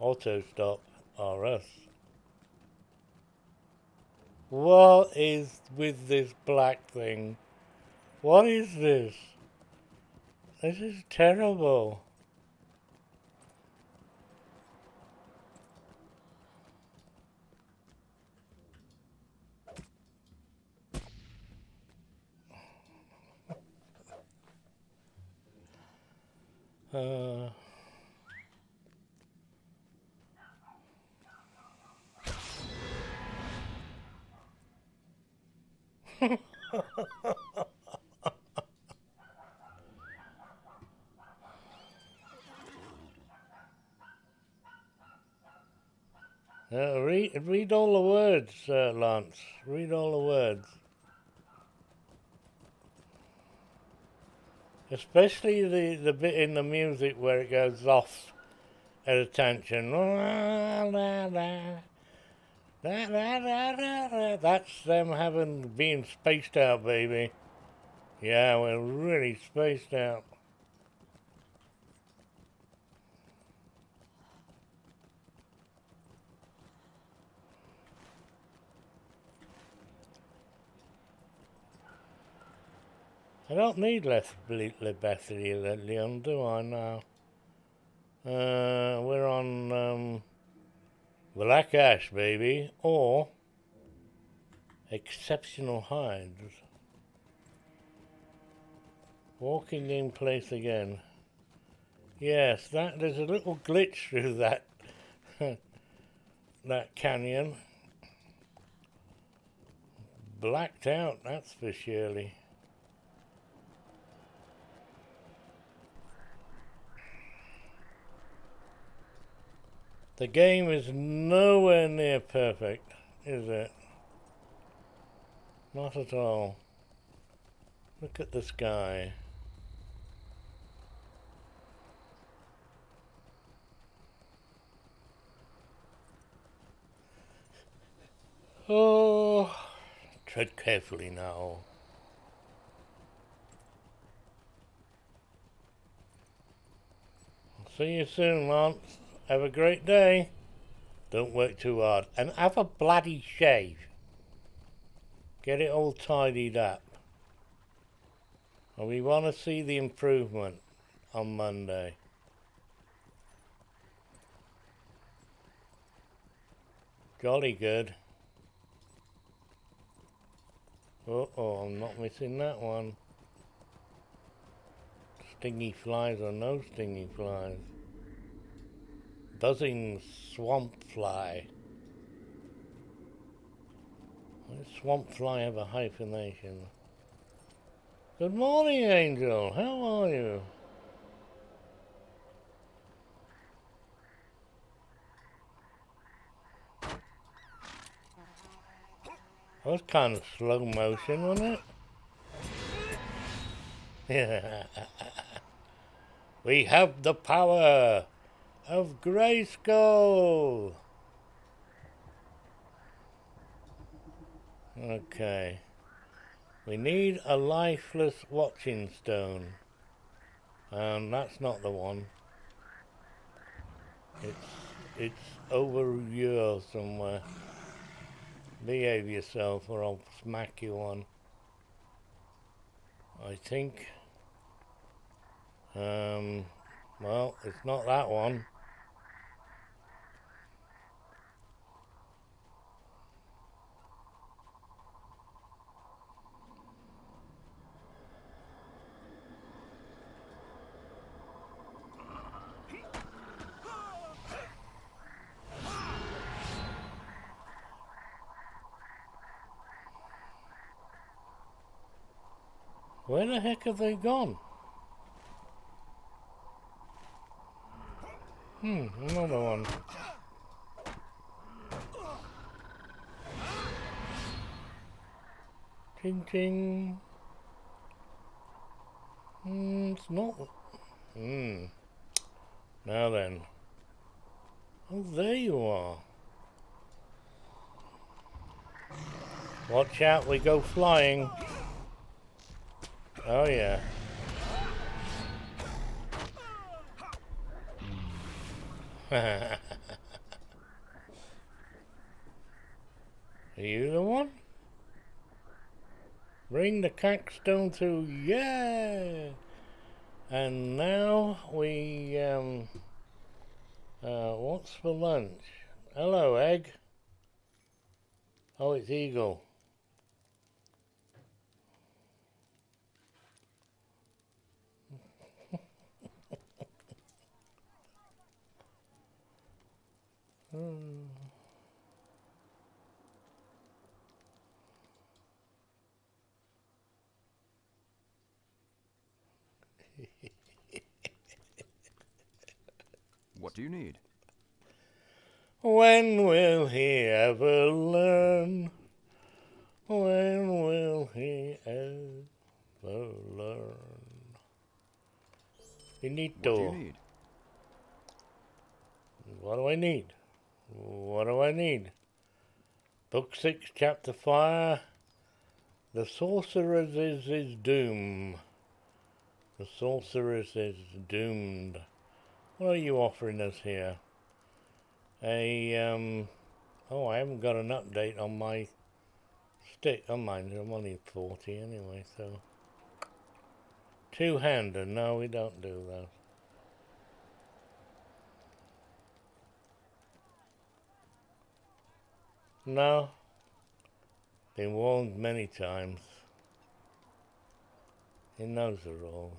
Auto stop or us. What is with this black thing? What is this? This is terrible. Read all the words, Lance. Read all the words. Especially the bit in the music where it goes off at attention. That's them being spaced out, baby. Yeah, we're really spaced out. I don't need less Lebethity, Leon, do I now? We're on Black Ash, baby, or Exceptional Hides. Walking in place again. Yes, there's a little glitch through that that canyon. Blacked out, that's for surely. The game is nowhere near perfect, is it? Not at all. Look at the sky. Oh, tread carefully now. See you soon, Lance. Have a great day. Don't work too hard. And have a bloody shave. Get it all tidied up. And we want to see the improvement on Monday. Jolly good. Uh-oh, I'm not missing that one. Stingy flies or no stingy flies. Buzzing swamp fly. Why does swamp fly have a hyphenation? Good morning, Angel. How are you? That was kind of slow motion, wasn't it? We have the power of Grayskull. Okay. We need a lifeless watching stone. And that's not the one. It's over here somewhere. Behave yourself or I'll smack you on. I think. Well, it's not that one. Where the heck have they gone? Another one. Ching ching. It's not. Now then. Oh, there you are. Watch out, we go flying. Oh yeah. Are you the one? Bring the cackstone through, yeah! And now we, what's for lunch? Hello, egg. Oh, it's Eagle. What do you need? When will he ever learn? When will he ever learn? Finito. What do you need? What do I need? What do I need? Book 6, Chapter 5. The Sorceress is doomed. The Sorceress is doomed. What are you offering us here? Oh, I haven't got an update on my stick. Oh, mind, I'm only 40 anyway, so. Two-hander. No, we don't do that. No. Been warned many times. He knows the rules.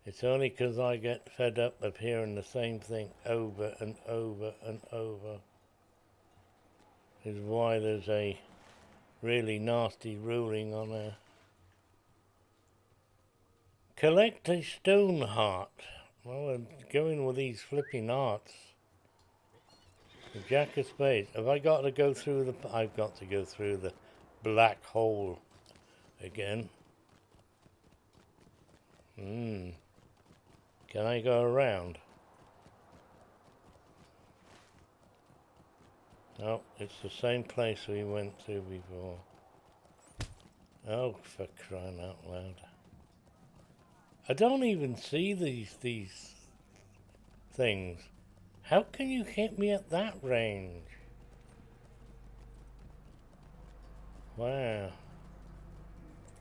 It's only 'cause I get fed up of hearing the same thing over and over and over. Is why there's a really nasty ruling on there. Collect a stone heart. Well, we're going with these flipping hearts. The Jack of Spades. Have I got to go through the... I've got to go through the black hole again. Can I go around? No, it's the same place we went to before. Oh, for crying out loud. I don't even see these things. How can you hit me at that range? Wow.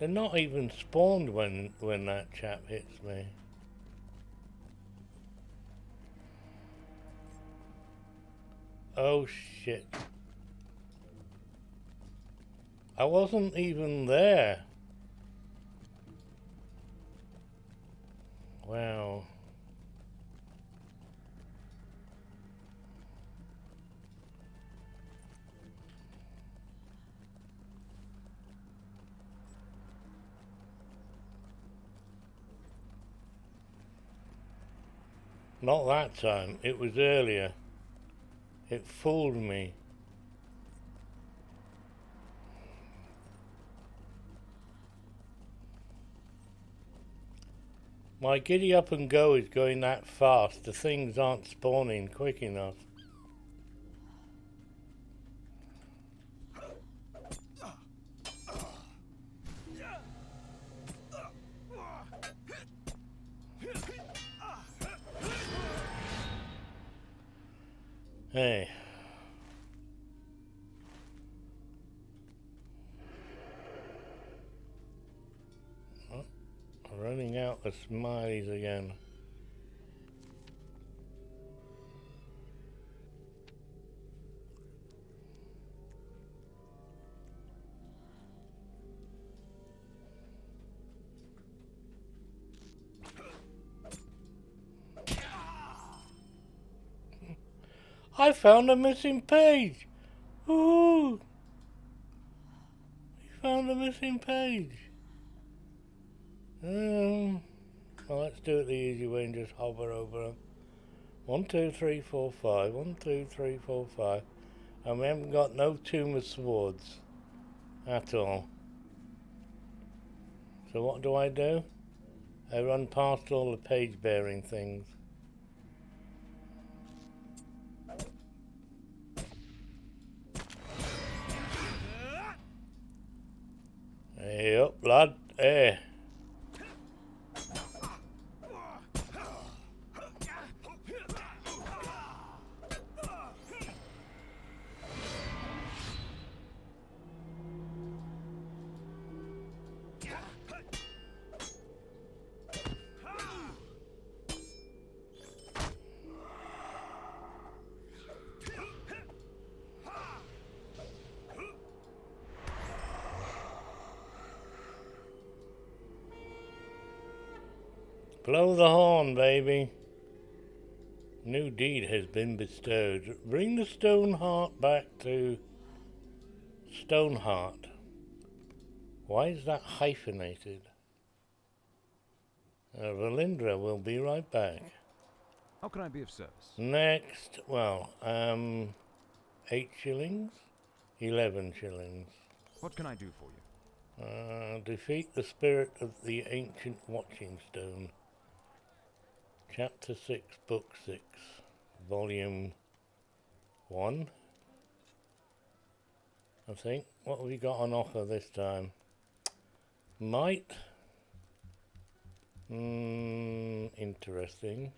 They're not even spawned when that chap hits me. Oh shit. I wasn't even there. Wow. Not that time, it was earlier. It fooled me. My giddy up and go is going that fast, the things aren't spawning quick enough. Hey. Oh, running out of smileys again. I found a missing page! Ooh! We found a missing page! Well, let's do it the easy way and just hover over them. 1, 2, 3, 4, 5. 1, 2, 3, 4, 5. And we haven't got no tomb of swords at all. So what do? I run past all the page bearing things. Hey up, lad. Hey. Blow the horn, baby. New deed has been bestowed. Bring the stone heart back to Stoneheart. Why is that hyphenated? Valindra will be right back. How can I be of service? Next, well, 8 shillings? 11 shillings. What can I do for you? Defeat the spirit of the ancient watching stone. Chapter 6, Book 6, Volume 1, I think. What have we got on offer this time? Might. Interesting.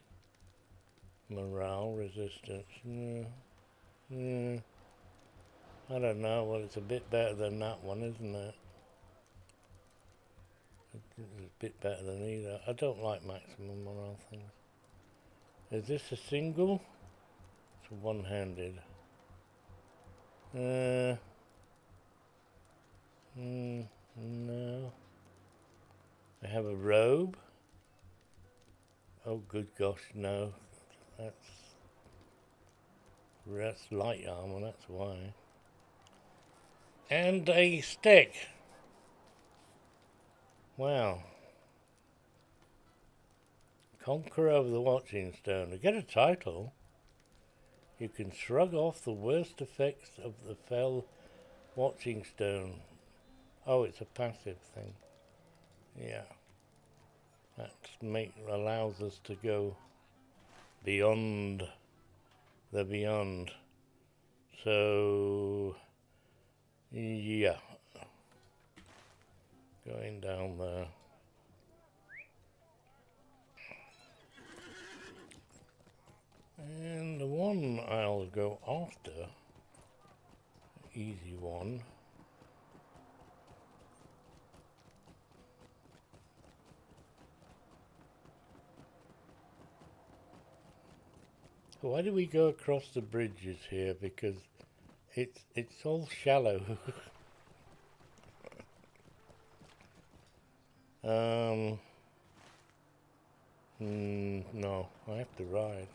Morale, resistance. I don't know. Well, it's a bit better than that one, isn't it? It's a bit better than either. I don't like maximum morale things. Is this a single? It's one-handed. No. I have a robe. Oh, good gosh, no. That's light armor, that's why. And a stick. Wow. Conqueror of the Watching Stone. To get a title, you can shrug off the worst effects of the fell Watching Stone. Oh, it's a passive thing. Yeah. That allows us to go beyond the beyond. So, yeah. Going down there. And the one I'll go after, easy one, Why do we go across the bridges here? Because it's all shallow. No, I have to ride.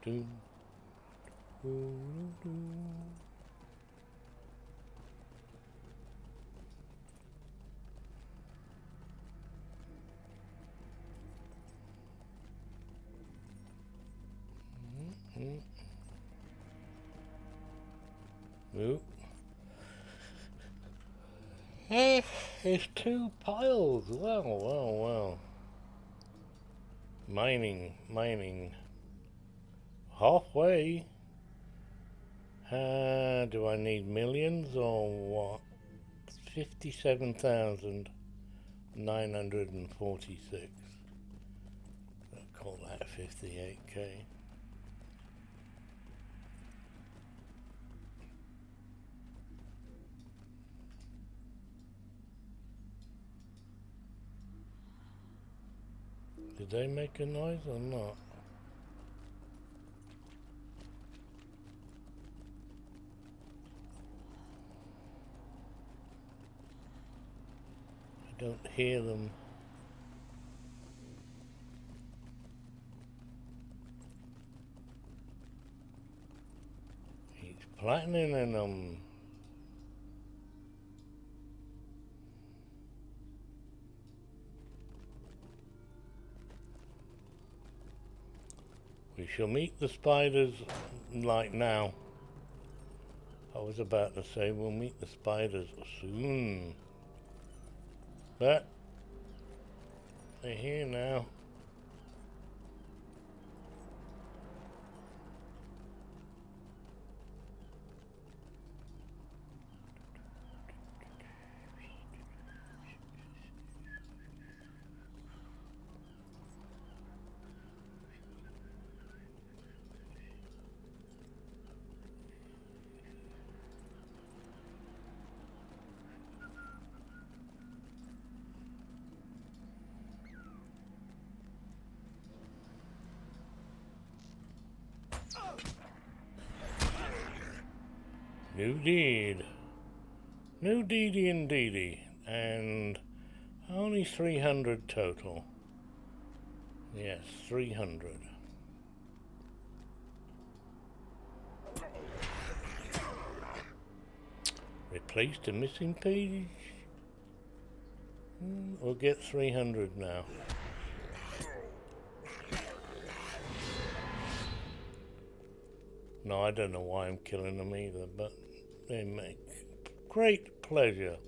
Doo-doo. Doo-doo-doo. Oop. There's two piles. Well. Mining. Halfway. Do I need millions or what? 57,946. I'll call that 58k. Did they make a noise or not? I don't hear them. He's platinum in them. We shall meet the spiders like now. I was about to say we'll meet the spiders soon. But they're here now. New deed. New deedy indeedy. And only 300 total. Yes, 300. Replaced a missing page. We'll get 300 now. No, I don't know why I'm killing them either, but they make great pleasure.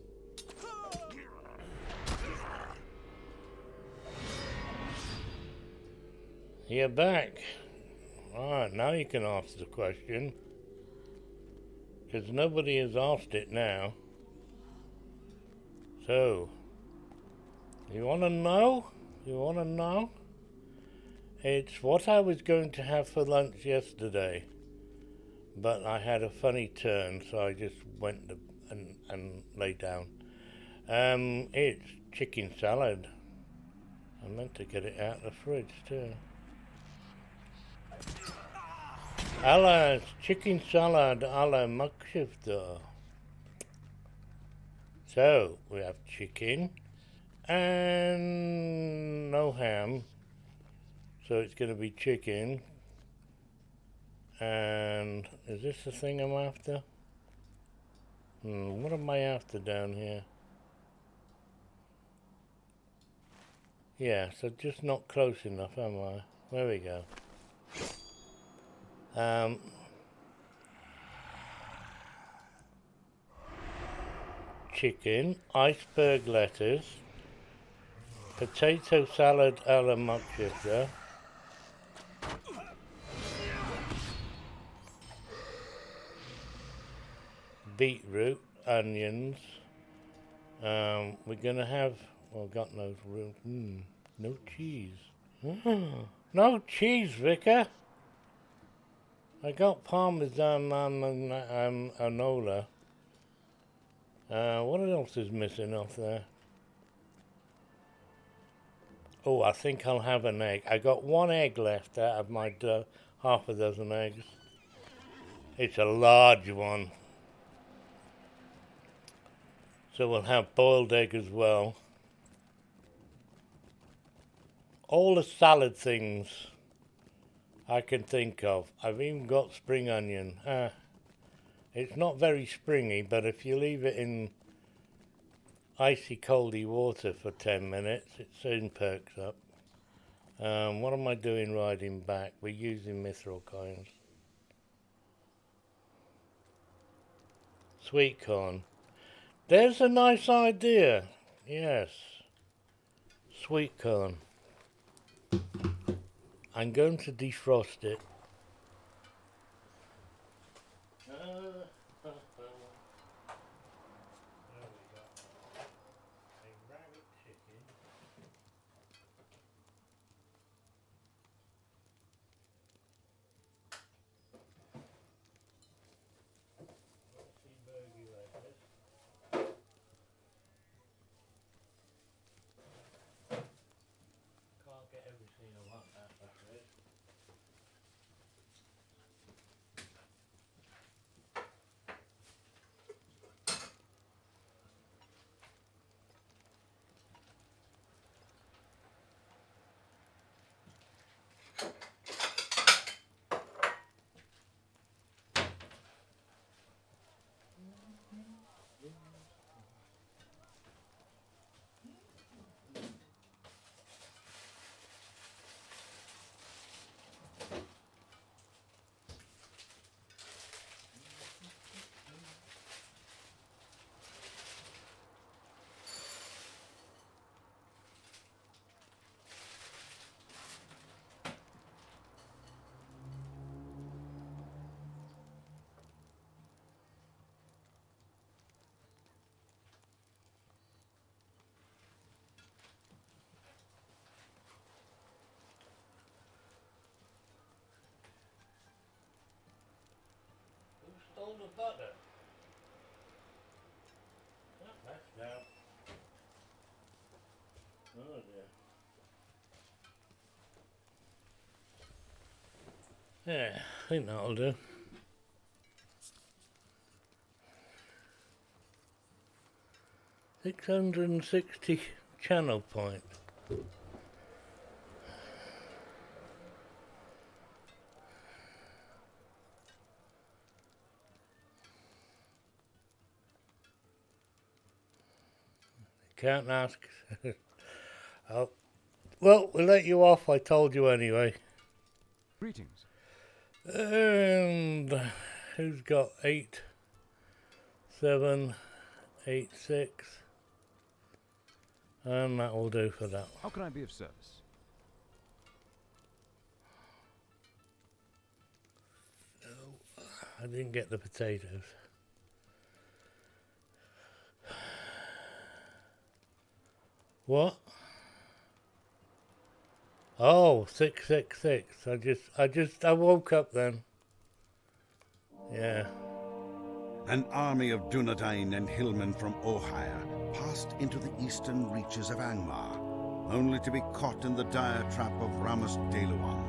You're back. Alright, now you can ask the question. Because nobody has asked it now. So, you want to know? It's what I was going to have for lunch yesterday. But I had a funny turn, so I just went and lay down. It's chicken salad. I meant to get it out of the fridge too. Alla chicken salad alla makshifta. So we have chicken and no ham. So it's going to be chicken. And is this the thing I'm after? What am I after down here? Yeah, so just not close enough, am I? There we go. Chicken, iceberg lettuce, potato salad a la makshifta, beetroot, onions. We're gonna have, well, got no room. No cheese. No cheese, Vicar. I got parmesan and anola. What else is missing off there? Oh, I think I'll have an egg. I got one egg left out of my half a dozen eggs. It's a large one. So we'll have boiled egg as well. All the salad things I can think of. I've even got spring onion. It's not very springy, but if you leave it in icy coldy water for 10 minutes, it soon perks up. What am I doing riding back? We're using mithril coins. Sweet corn. There's a nice idea. Yes. Sweet corn. I'm going to defrost it. Stole the butter. Oh, that's down. Oh dear. Yeah, I think that'll do. 660 channel point. Can't ask. Well, we'll let you off, I told you anyway. Greetings. And who's got 8, 7, 8, 6? And that will do for that. How can I be of service? I didn't get the potatoes. What? Oh, 666. I woke up then. Yeah. An army of Dunedain and hillmen from Ohio passed into the eastern reaches of Angmar, only to be caught in the dire trap of Ramus Deluan.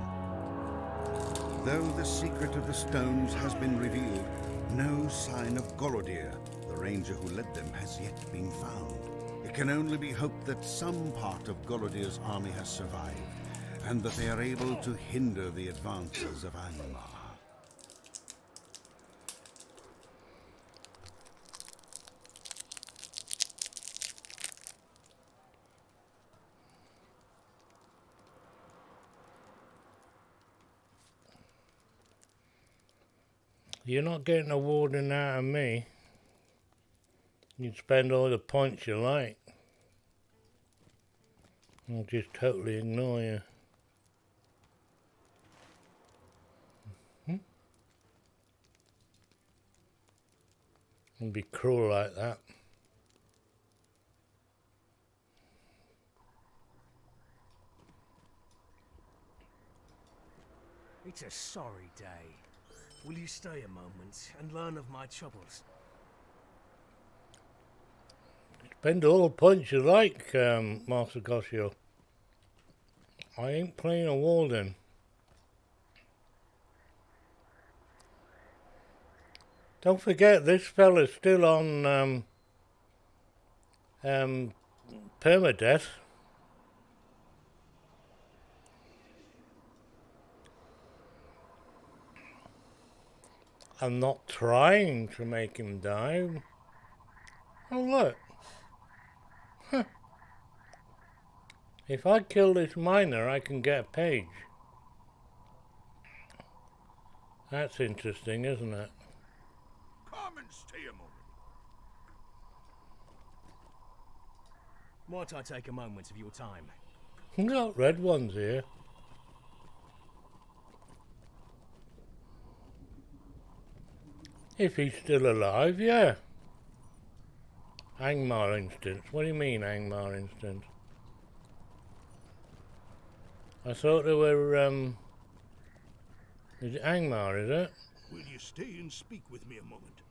Though the secret of the stones has been revealed, no sign of Gorodir, the ranger who led them, has yet been found. It can only be hoped that some part of Gorodir's army has survived, and that they are able to hinder the advances of Angmar. You're not getting a warning out of me. You can spend all the points you like. I'll just totally ignore you. And be cruel like that. It's a sorry day. Will you stay a moment and learn of my troubles? Spend all the points you like, Master Goshio. I ain't playing a warden. Don't forget, this fella's still on permadeath. I'm not trying to make him die. Oh look. Huh. If I kill this miner, I can get a page. That's interesting, isn't it? Come and stay a moment. Might I take a moment of your time? We got red ones here. If he's still alive, yeah. Angmar instance. What do you mean, Angmar instance? I thought there were, is it Angmar, is it? Will you stay and speak with me a moment?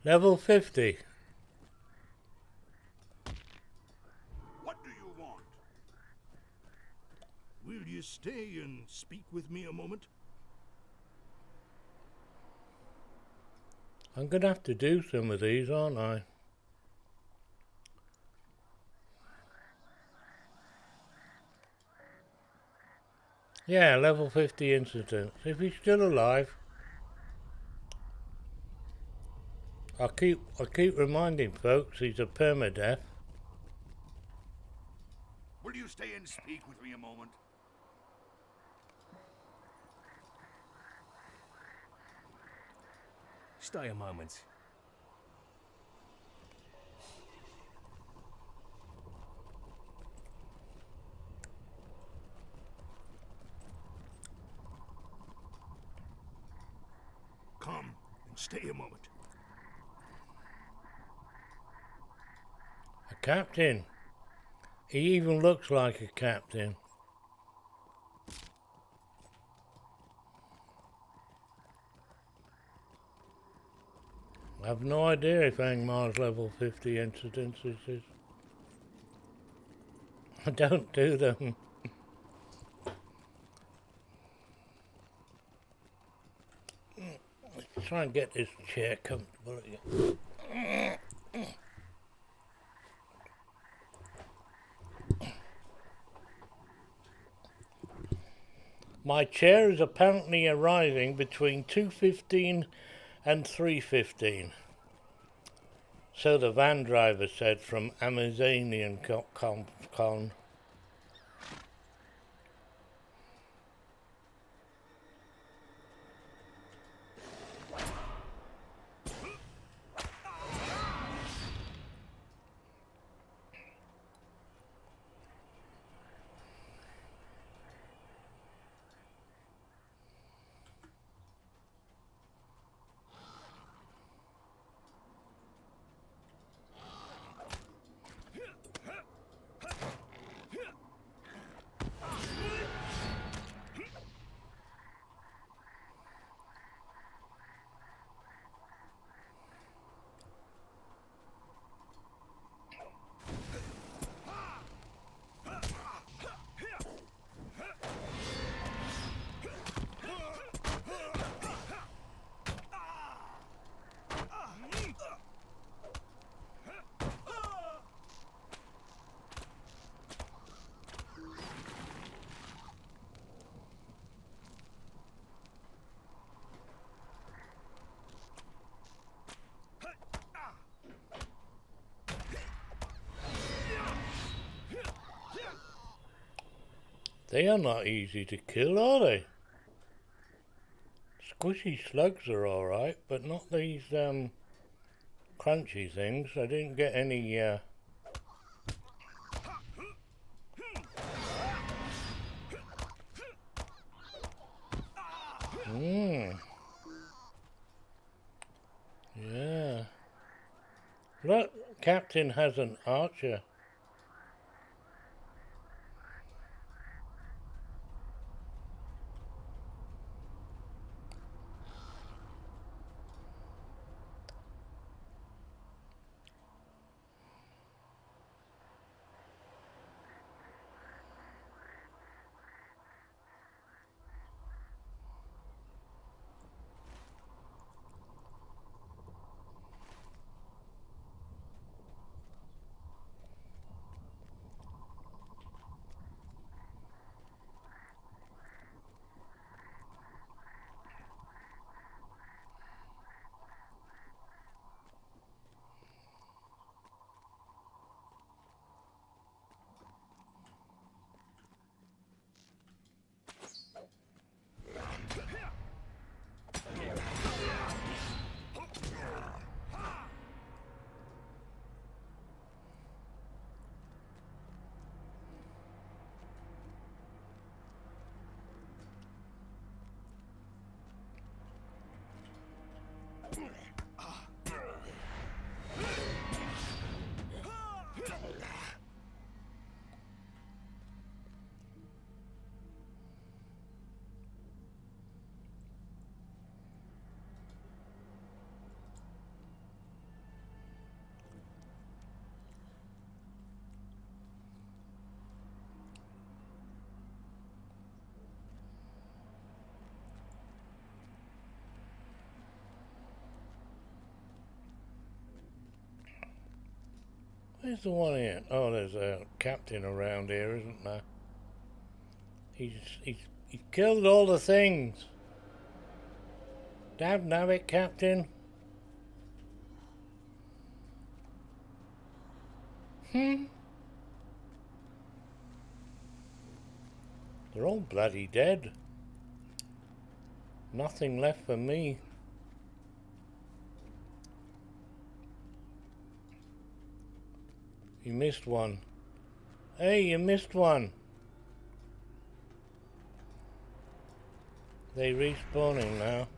Level 50. What do you want? Will you stay and speak with me a moment? I'm gonna have to do some of these, aren't I? Yeah, level 50 incidents. If he's still alive, I keep reminding folks he's a permadeath. Will you stay and speak with me a moment? Stay a moment. Come and stay a moment. A captain. He even looks like a captain. I have no idea if Angmar's level 50 incidences is. I don't do them. Let's try and get this chair comfortable again. My chair is apparently arriving between 2:15 and 3:15. So the van driver said from Amazonian.com. They are not easy to kill, are they? Squishy slugs are alright, but not these crunchy things. I didn't get any Yeah. Look, Captain has an archer. Where's the one here? Oh, there's a captain around here, isn't there? He's killed all the things. Dab nabbit, Captain. They're all bloody dead. Nothing left for me. You missed one. Hey, you missed one. They respawning now.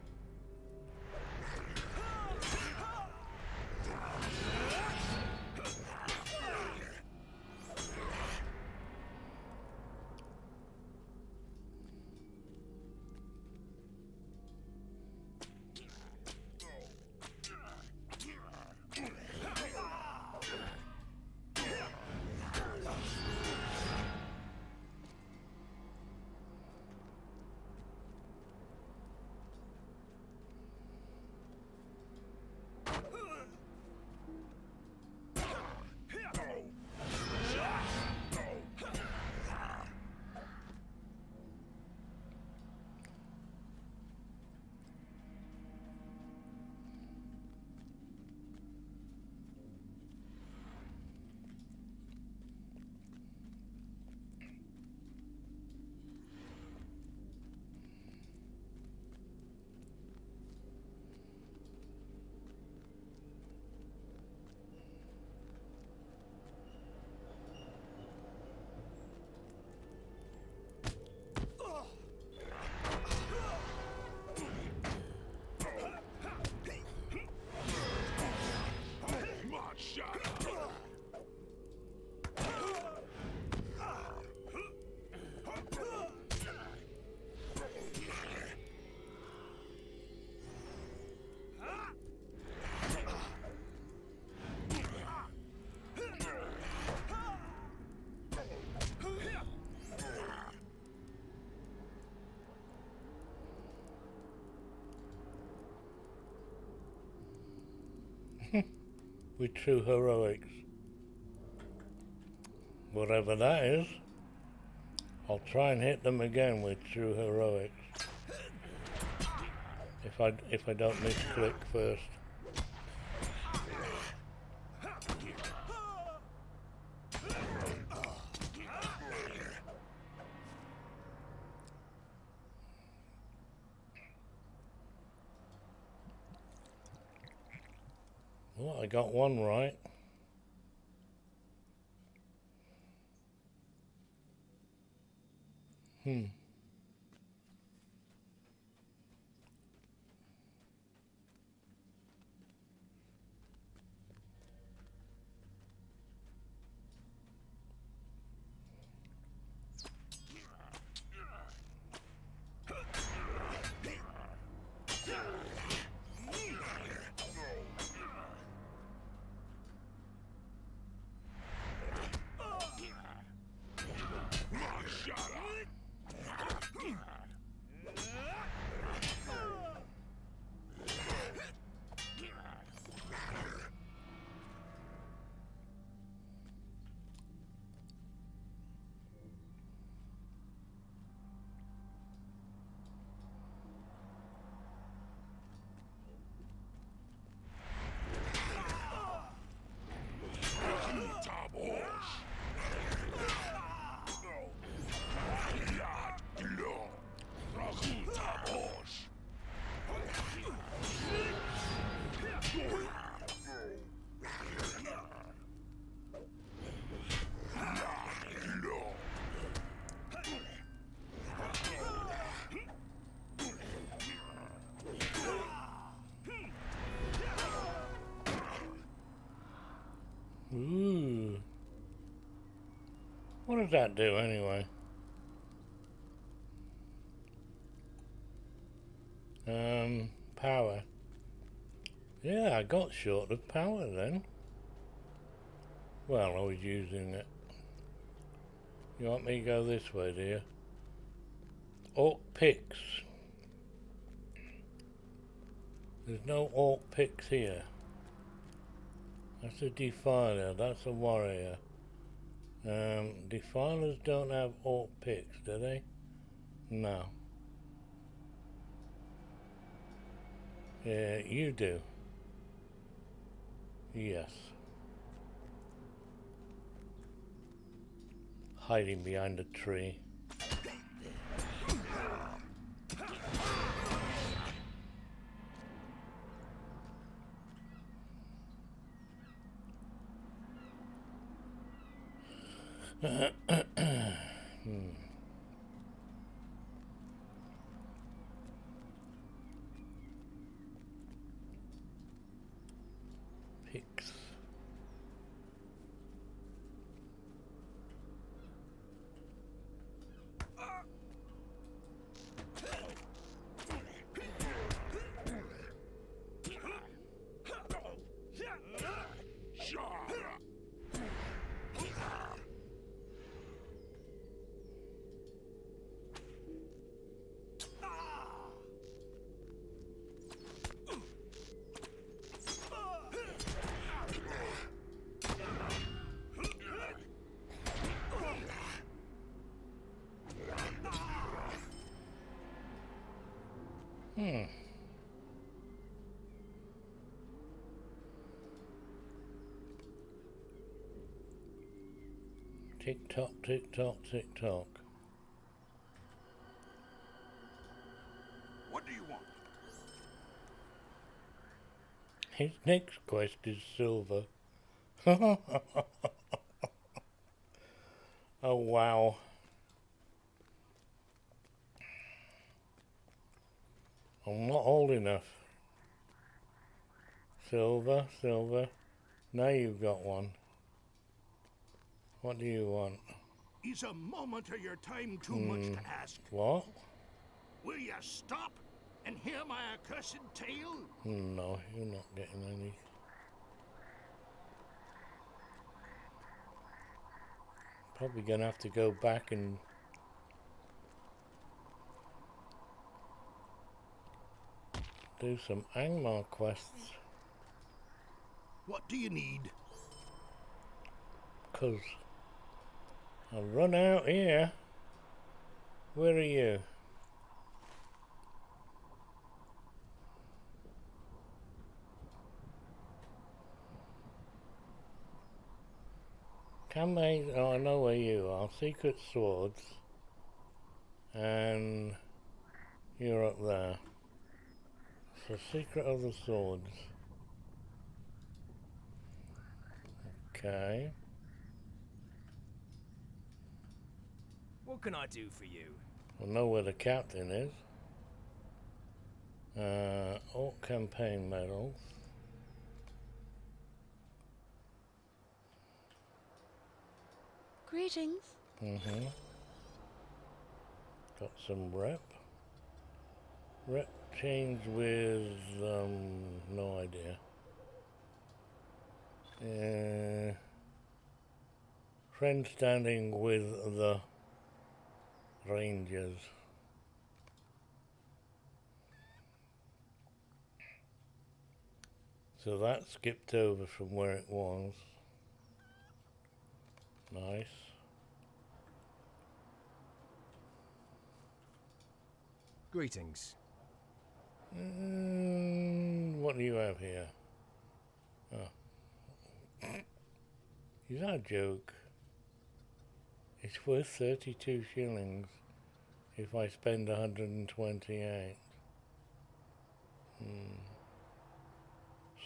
With true heroics. Whatever that is. I'll try and hit them again with true heroics. If I don't misclick first. Well, I got one right. What does that do anyway? Power. Yeah, I got short of power then. Well, I was using it. You want me to go this way, do you? Orc picks. There's no orc picks here. That's a defiler, that's a warrior. Defilers don't have orc picks, do they? No. Yeah, you do. Yes. Hiding behind a tree. Picks. Tick tock, tick tock, tick tock. What do you want? His next quest is silver. Oh wow. I'm not old enough. Silver, silver. Now you've got one. What do you want? Is a moment of your time too much to ask? What? Will you stop and hear my accursed tale? No, you're not getting any. Probably gonna have to go back and do some Angmar quests. What do you need? 'Cause I'll run out here. Where are you? Can they? Oh, I know where you are. Secret swords. And you're up there. So secret of the swords. Okay. What can I do for you? I know where the captain is. Orc campaign medals. Greetings. Got some rep. Rep change with, no idea. Friend standing with the Rangers. So that skipped over from where it was. Nice. Greetings. What do you have here? Oh. Is that a joke? It's worth 32 shillings if I spend 128.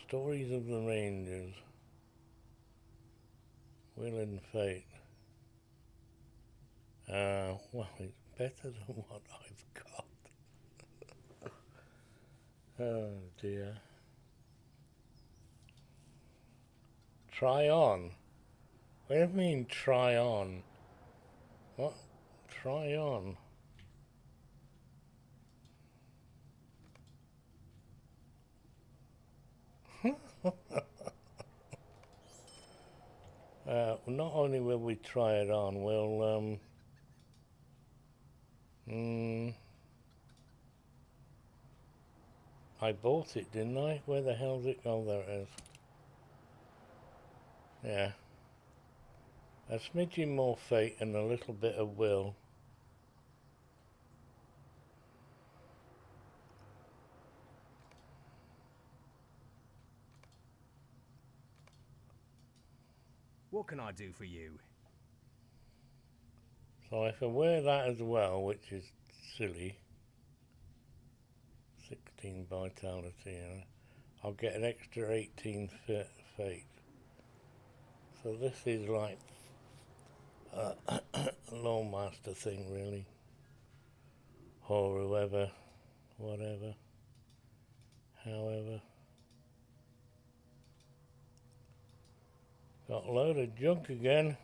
Stories of the Rangers. Will and Fate. Well, it's better than what I've got. Oh dear. Try on? What do you mean try on? What? Try on. Not only will we try it on, we'll, I bought it, didn't I? Where the hell's it? Oh, there it is. Yeah. A smidgen more fate and a little bit of will. What can I do for you? So if I wear that as well, which is silly, 16 vitality, I'll get an extra 18 fate. So this is like a Lawmaster thing, really. Or whoever, whatever, however. Got a load of junk again.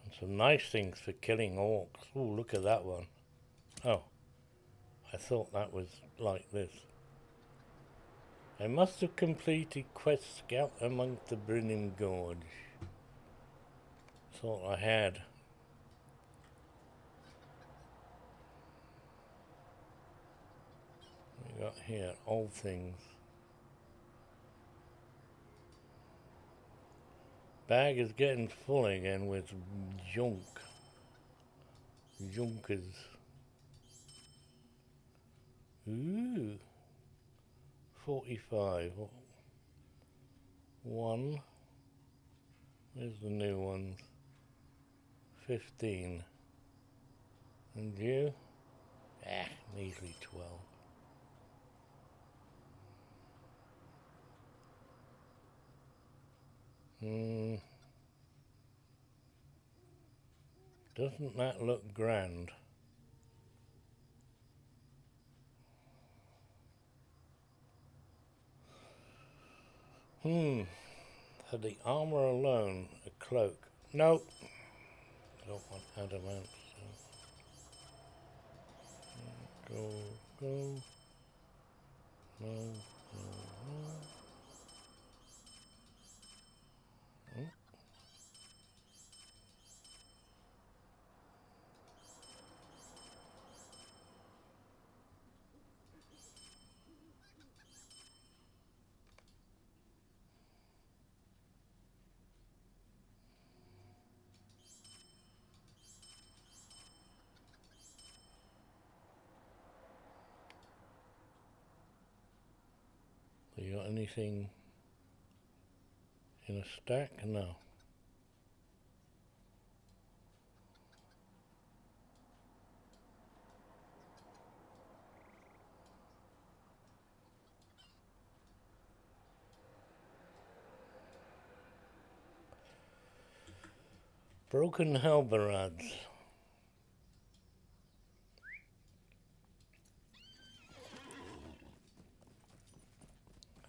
And some nice things for killing orcs. Oh, look at that one. Oh, I thought that was like this. I must have completed quest scout amongst the Brinim Gorge. Thought I had. We got here old things. Bag is getting full again with junk. Junkers. Ooh. 45. One. Where's the new ones? 15. And you? Ah, measly 12. Doesn't that look grand? For the armor alone, a cloak. Nope. I don't want adamant. So. Go. No. You got anything in a stack? No. Broken halberds.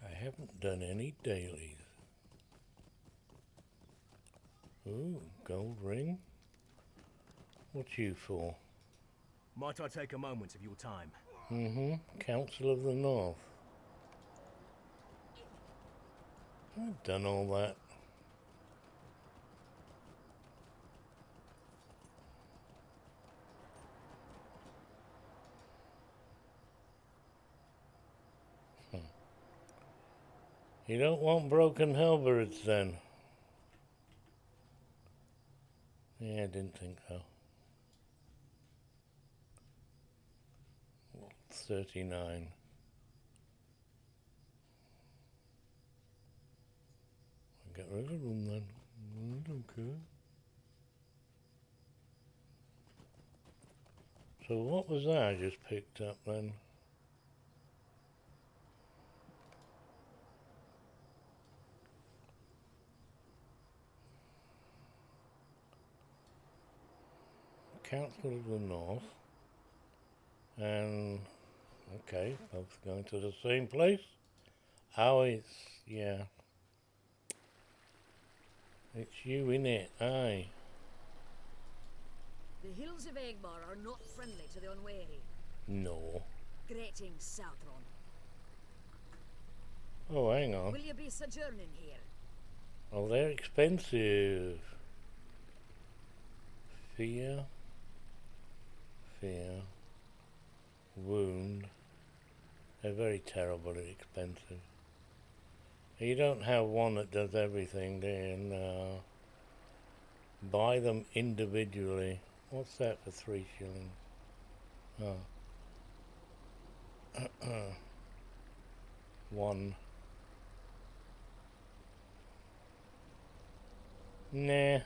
I haven't done any dailies. Ooh, gold ring. What's you for? Might I take a moment of your time? Council of the North. I've done all that. You don't want broken halberds then? Yeah, I didn't think so. 39. Get rid of them then. I don't care. So what was that I just picked up then? Council of the North. And, okay, both going to the same place. Oh, it's, yeah. It's you, innit? Aye. The hills of Angmar are not friendly to the unwary. No. Greetings, Southron. Oh, hang on. Will you be sojourning here? Oh, they're expensive. Fear. Wound. They're very terribly expensive. You don't have one that does everything, do you? No. Buy them individually. What's that for 3 shillings? Oh. One. Nah.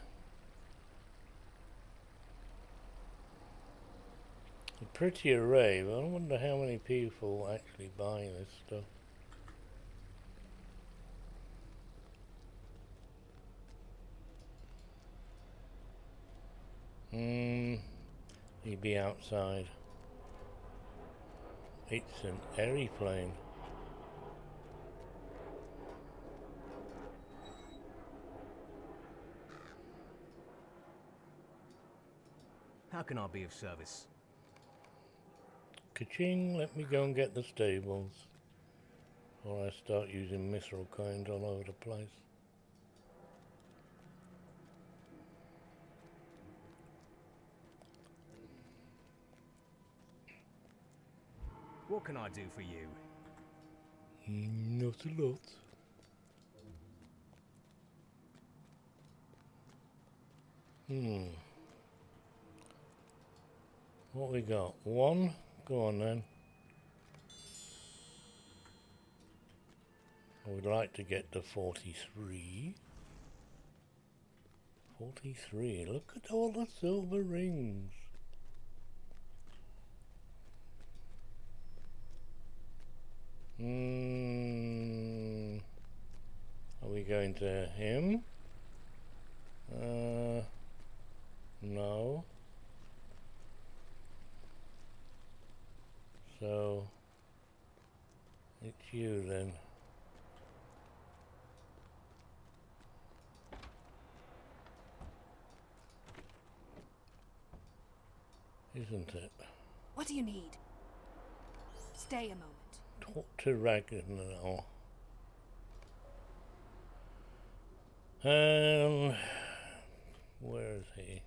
A pretty array, but I wonder how many people actually buy this stuff. He'd be outside. It's an aeroplane. How can I be of service? Ka-ching, let me go and get the stables. Or I start using missile coins all over the place. What can I do for you? Not a lot. What we got? 1? Go on then. I would like to get to 43. 43. Look at all the silver rings. Are we going to him? No. So, it's you then. Isn't it? What do you need? Stay a moment. Talk to Ragnar. Where is he?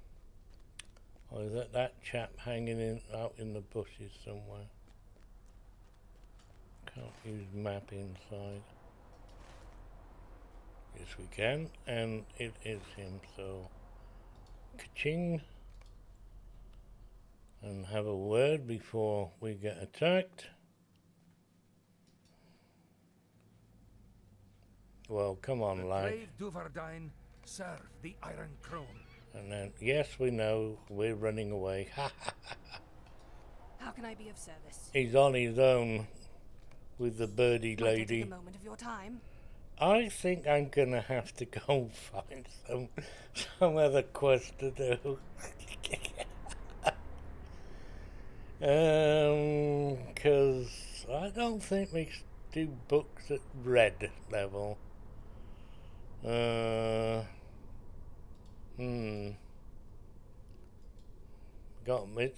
Oh, is that chap hanging out in the bushes somewhere? Can't use map inside. Yes, we can, and it is him, so ka-ching. And have a word before we get attacked. Well, come on, lad. Brave Duvardine serve the Iron Crown. And then, yes, we know, we're running away. How can I be of service? He's on his own with the birdie Might I lady. take a moment of your time? I think I'm gonna have to go find some other quest to do. 'Cause I don't think we do books at red level. Got me.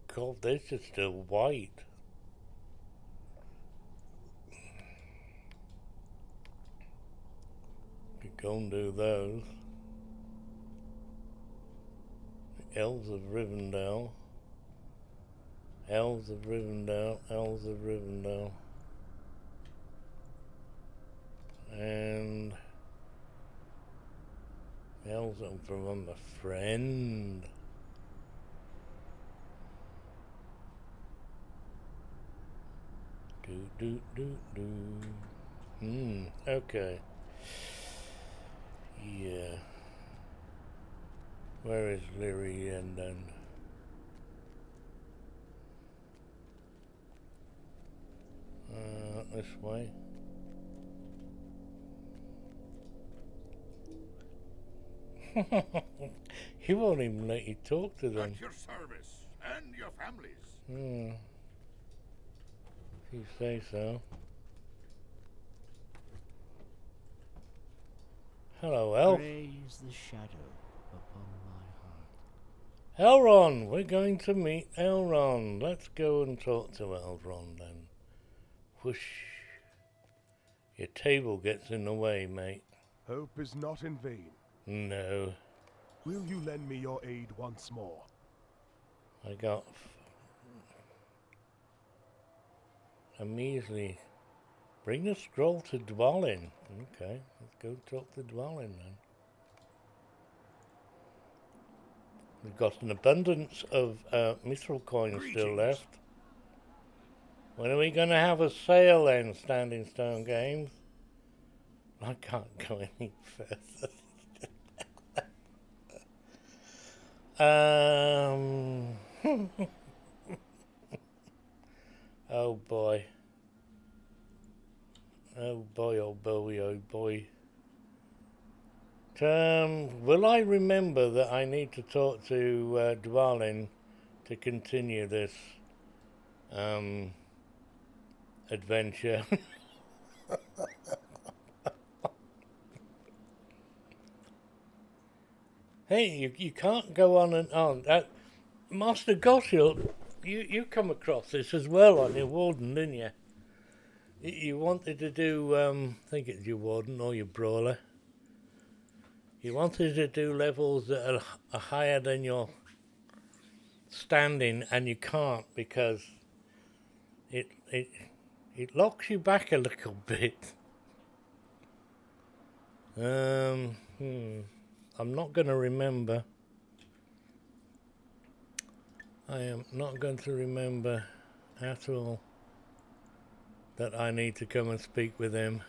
God, this is still white. Could go and do those. The Elves of Rivendell. Elves of Rivendell. Elves of Rivendell. And the Elves of Remember Friend. Okay. Yeah. Where is Laurelin then? This way. He won't even let you talk to them. At your service and your families. If you say so. Hello, Elf. Praise the shadow upon my heart. Elrond, we're going to meet Elrond. Let's go and talk to Elrond then. Whoosh. Your table gets in the way, mate. Hope is not in vain. No. Will you lend me your aid once more? I got a measly. Bring the scroll to Dwalin. Okay, let's go talk to Dwalin then. We've got an abundance of mithril coins still left. When are we going to have a sale then, Standing Stone Games? I can't go any further. Oh boy. Oh boy, oh boy, oh boy. Will I remember that I need to talk to Dwalin to continue this adventure? Hey, you can't go on and on. Master Goshiel, you come across this as well on your Warden, didn't you? You wanted to do, I think it's your Warden or your Brawler. You wanted to do levels that are higher than your standing, and you can't because it locks you back a little bit. I'm not going to remember. I am not going to remember at all that I need to come and speak with him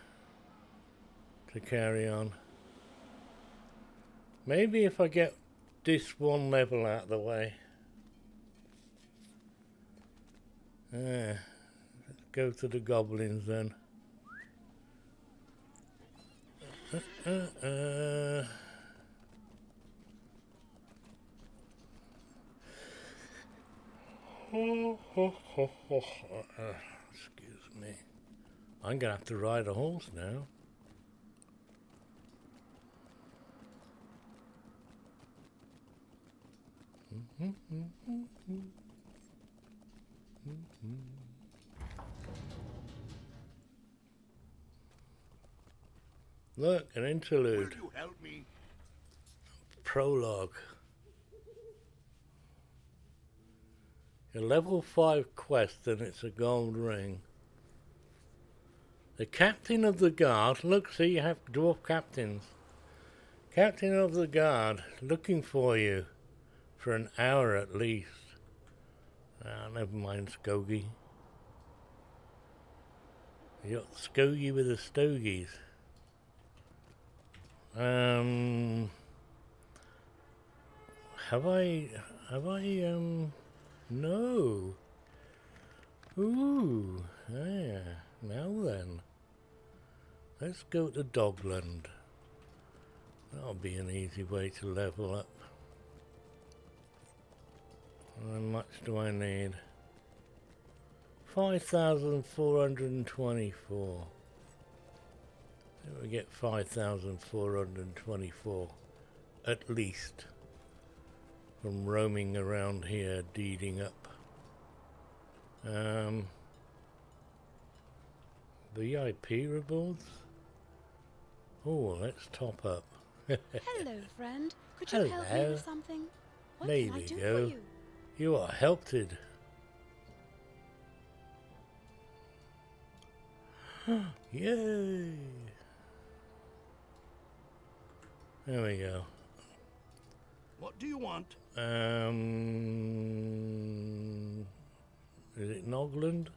to carry on. Maybe if I get this one level out of the way. Let's go to the goblins then. Excuse me. I'm gonna have to ride a horse now. Look, an interlude. Will you help me? Prologue. A level 5 quest and it's a gold ring. The captain of the guard, look, see, you have dwarf captains. Captain of the guard, looking for you for an hour at least. Ah, never mind, Skogie. You got Skogie with the stogies. No. Ooh, yeah, now then. Let's go to Dogland. That'll be an easy way to level up. How much do I need? 5,424. We get 5,424 at least from roaming around here, deeding up. VIP rewards? Oh, let's top up. Hello, friend. Could you help me Hello. with something? What There can I we do go. for you? You are helped. Yay! There we go. What do you want? Is it Nogland?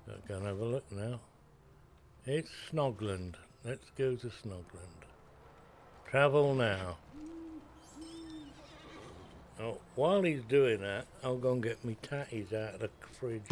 I can have a look now. It's Snogland. Let's go to Snogland. Travel now. Oh, while he's doing that, I'll go and get me tatties out of the fridge.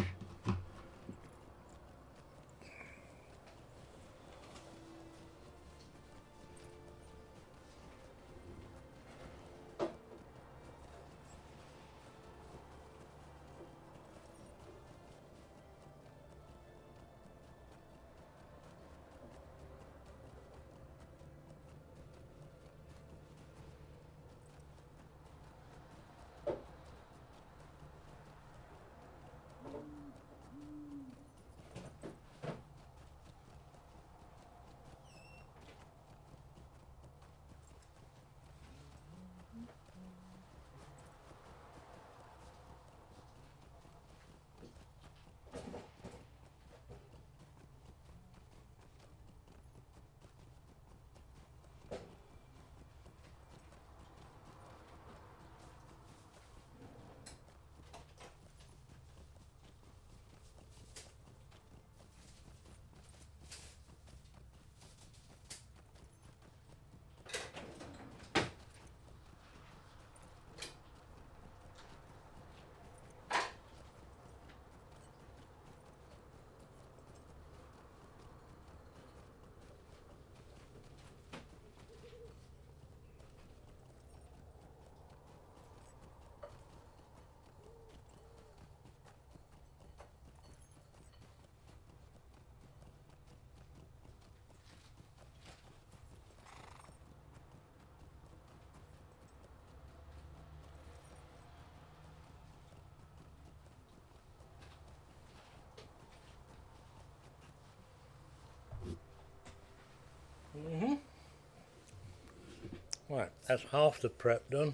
Right, that's half the prep done.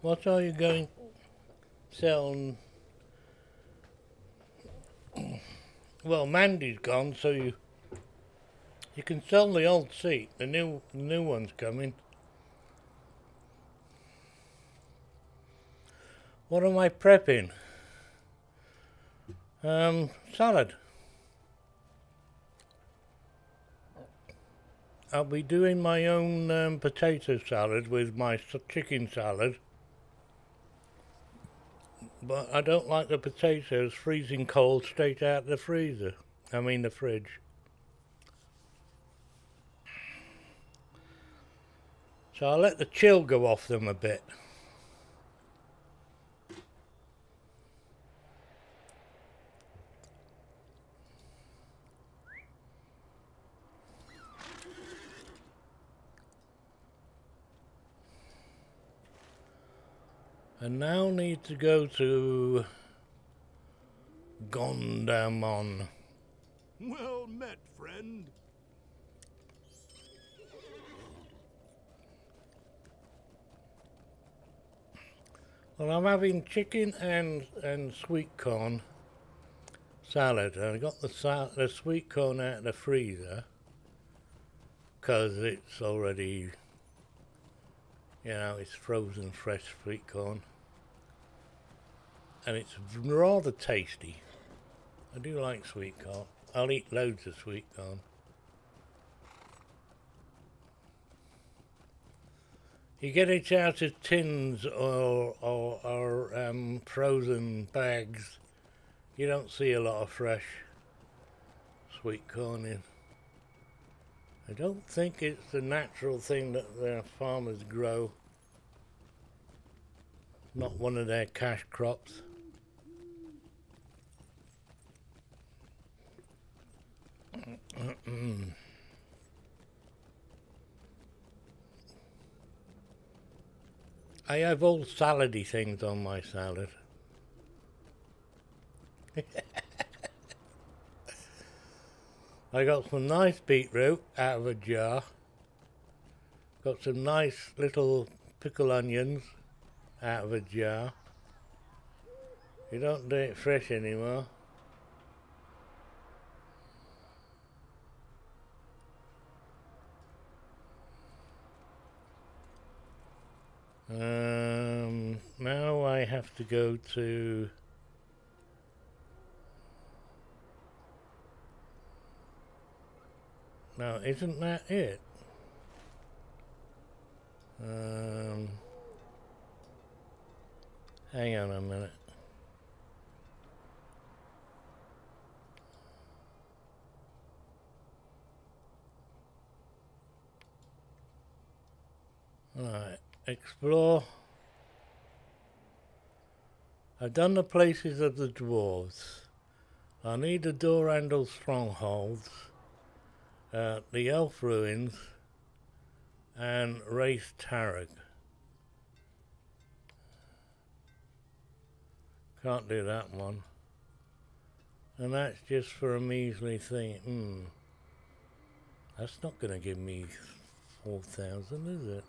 What are you going to sell? Well, Mandy's gone, so you can sell the old seat. The new one's coming. What am I prepping? Salad. I'll be doing my own potato salad with my chicken salad. But I don't like the potatoes freezing cold straight out the freezer. I mean the fridge. So I'll let the chill go off them a bit. And now need to go to Gondamon. Well met, friend. Well, I'm having chicken and sweet corn salad. I got the sweet corn out of the freezer because it's already, you know, it's frozen fresh sweet corn. And it's rather tasty. I do like sweet corn. I'll eat loads of sweet corn. You get it out of tins or frozen bags. You don't see a lot of fresh sweet corn in. I don't think it's the natural thing that the farmers grow. Not one of their cash crops. I have all salady things on my salad. I got some nice beetroot out of a jar. Got some nice little pickle onions out of a jar. You don't do it fresh anymore. Now I have to go to now isn't that it? Hang on a minute. Alright, explore. I've done the places of the dwarves. I need the Dorandal strongholds, the elf ruins, and Race Tarag. Can't do that one. And that's just for a measly thing. That's not going to give me 4,000, is it?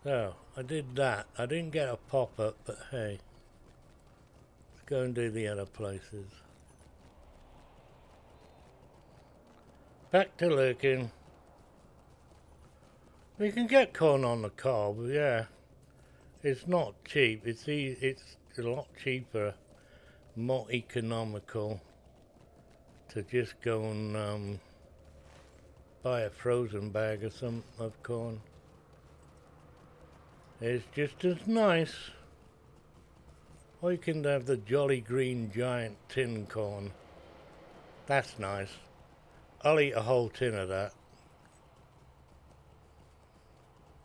So, I did that. I didn't get a pop-up, but hey. Let's go and do the other places. Back to lurking. We can get corn on the cob, yeah. It's not cheap. It's a lot cheaper, more economical to just go and buy a frozen bag of corn. It's just as nice. Or you can have the Jolly Green Giant tin corn. That's nice. I'll eat a whole tin of that.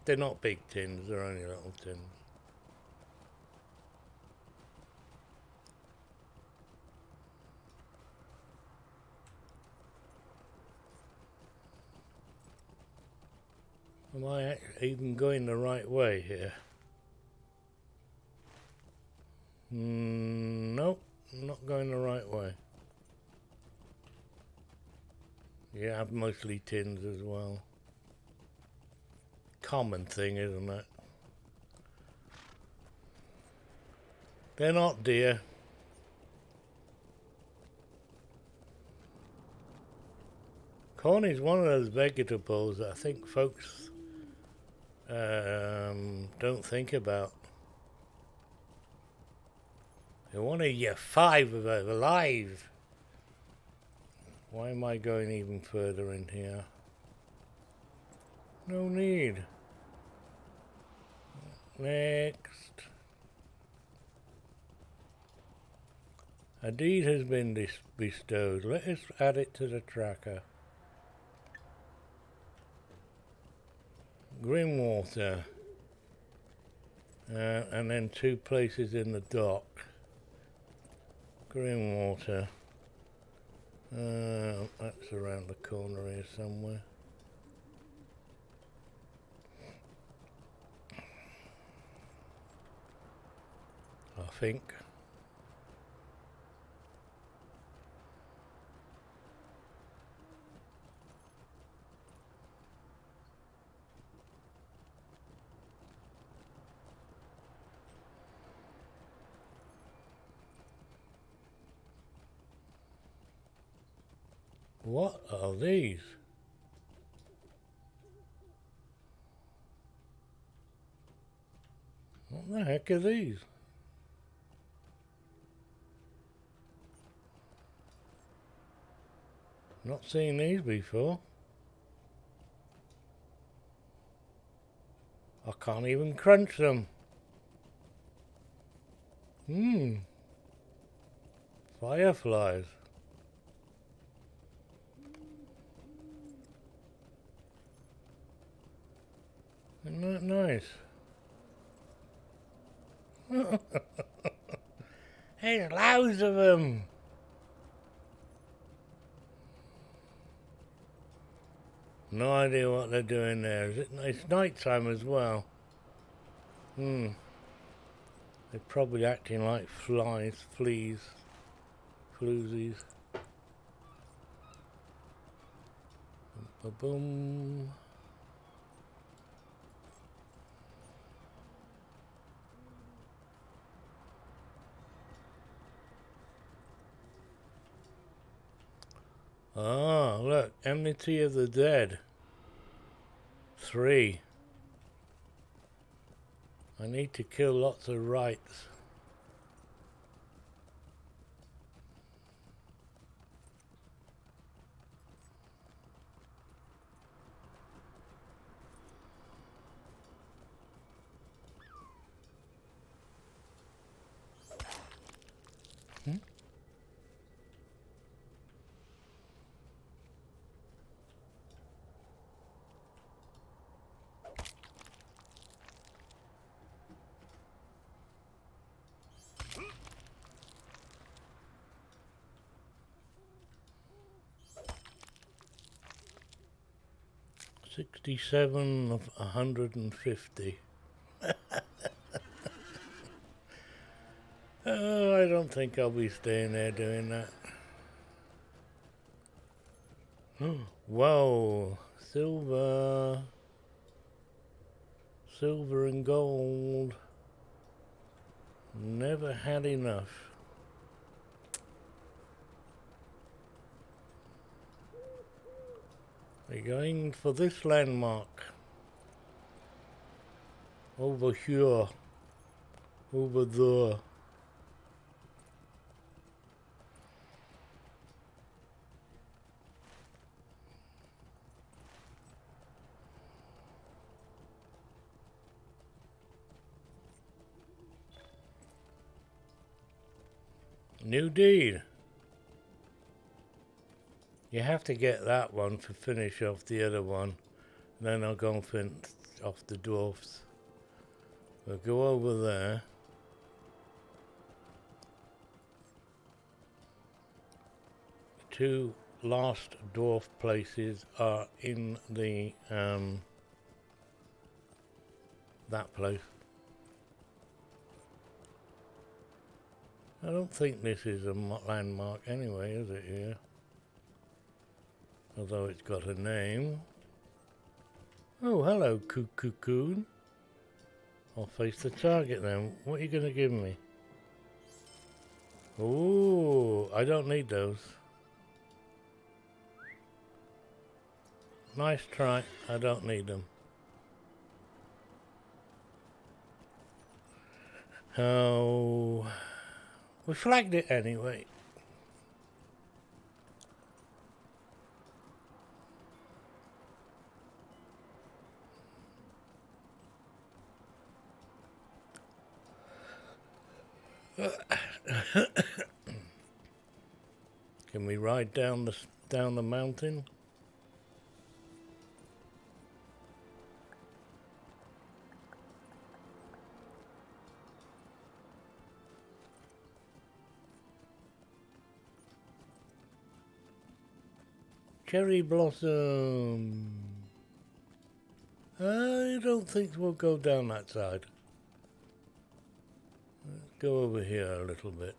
They're not big tins, they're only little tins. Am I even going the right way here? Nope, I'm not going the right way. Yeah, mostly tins as well. Common thing, isn't it? They're not deer. Corn is one of those vegetables that I think folks don't think about. They want to eat 5 of it alive. Why am I going even further in here? No need. Next. A deed has been bestowed. Let us add it to the tracker. Grimwater. And then 2 places in the dock. Grimwater. That's around the corner here somewhere. I think. What are these? What the heck are these? Not seen these before. I can't even crunch them. Fireflies. Isn't that nice? There's loads of them. No idea what they're doing there. It's night time as well. They're probably acting like flies, fleas, floozies. Boom. Ah, look, Enmity of the Dead. 3. I need to kill lots of rights. Hmm? 67 of 150. Oh, I don't think I'll be staying there doing that. Whoa, silver. Silver and gold. Never had enough. We're going for this landmark. Over here. Over there. New deed. You have to get that one to finish off the other one. Then I'll go and finish off the dwarfs. We'll go over there. The 2 last dwarf places are in the that place. I don't think this is a landmark anyway, is it here? Although it's got a name. Oh, hello, Coon. I'll face the target then. What are you going to give me? Ooh, I don't need those. Nice try. I don't need them. Oh, we flagged it anyway. Can we ride down the mountain? Cherry blossom. I don't think we'll go down that side. Let's go over here a little bit.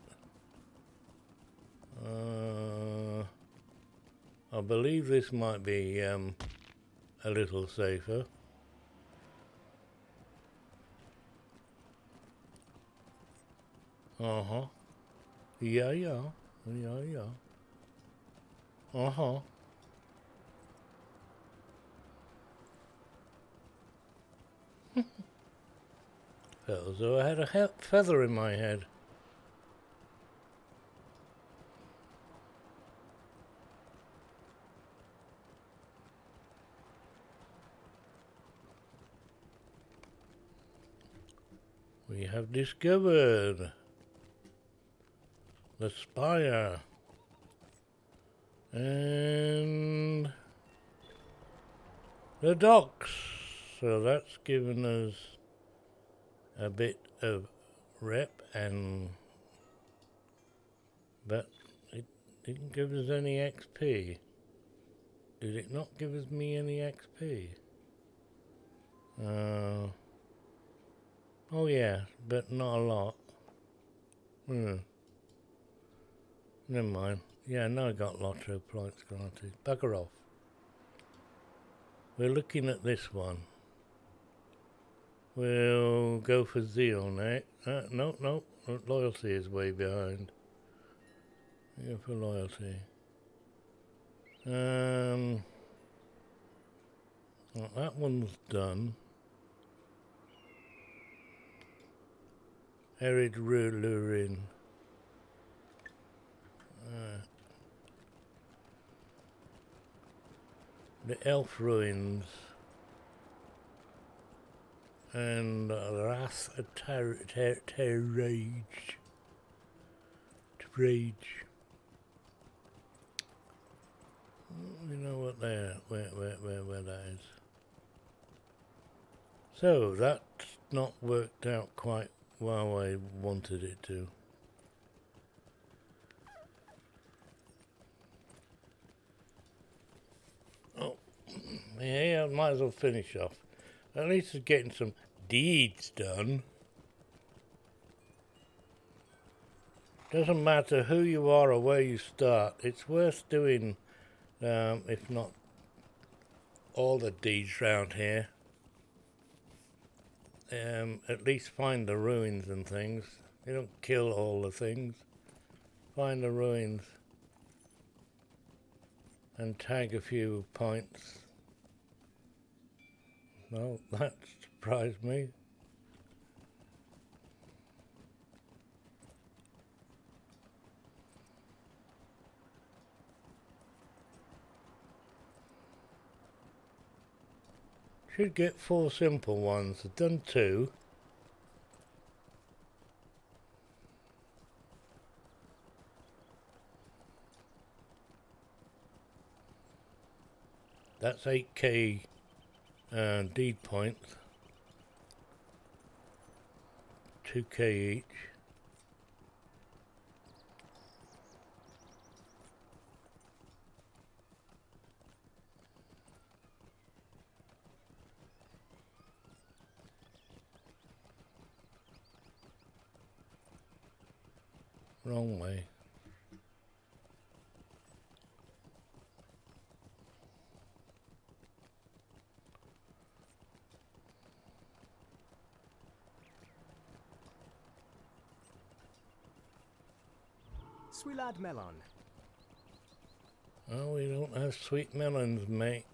I believe this might be a little safer. Uh-huh. Yeah. Uh-huh. Felt as though I had a feather in my head. We have discovered the spire and the docks. So that's given us a bit of rep, but it didn't give us any XP. Did it not give us me any XP? Oh yeah, but not a lot. Never mind. Yeah, now I got Lotro points granted. Bugger off. We're looking at this one. We'll go for zeal next. No. Loyalty is way behind. Go for loyalty. Well, that one's done. Arid Laurelin. The Elf Ruins. And Wrath of Rage. You know what where that is. So that's not worked out quite well I wanted it to. Oh, yeah, I might as well finish off. At least it's getting some deeds done. Doesn't matter who you are or where you start, it's worth doing, if not all the deeds round here. At least find the ruins and things. You don't kill all the things. Find the ruins and tag a few points. Well, that surprised me. Should get 4 simple ones. I've done 2. That's 8k deed points. 2k each. Wrong way. Sweet lad melon. Oh, we don't have sweet melons, mate.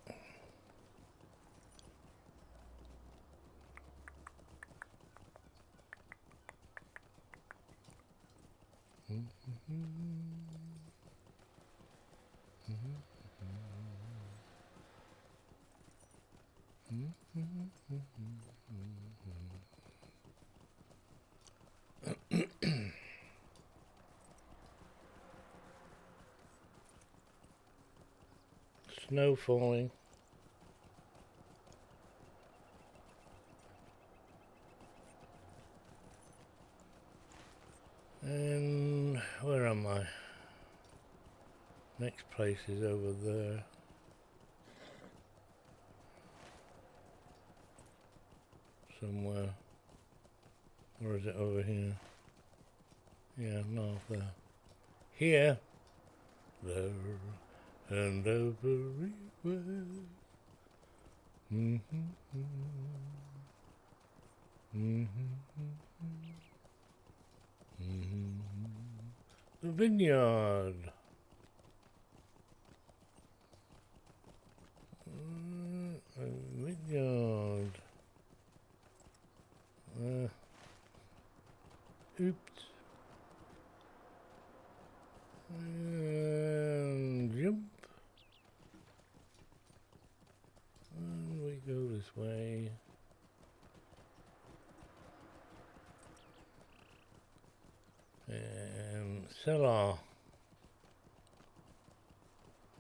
Snow falling. And where am I? Next place is over there. Somewhere. Or is it over here? Yeah, north there. Here. There and everywhere. The vineyard. Vineyard. Oops. And jump. And we go this way. And cellar.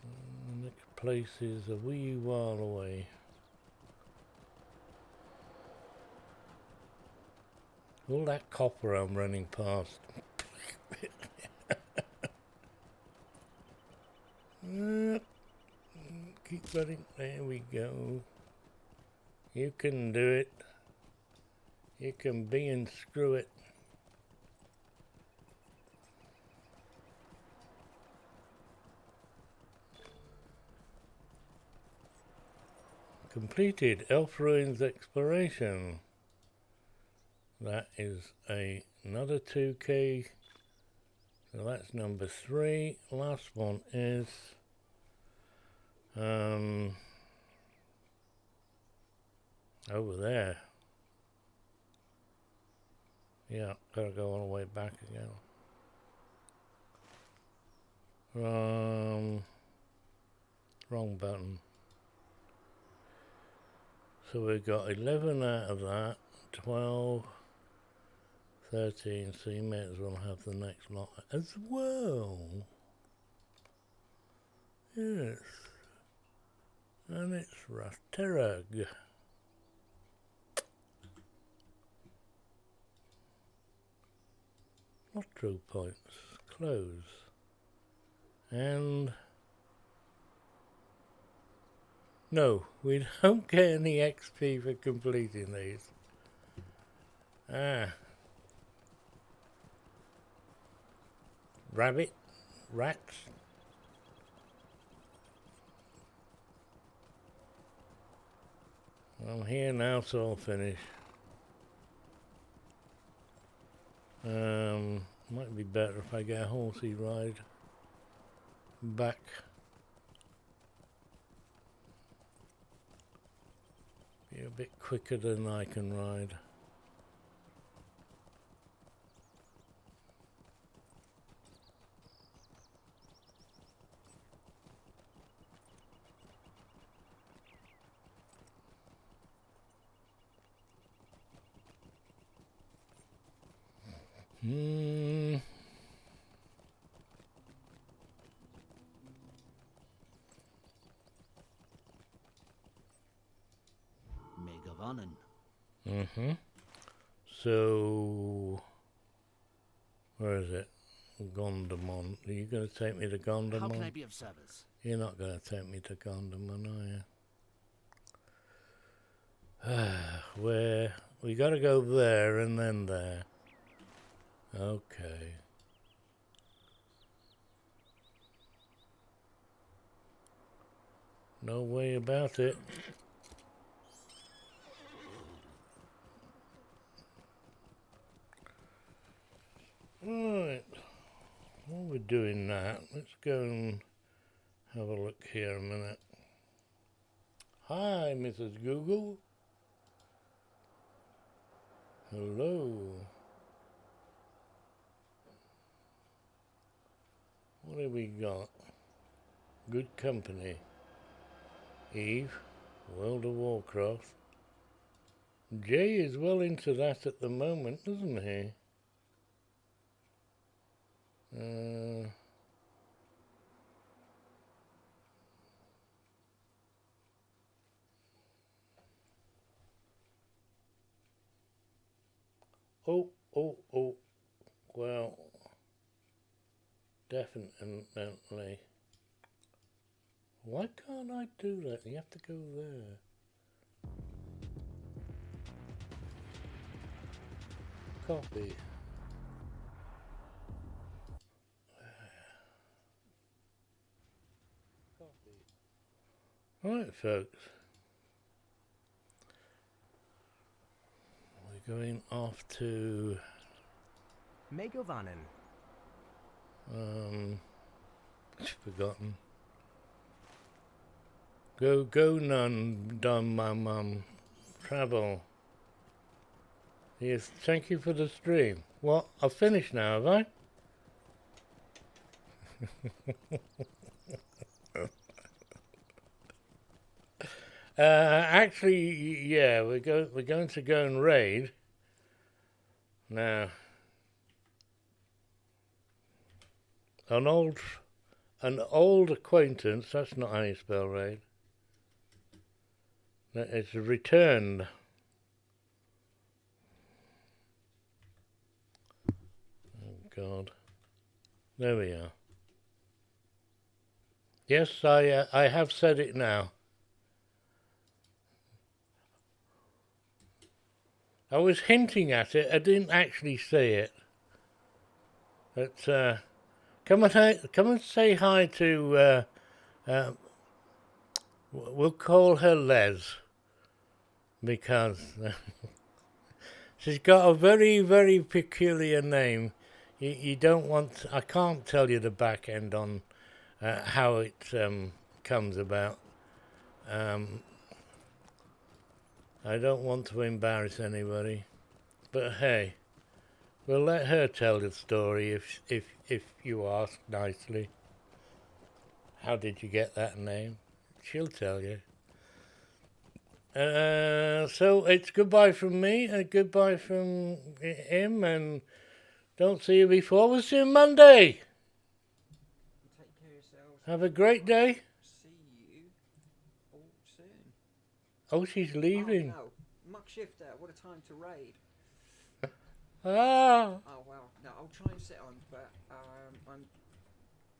The next place is a wee while away. All that copper I'm running past. Keep running. There we go. You can do it. You can be and screw it. Completed Elf Ruins exploration. That is another 2k. So that's number 3. Last one is over there. Yeah, gotta go all the way back again. Wrong button. So we've got 11 out of that, 12, 13, so you may as well have the next lot as well. Yes. And it's Rasterag. Lotro points. Close. And no, we don't get any XP for completing these. Rabbit? Rats? I'm here now, so I'll finish. Might be better if I get a horsey ride back. Be a bit quicker than I can ride. So, where is it? Gondamon. Are you going to take me to Gondamon? How can I be of service? You're not going to take me to Gondamon, are you? Where? We got to go there and then there. Okay. No way about it. Right. while we're doing that, let's go and have a look here a minute. Hi, Mrs. Google. Hello. What have we got? Good company. Eve, World of Warcraft. Jay is well into that at the moment, isn't he? Oh. Well, definitely. Why can't I do that? You have to go there. Copy. Right, folks. We're going off to Megovanen. forgotten. Go none dum travel. Yes, thank you for the stream. What? I've finished now, have I? Actually, yeah, we're going to go and raid now. An old acquaintance. That's not how you spell raid. It's returned. Oh God. There we are. Yes, I have said it now. I was hinting at it. I didn't actually say it. But come and say hi to. We'll call her Les because she's got a very, very peculiar name. You don't want. I can't tell you the back end on how it comes about. I don't want to embarrass anybody, but hey, we'll let her tell the story if you ask nicely. How did you get that name? She'll tell you. So it's goodbye from me and goodbye from him, and don't see you before. We'll see you Monday. Take care of yourselves. Have a great day. See you all soon. Oh, she's leaving. Oh, no. Muck shift out. What a time to raid. Ah. Oh, well. No, I'll try and sit on, but I'm,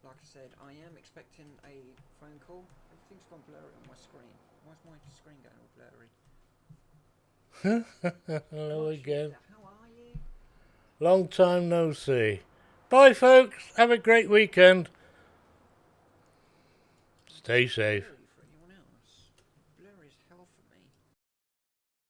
like I said, I am expecting a phone call. Everything's gone blurry on my screen. Why is my screen going all blurry? Hello again. How are you? Long time no see. Bye, folks. Have a great weekend. Stay safe.